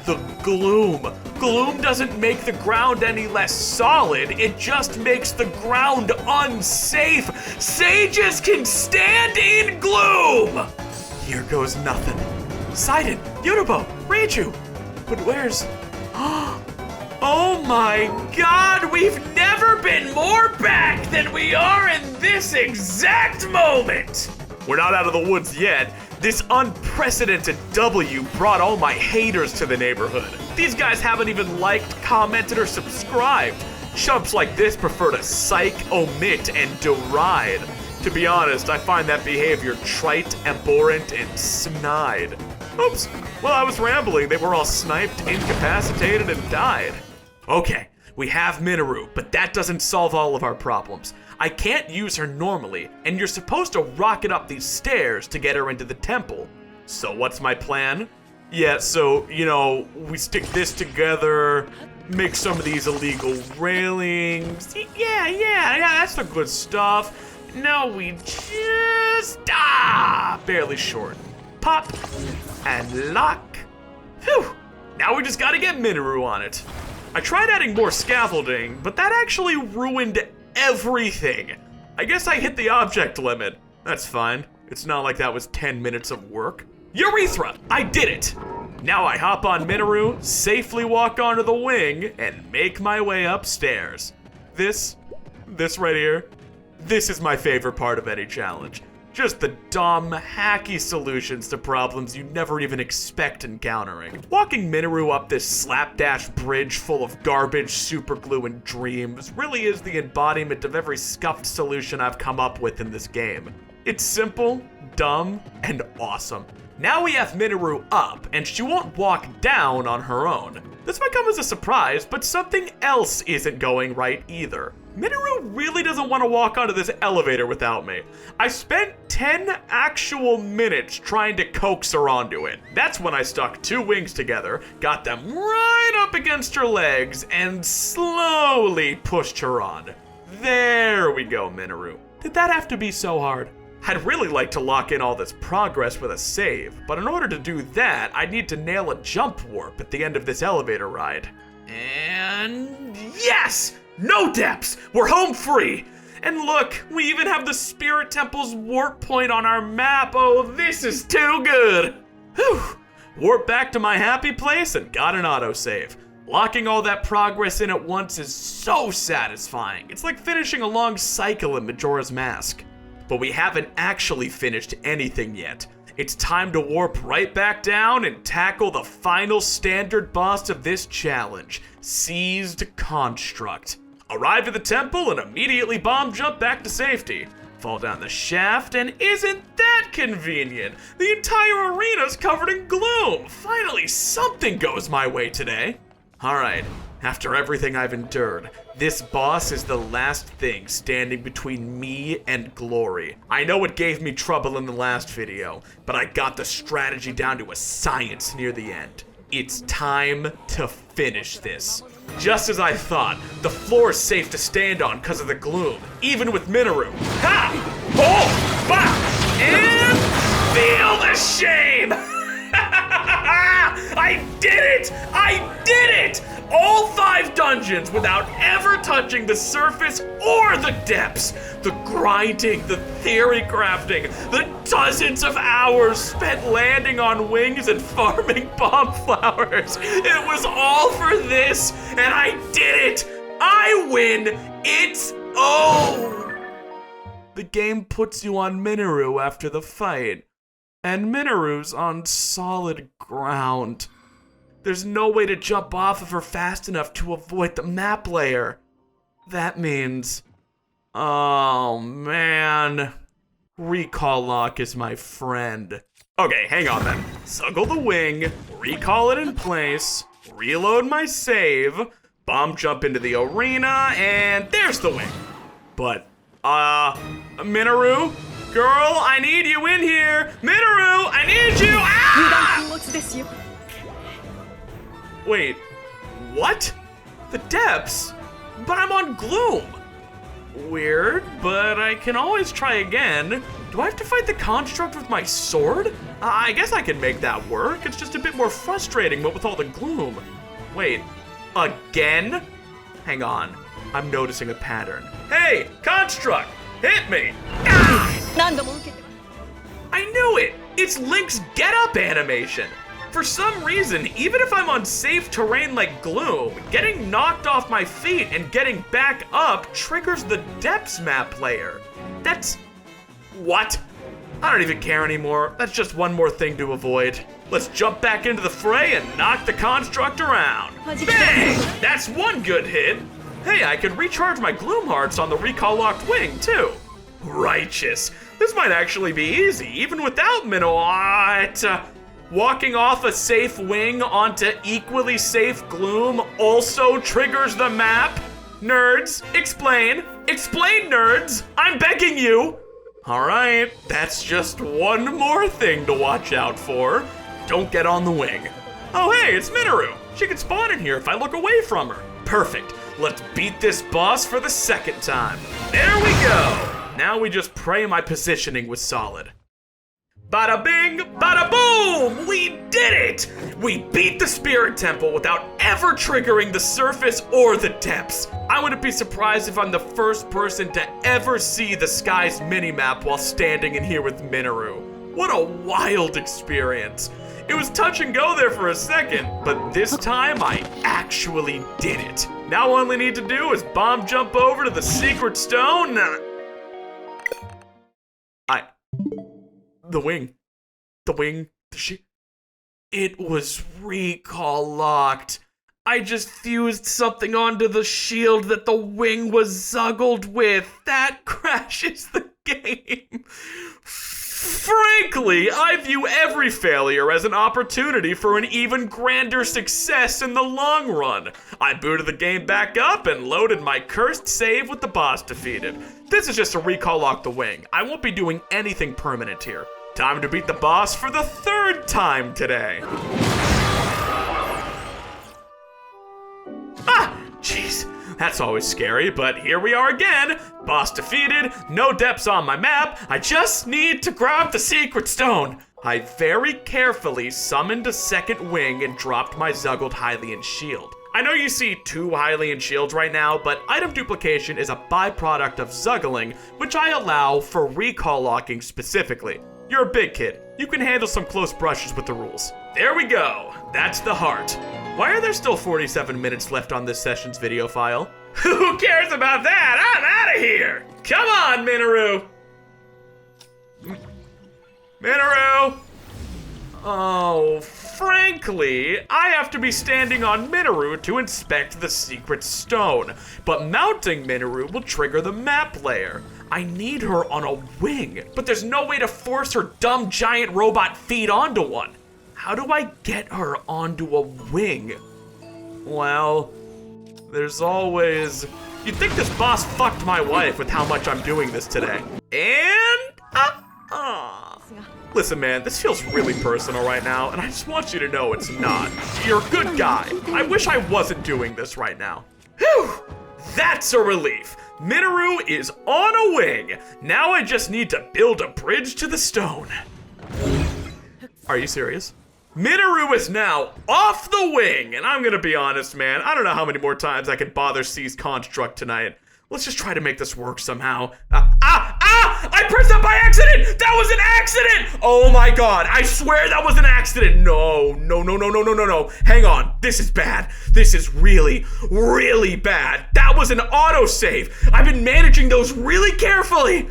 The gloom. Gloom doesn't make the ground any less solid, it just makes the ground unsafe. Sages can stand in gloom! Here goes nothing. Sidon, Unibo, Reiju. But where's... Oh my god, we've never been more back than we are in this exact moment! We're not out of the woods yet. This unprecedented W brought all my haters to the neighborhood. These guys haven't even liked, commented, or subscribed. Chumps like this prefer to psych, omit, and deride. To be honest, I find that behavior trite, abhorrent, and snide. Oops, while I was rambling, they were all sniped, incapacitated, and died. Okay, we have Minoru, but that doesn't solve all of our problems. I can't use her normally, and you're supposed to rocket up these stairs to get her into the temple. So what's my plan? Yeah, so, we stick this together, make some of these illegal railings. Yeah, that's the good stuff. Now we just, barely short. Pop, and lock. Phew, now we just gotta get Minoru on it. I tried adding more scaffolding, but that actually ruined everything. I guess I hit the object limit. That's fine. It's not like that was 10 minutes of work. Urethra! I did it! Now I hop on Minoru, safely walk onto the wing, and make my way upstairs. This right here, this is my favorite part of any challenge. Just the dumb, hacky solutions to problems you never even expect encountering. Walking Minoru up this slapdash bridge full of garbage, superglue, and dreams really is the embodiment of every scuffed solution I've come up with in this game. It's simple, dumb, and awesome. Now we have Minoru up, and she won't walk down on her own. This might come as a surprise, but something else isn't going right either. Minoru really doesn't want to walk onto this elevator without me. I spent 10 actual minutes trying to coax her onto it. That's when I stuck two wings together, got them right up against her legs, and slowly pushed her on. There we go, Minoru. Did that have to be so hard? I'd really like to lock in all this progress with a save, but in order to do that, I'd need to nail a jump warp at the end of this elevator ride. And yes! No depths! We're home free! And look, we even have the Spirit Temple's warp point on our map. Oh, this is too good! Whew! Warp back to my happy place and got an autosave. Locking all that progress in at once is so satisfying. It's like finishing a long cycle in Majora's Mask. But we haven't actually finished anything yet. It's time to warp right back down and tackle the final standard boss of this challenge, Seized Construct. Arrive at the temple and immediately bomb jump back to safety. Fall down the shaft, and isn't that convenient? The entire arena's covered in gloom. Finally, something goes my way today. Alright, after everything I've endured, this boss is the last thing standing between me and glory. I know it gave me trouble in the last video, but I got the strategy down to a science near the end. It's time to finish this. Just as I thought, the floor is safe to stand on because of the gloom, even with Minoru. Ha! Oh! Bah! And feel the shame! I did it! I did it! All 5 dungeons without ever touching the surface or the depths. The grinding, the theory crafting, the dozens of hours spent landing on wings and farming bomb flowers. It was all for this, and I did it! I win! It's The game puts you on Minoru after the fight, and Minoru's on solid ground. There's no way to jump off of her fast enough to avoid the map layer. That means... Oh, man. Recall lock is my friend. Okay, hang on then. Zuggle the wing, recall it in place, reload my save, bomb jump into the arena, and there's the wing. But, Minoru? Girl, I need you in here! Minoru, I need you! Ah! Wait, what? The depths? But I'm on Gloom! Weird, but I can always try again. Do I have to fight the construct with my sword? I guess I can make that work. It's just a bit more frustrating, but with all the gloom. Wait, again? Hang on, I'm noticing a pattern. Hey, construct, hit me! Ah! I knew it! It's Link's get up animation. For some reason, even if I'm on safe terrain like Gloom, getting knocked off my feet and getting back up triggers the depths map layer. That's... what? I don't even care anymore. That's just one more thing to avoid. Let's jump back into the fray and knock the construct around. Bang! That's one good hit. Hey, I can recharge my Gloom Hearts on the recall locked wing, too. Righteous. This might actually be easy, even without walking off a safe wing onto equally safe Gloom also triggers the map? Nerds, explain. Explain, nerds. I'm begging you. All right, that's just one more thing to watch out for. Don't get on the wing. Oh, hey, it's Minoru. She can spawn in here if I look away from her. Perfect. Let's beat this boss for the second time. There we go. Now we just pray my positioning was solid. Bada bing, bada boom! We did it! We beat the Spirit Temple without ever triggering the surface or the depths. I wouldn't be surprised if I'm the first person to ever see the Skies minimap while standing in here with Minoru. What a wild experience. It was touch and go there for a second, but this time I actually did it. Now all I only need to do is bomb jump over to the secret stone. The wing, it was recall locked. I just fused something onto the shield that the wing was zuggled with. That crashes the game. Frankly, I view every failure as an opportunity for an even grander success in the long run. I booted the game back up and loaded my cursed save with the boss defeated. This is just a recall lock the wing. I won't be doing anything permanent here. Time to beat the boss for the third time today. Ah, jeez. That's always scary, but here we are again. Boss defeated, no depths on my map. I just need to grab the secret stone. I very carefully summoned a second wing and dropped my zuggled Hylian shield. I know you see two Hylian shields right now, but item duplication is a byproduct of zuggling, which I allow for recall locking specifically. You're a big kid. You can handle some close brushes with the rules. There we go. That's the heart. Why are there still 47 minutes left on this session's video file? Who cares about that? I'm out of here. Come on, Minoru. Minoru. Oh, frankly, I have to be standing on Minoru to inspect the secret stone. But mounting Minoru will trigger the map layer. I need her on a wing, but there's no way to force her dumb giant robot feet onto one. How do I get her onto a wing? Well, there's always... You'd think this boss fucked my wife with how much I'm doing this today. And... Listen, man, this feels really personal right now, and I just want you to know it's not. You're a good guy. I wish I wasn't doing this right now. Whew! That's a relief. Minoru is on a wing. Now I just need to build a bridge to the stone. Are you serious? Minoru is now off the wing, and I'm gonna be honest, man, I don't know how many more times I can bother C's construct tonight. Let's just try to make this work somehow. I pressed that by accident! That was an accident! Oh my god, I swear that was an accident! No. Hang on, this is bad. This is really, really bad. That was an autosave. I've been managing those really carefully.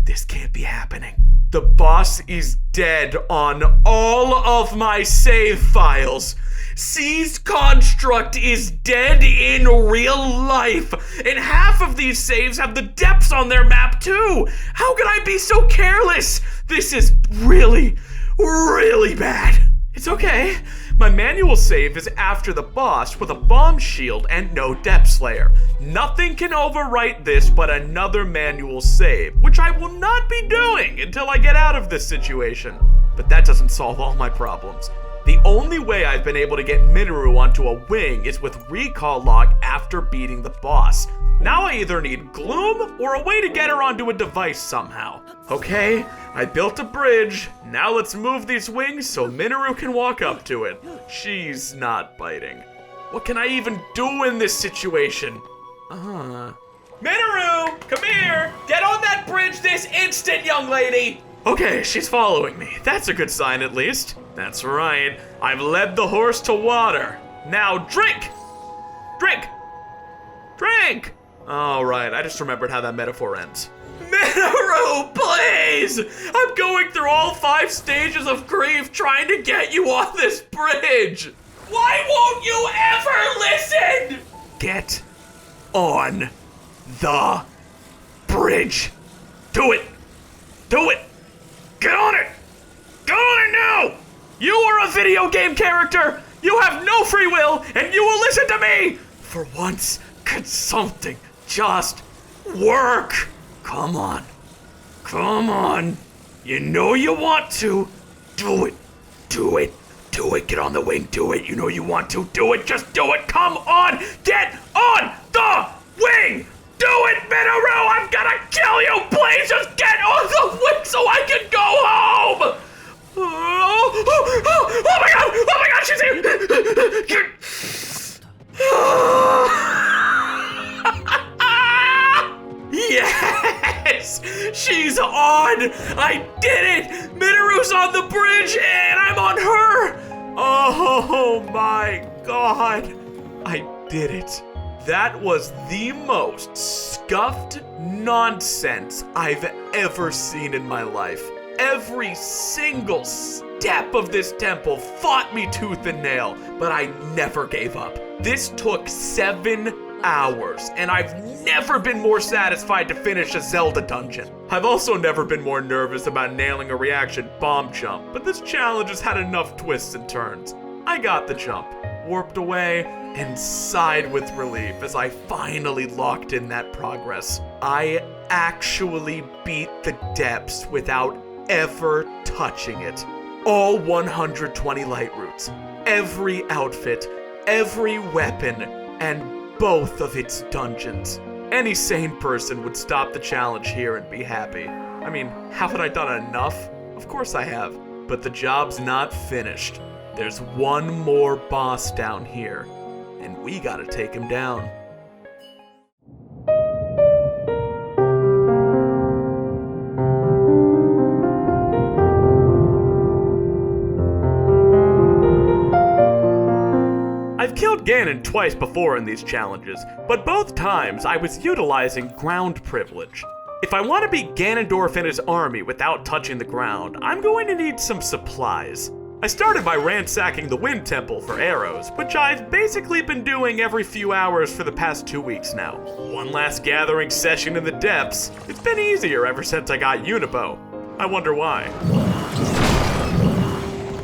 This can't be happening. The boss is dead on all of my save files. C's construct is dead in real life, and half of these saves have the depths on their map too. How could I be so careless? This is really, really bad. It's okay. My manual save is after the boss with a bomb shield and no depth slayer. Nothing can overwrite this but another manual save, which I will not be doing until I get out of this situation. But that doesn't solve all my problems. The only way I've been able to get Minoru onto a wing is with recall log after beating the boss. Now I either need Gloom or a way to get her onto a device somehow. Okay, I built a bridge. Now let's move these wings so Minoru can walk up to it. She's not biting. What can I even do in this situation? Minoru, come here! Get on that bridge this instant, young lady! Okay, she's following me. That's a good sign at least. That's right. I've led the horse to water. Now drink! Drink! Drink! All right, I just remembered how that metaphor ends. Minoru, please! I'm going through all 5 stages of grief trying to get you on this bridge. Why won't you ever listen? Get on the bridge. Do it. Do it. Get on it. Get on it now. You are a video game character. You have no free will, and you will listen to me. For once, could something just work? Come on. Come on. You know you want to. Do it. Do it. Do it. Get on the wing. Do it. You know you want to. Do it. Just do it. Come on. Get on the wing. Do it, Minoru. I'm gonna kill you. Please just get on the wing so I can go home. Oh my god. Oh my god. She's here. Yes! She's on! I did it! Minoru's on the bridge and I'm on her! Oh my god! I did it. That was the most scuffed nonsense I've ever seen in my life. Every single step of this temple fought me tooth and nail, but I never gave up. This took 7 hours, and I've never been more satisfied to finish a Zelda dungeon. I've also never been more nervous about nailing a reaction bomb jump, but this challenge has had enough twists and turns. I got the jump, warped away, and sighed with relief as I finally locked in that progress. I actually beat the depths without ever touching it. All 120 light roots, every outfit, every weapon, and both of its dungeons. Any sane person would stop the challenge here and be happy. I mean, haven't I done enough? Of course I have. But the job's not finished. There's one more boss down here, and we gotta take him down. I've killed Ganon twice before in these challenges, but both times I was utilizing ground privilege. If I want to beat Ganondorf and his army without touching the ground, I'm going to need some supplies. I started by ransacking the Wind Temple for arrows, which I've basically been doing every few hours for the past 2 weeks now. One last gathering session in the depths. It's been easier ever since I got Unibo. I wonder why.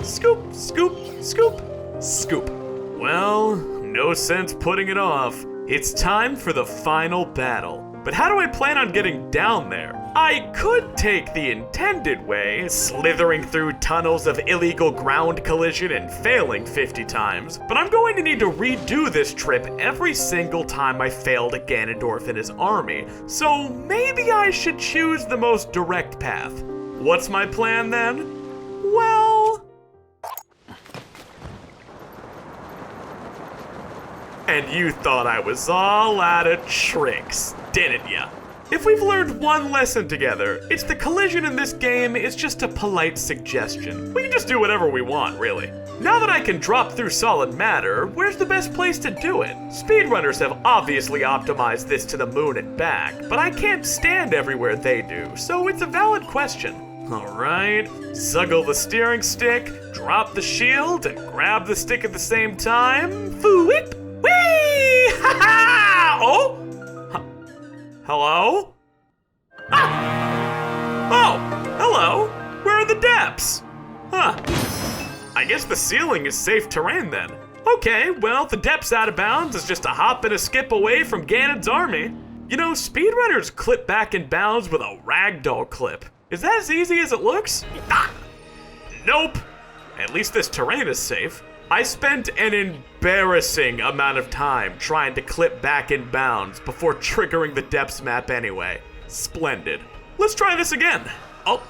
Scoop, scoop, scoop, scoop. Well, no sense putting it off. It's time for the final battle. But how do I plan on getting down there? I could take the intended way, slithering through tunnels of illegal ground collision and failing 50 times, but I'm going to need to redo this trip every single time I failed a Ganondorf and his army, so maybe I should choose the most direct path. What's my plan then? Well... And you thought I was all out of tricks, didn't ya? If we've learned one lesson together, it's the collision in this game is just a polite suggestion. We can just do whatever we want, really. Now that I can drop through solid matter, where's the best place to do it? Speedrunners have obviously optimized this to the moon and back, but I can't stand everywhere they do, so it's a valid question. Alright, zuggle the steering stick, drop the shield, and grab the stick at the same time. Foo-whip! Whee! Ha-ha! Oh? Hello? Ah! Oh, hello. Where are the depths? Huh. I guess the ceiling is safe terrain then. Okay, well, the depths out of bounds is just a hop and a skip away from Ganon's army. You know, speedrunners clip back in bounds with a ragdoll clip. Is that as easy as it looks? Ah! Nope. At least this terrain is safe. I spent an embarrassing amount of time trying to clip back in bounds before triggering the depths map anyway. Splendid. Let's try this again. Oh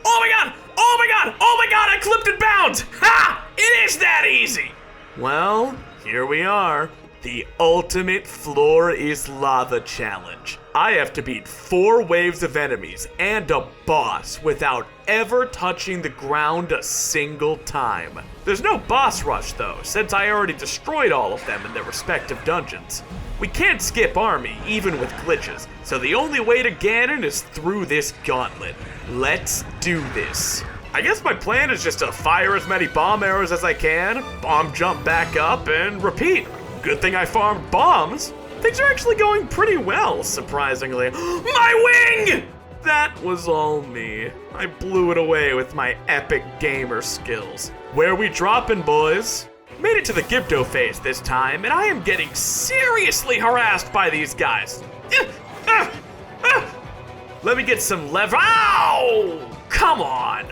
my god! Oh my god! Oh my god! I clipped in bounds! Ha! It is that easy! Well, here we are. The ultimate floor is lava challenge. I have to beat 4 waves of enemies and a boss without ever touching the ground a single time. There's no boss rush though, since I already destroyed all of them in their respective dungeons. We can't skip army, even with glitches, so the only way to Ganon is through this gauntlet. Let's do this. I guess my plan is just to fire as many bomb arrows as I can, bomb jump back up, and repeat. Good thing I farmed bombs. Things are actually going pretty well, surprisingly. My wing! That was all me. I blew it away with my epic gamer skills. Where we dropping, boys? Made it to the Gibdo phase this time, and I am getting seriously harassed by these guys. Let me get some lever. Ow! Come on!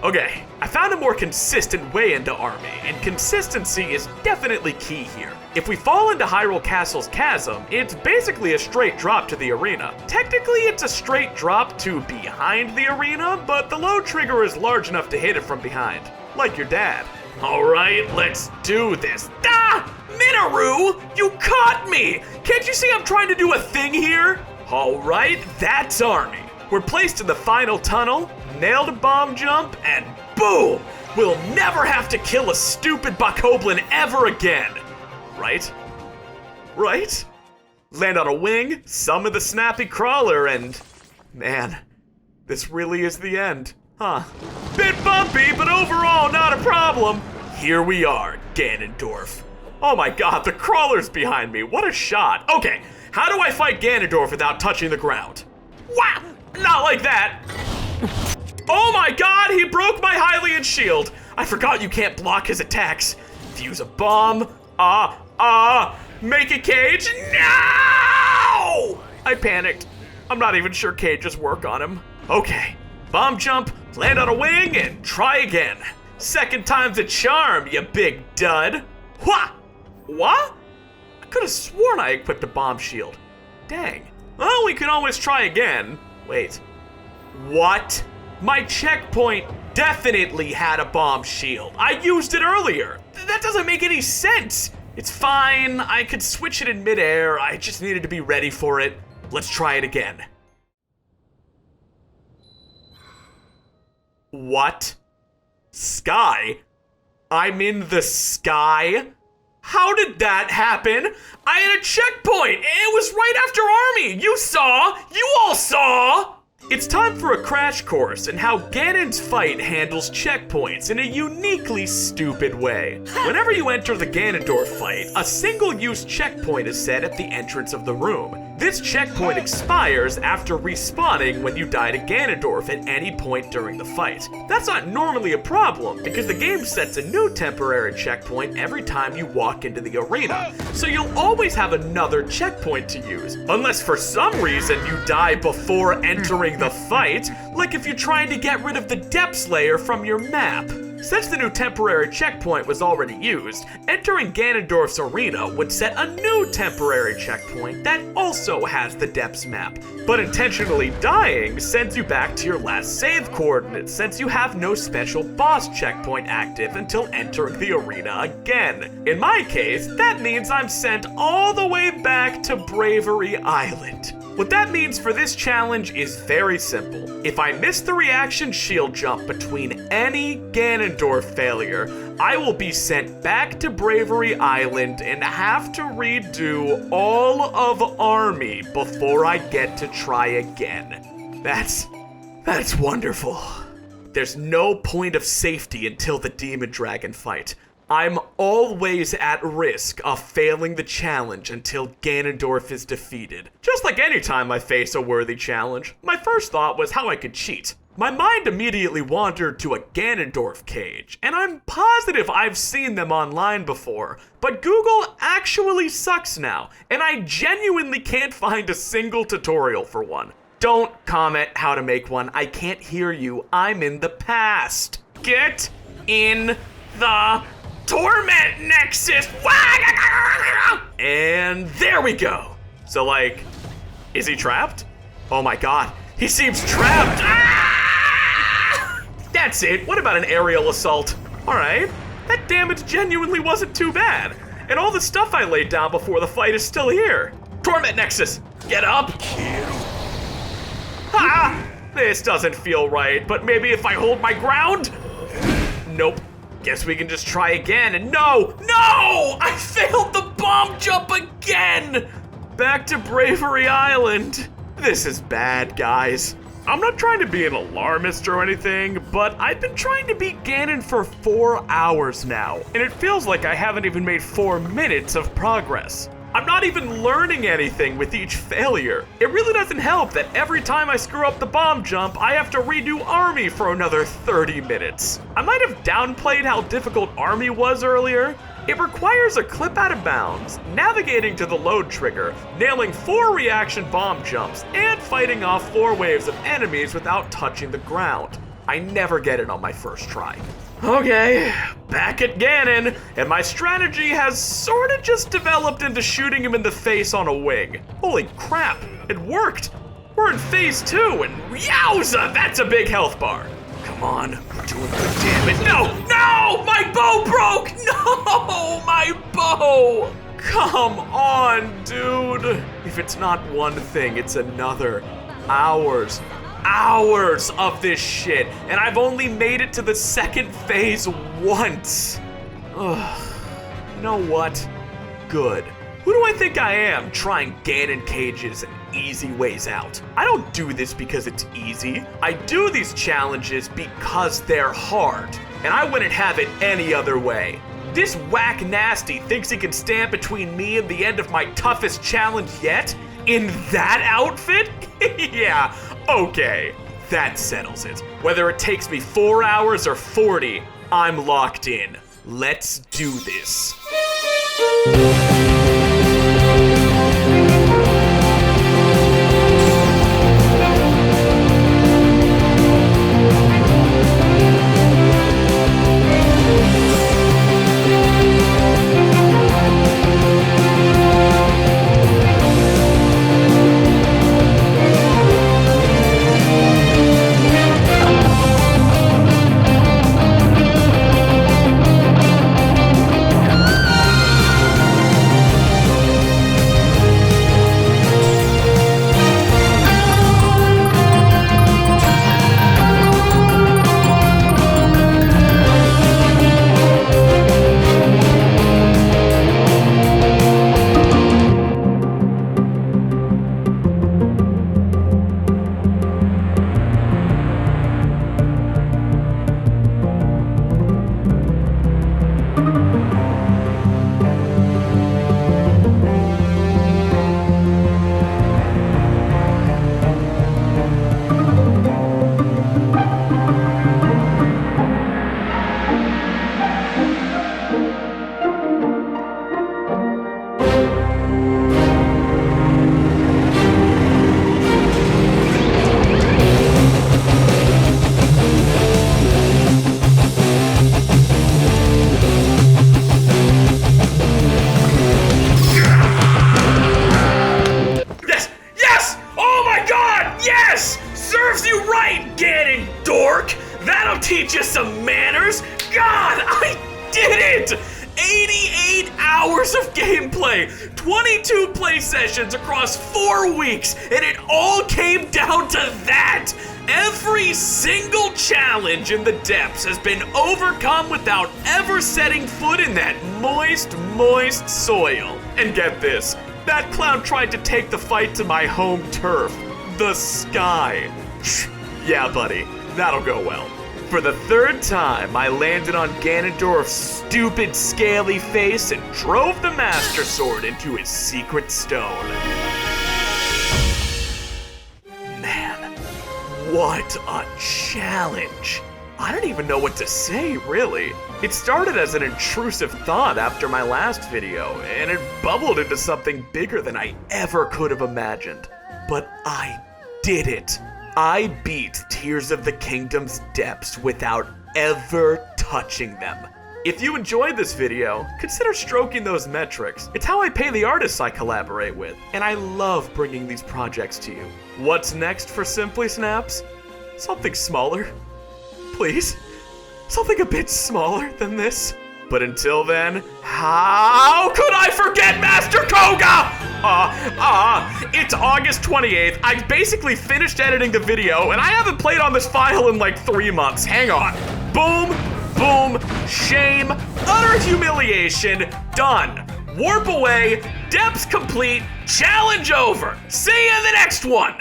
Okay, I found a more consistent way into army, and consistency is definitely key here. If we fall into Hyrule Castle's chasm, it's basically a straight drop to the arena. Technically, it's a straight drop to behind the arena, but the low trigger is large enough to hit it from behind, like your dad. All right, let's do this. Ah! Minoru, you caught me! Can't you see I'm trying to do a thing here? All right, that's army. We're placed in the final tunnel, nailed a bomb jump, and boom! We'll never have to kill a stupid Bokoblin ever again. Right? Right? Land on a wing, summon the snappy crawler, and... man, this really is the end, huh? Bit bumpy, but overall not a problem. Here we are, Ganondorf. Oh my god, the crawler's behind me. What a shot. Okay, how do I fight Ganondorf without touching the ground? Wow! Not like that. Oh my god, he broke my Hylian shield. I forgot you can't block his attacks. Fuse a bomb. Make a cage. No! I panicked. I'm not even sure cages work on him. Okay, bomb jump, land on a wing, and try again. Second time's a charm, you big dud. Wha? What? I could have sworn I equipped a bomb shield. Dang. Well, we can always try again. Wait, what? My checkpoint definitely had a bomb shield. I used it earlier. That doesn't make any sense. It's fine, I could switch it in midair. I just needed to be ready for it. Let's try it again. What? Sky? I'm in the sky? How did that happen? I had a checkpoint. It was right after army. You saw. You all saw. It's time for a crash course in how Ganon's fight handles checkpoints in a uniquely stupid way. Whenever you enter the Ganondorf fight, a single-use checkpoint is set at the entrance of the room. This checkpoint expires after respawning when you die to Ganondorf at any point during the fight. That's not normally a problem, because the game sets a new temporary checkpoint every time you walk into the arena, so you'll always have another checkpoint to use, unless for some reason you die before entering the fight, like if you're trying to get rid of the depths layer from your map. Since the new temporary checkpoint was already used, entering Ganondorf's arena would set a new temporary checkpoint that also has the depths map. But intentionally dying sends you back to your last save coordinates, since you have no special boss checkpoint active until entering the arena again. In my case, that means I'm sent all the way back to Bravery Island. What that means for this challenge is very simple. If I miss the reaction shield jump between any Ganondorf failure, I will be sent back to Bravery Island and have to redo all of Army before I get to try again. That's wonderful. There's no point of safety until the demon dragon fight. I'm always at risk of failing the challenge until Ganondorf is defeated. Just like any time I face a worthy challenge, my first thought was how I could cheat. My mind immediately wandered to a Ganondorf cage, and I'm positive I've seen them online before, but Google actually sucks now, and I genuinely can't find a single tutorial for one. Don't comment how to make one. I can't hear you. I'm in the past. Get in the Torment Nexus. And there we go. So like, is he trapped? Oh my god, he seems trapped. That's it. What about an aerial assault? All right, that damage genuinely wasn't too bad. And all the stuff I laid down before the fight is still here. Torment Nexus, get up. Ah, this doesn't feel right, but maybe if I hold my ground? Nope. Guess we can just try again, and no! I failed the bomb jump again! Back to Bravery Island. This is bad, guys. I'm not trying to be an alarmist or anything, but I've been trying to beat Ganon for 4 hours now, and it feels like I haven't even made 4 minutes of progress. I'm not even learning anything with each failure. It really doesn't help that every time I screw up the bomb jump, I have to redo Army for another 30 minutes. I might have downplayed how difficult Army was earlier. It requires a clip out of bounds, navigating to the load trigger, nailing 4 reaction bomb jumps, and fighting off 4 waves of enemies without touching the ground. I never get it on my first try. Okay, back at Ganon, and my strategy has sorta just developed into shooting him in the face on a wing. Holy crap, it worked! We're in phase 2, and yowza, that's a big health bar. Come on, we're doing good damage. No, my bow broke! No, my bow! Come on, dude. If it's not one thing, it's another. Hours of this shit, and I've only made it to the second phase once. Ugh. You know what? Good. Who do I think I am, trying Ganon cages and easy ways out? I don't do this because it's easy. I do these challenges because they're hard, and I wouldn't have it any other way. This whack nasty thinks he can stand between me and the end of my toughest challenge yet? In that outfit? Yeah, okay. That settles it. Whether it takes me 4 hours or 40, I'm locked in. Let's do this. Teach us some manners? God, I did it! 88 hours of gameplay, 22 play sessions across 4 weeks, and it all came down to that! Every single challenge in the depths has been overcome without ever setting foot in that moist soil. And get this, that clown tried to take the fight to my home turf, the sky. Yeah, buddy, that'll go well. For the third time, I landed on Ganondorf's stupid scaly face and drove the Master Sword into his secret stone. Man, what a challenge. I don't even know what to say, really. It started as an intrusive thought after my last video, and it bubbled into something bigger than I ever could have imagined. But I did it. I beat Tears of the Kingdom's depths without ever touching them. If you enjoyed this video, consider stroking those metrics. It's how I pay the artists I collaborate with, and I love bringing these projects to you. What's next for SimplySnaps? Something smaller. Please? Something a bit smaller than this? But until then, how could I forget Master Koga? It's August 28th. I basically finished editing the video, and I haven't played on this file in like 3 months. Hang on. Boom, boom, shame, utter humiliation, done. Warp away, depths complete, challenge over. See you in the next one.